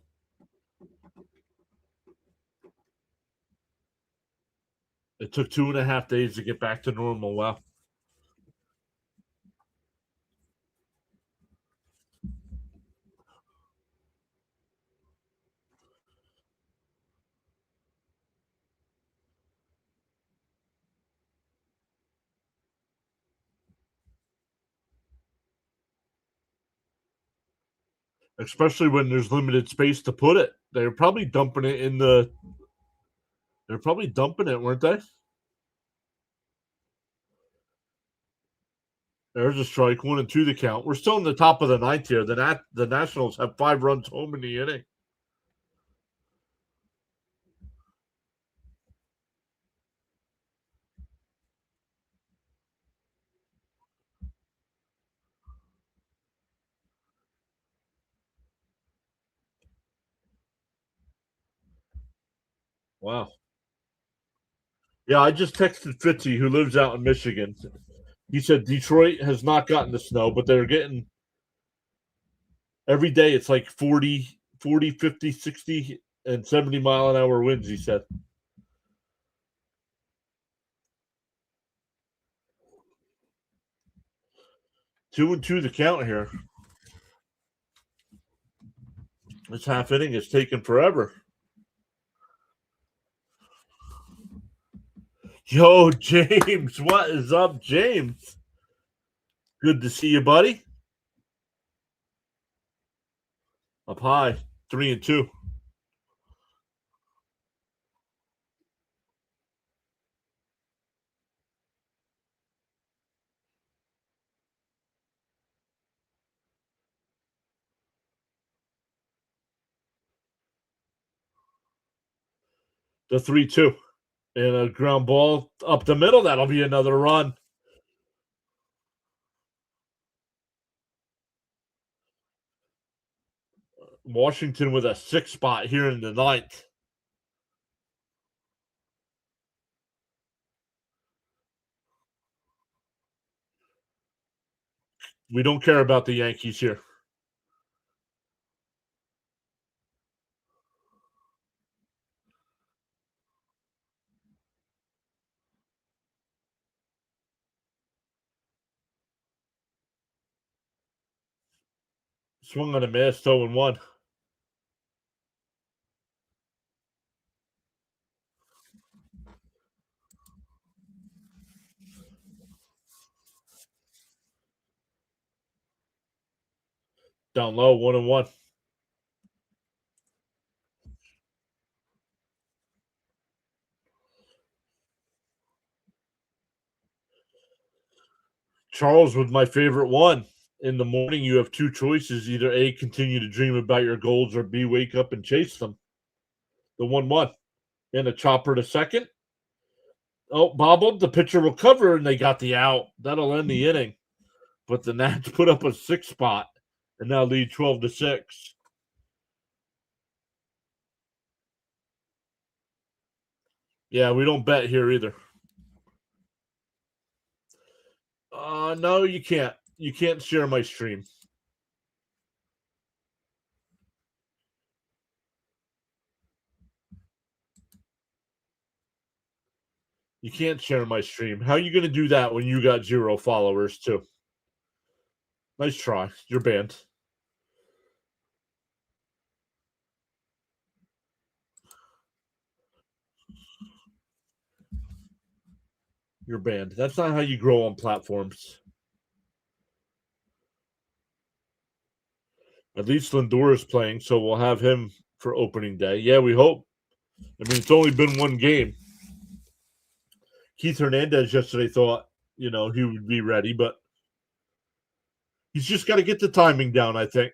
it took 2.5 days to get back to normal. Wow. Especially when there's limited space to put it. They're probably dumping it in the. They're probably dumping it, weren't they? There's a strike, 1-2 the count. We're still in the top of the ninth here. The Nationals have 5 runs home in the inning. Wow. Yeah, I just texted Fitzy, who lives out in Michigan. He said Detroit has not gotten the snow, but they're getting every day. It's like 40, 50, 60, and 70-mile-an-hour winds, he said. 2-2 the count here. This half inning is taking forever. Yo, James, what is up, James? Good to see you, buddy. Up high, 3-2. The 3-2. And a ground ball up the middle. That'll be another run. Washington with a 6 spot here in the ninth. We don't care about the Yankees here. Swung on a miss, 0-1. Down low, 1-1. Charles with my favorite one. In the morning, you have two choices. Either A, continue to dream about your goals, or B, wake up and chase them. The 1-1. And a chopper to second. Oh, bobbled. The pitcher will cover, and they got the out. That'll end the inning. But the Nats put up a 6 spot and now lead 12-6. Yeah, we don't bet here either. No, you can't. You can't share my stream. You can't share my stream. How are you going to do that when you got 0 followers too? Nice try. You're banned. You're banned. That's not how you grow on platforms. At least Lindor is playing, so we'll have him for opening day. Yeah, we hope. I mean, it's only been one game. Keith Hernandez yesterday thought, he would be ready, but he's just got to get the timing down, I think.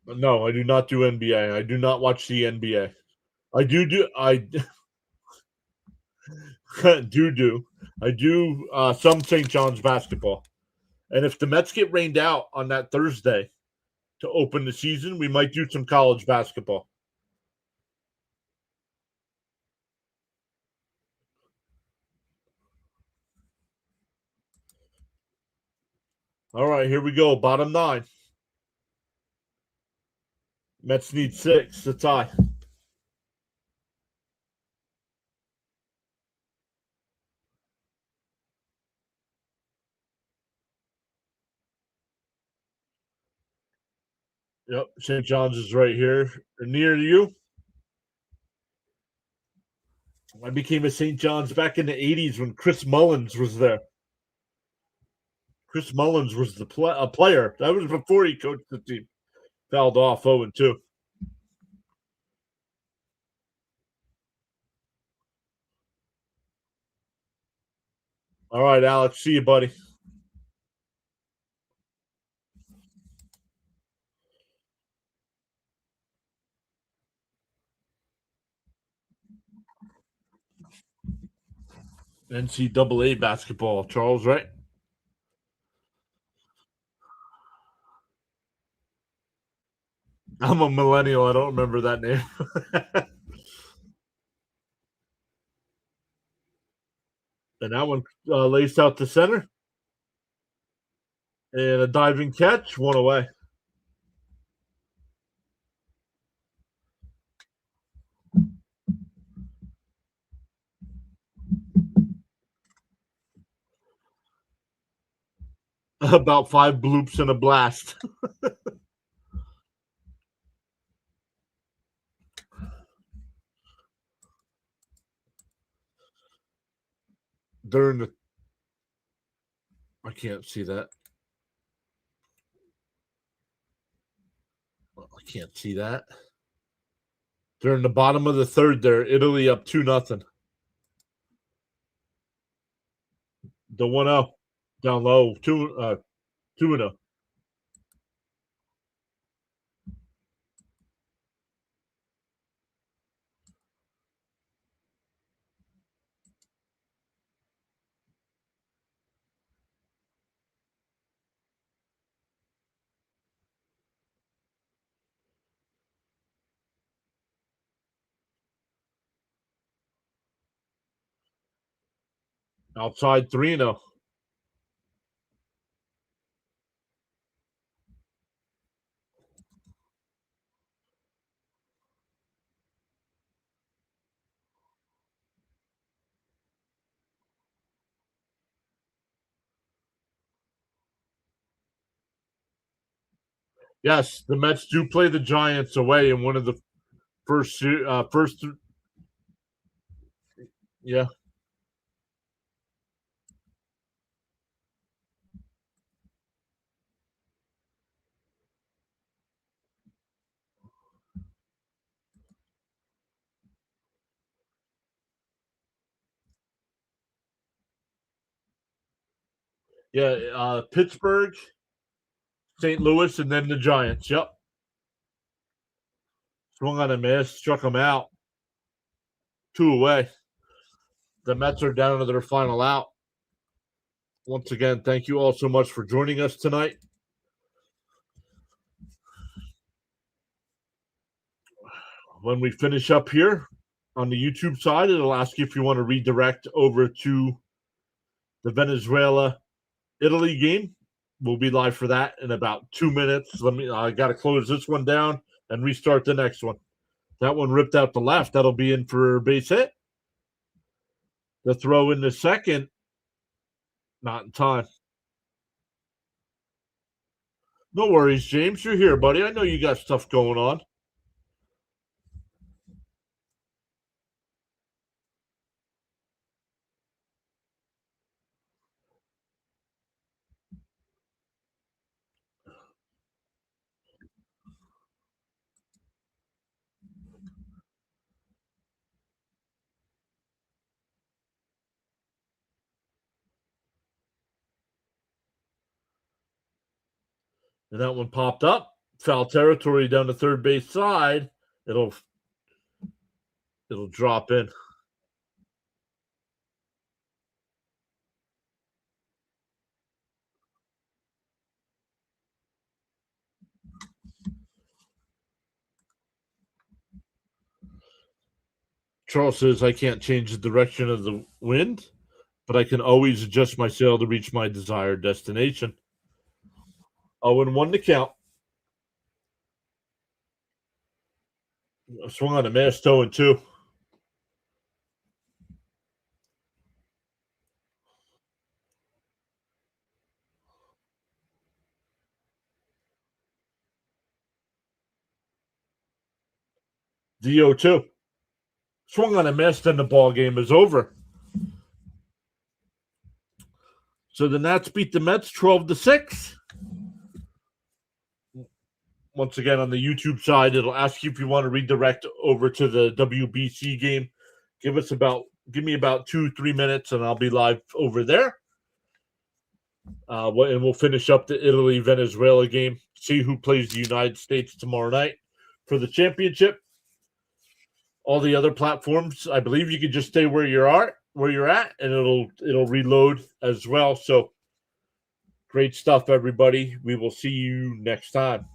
No, I do not do NBA. I do not watch the NBA. I do. I do some St. John's basketball. And if the Mets get rained out on that Thursday to open the season, we might do some college basketball. All right, here we go. Bottom 9. Mets need 6 to tie. Yep, St. John's is right here near you. I became a St. John's back in the 80s when Chris Mullins was there. Chris Mullins was a player. That was before he coached the team. Fouled off 0-2. All right, Alex. See you, buddy. NCAA basketball, Charles, right? I'm a millennial. I don't remember that name. And that one laced out to center. And a diving catch, one away. About 5 bloops and a blast. During the I can't see that. I can't see that. During the bottom of the third there, Italy up 2-0. The 1-0 down low, 2-0. Outside 3-0. Yes, the Mets do play the Giants away in one of the first. Yeah. Yeah, Pittsburgh, St. Louis, and then the Giants. Yep. Swung on a miss, struck him out. 2 away. The Mets are down to their final out. Once again, thank you all so much for joining us tonight. When we finish up here on the YouTube side, it'll ask you if you want to redirect over to the Venezuela Italy game. We'll be live for that in about 2 minutes. I got to close this one down and restart the next one. That one ripped out the left. That'll be in for base hit. The throw in the second, not in time. No worries, James. You're here, buddy. I know you got stuff going on. And that one popped up. Foul territory down the third base side. It'll drop in. Charles says I can't change the direction of the wind, but I can always adjust my sail to reach my desired destination. 0-1 to count. Swung on a miss, 0-2. The 0-2. Swung on a miss, then the ball game is over. So the Nats beat the Mets 12-6. Once again, on the YouTube side, it'll ask you if you want to redirect over to the WBC game. Give me about 2-3 minutes, and I'll be live over there. And we'll finish up the Italy-Venezuela game. See who plays the United States tomorrow night for the championship. All the other platforms, I believe you can just stay where you're at, and it'll reload as well. So great stuff, everybody. We will see you next time.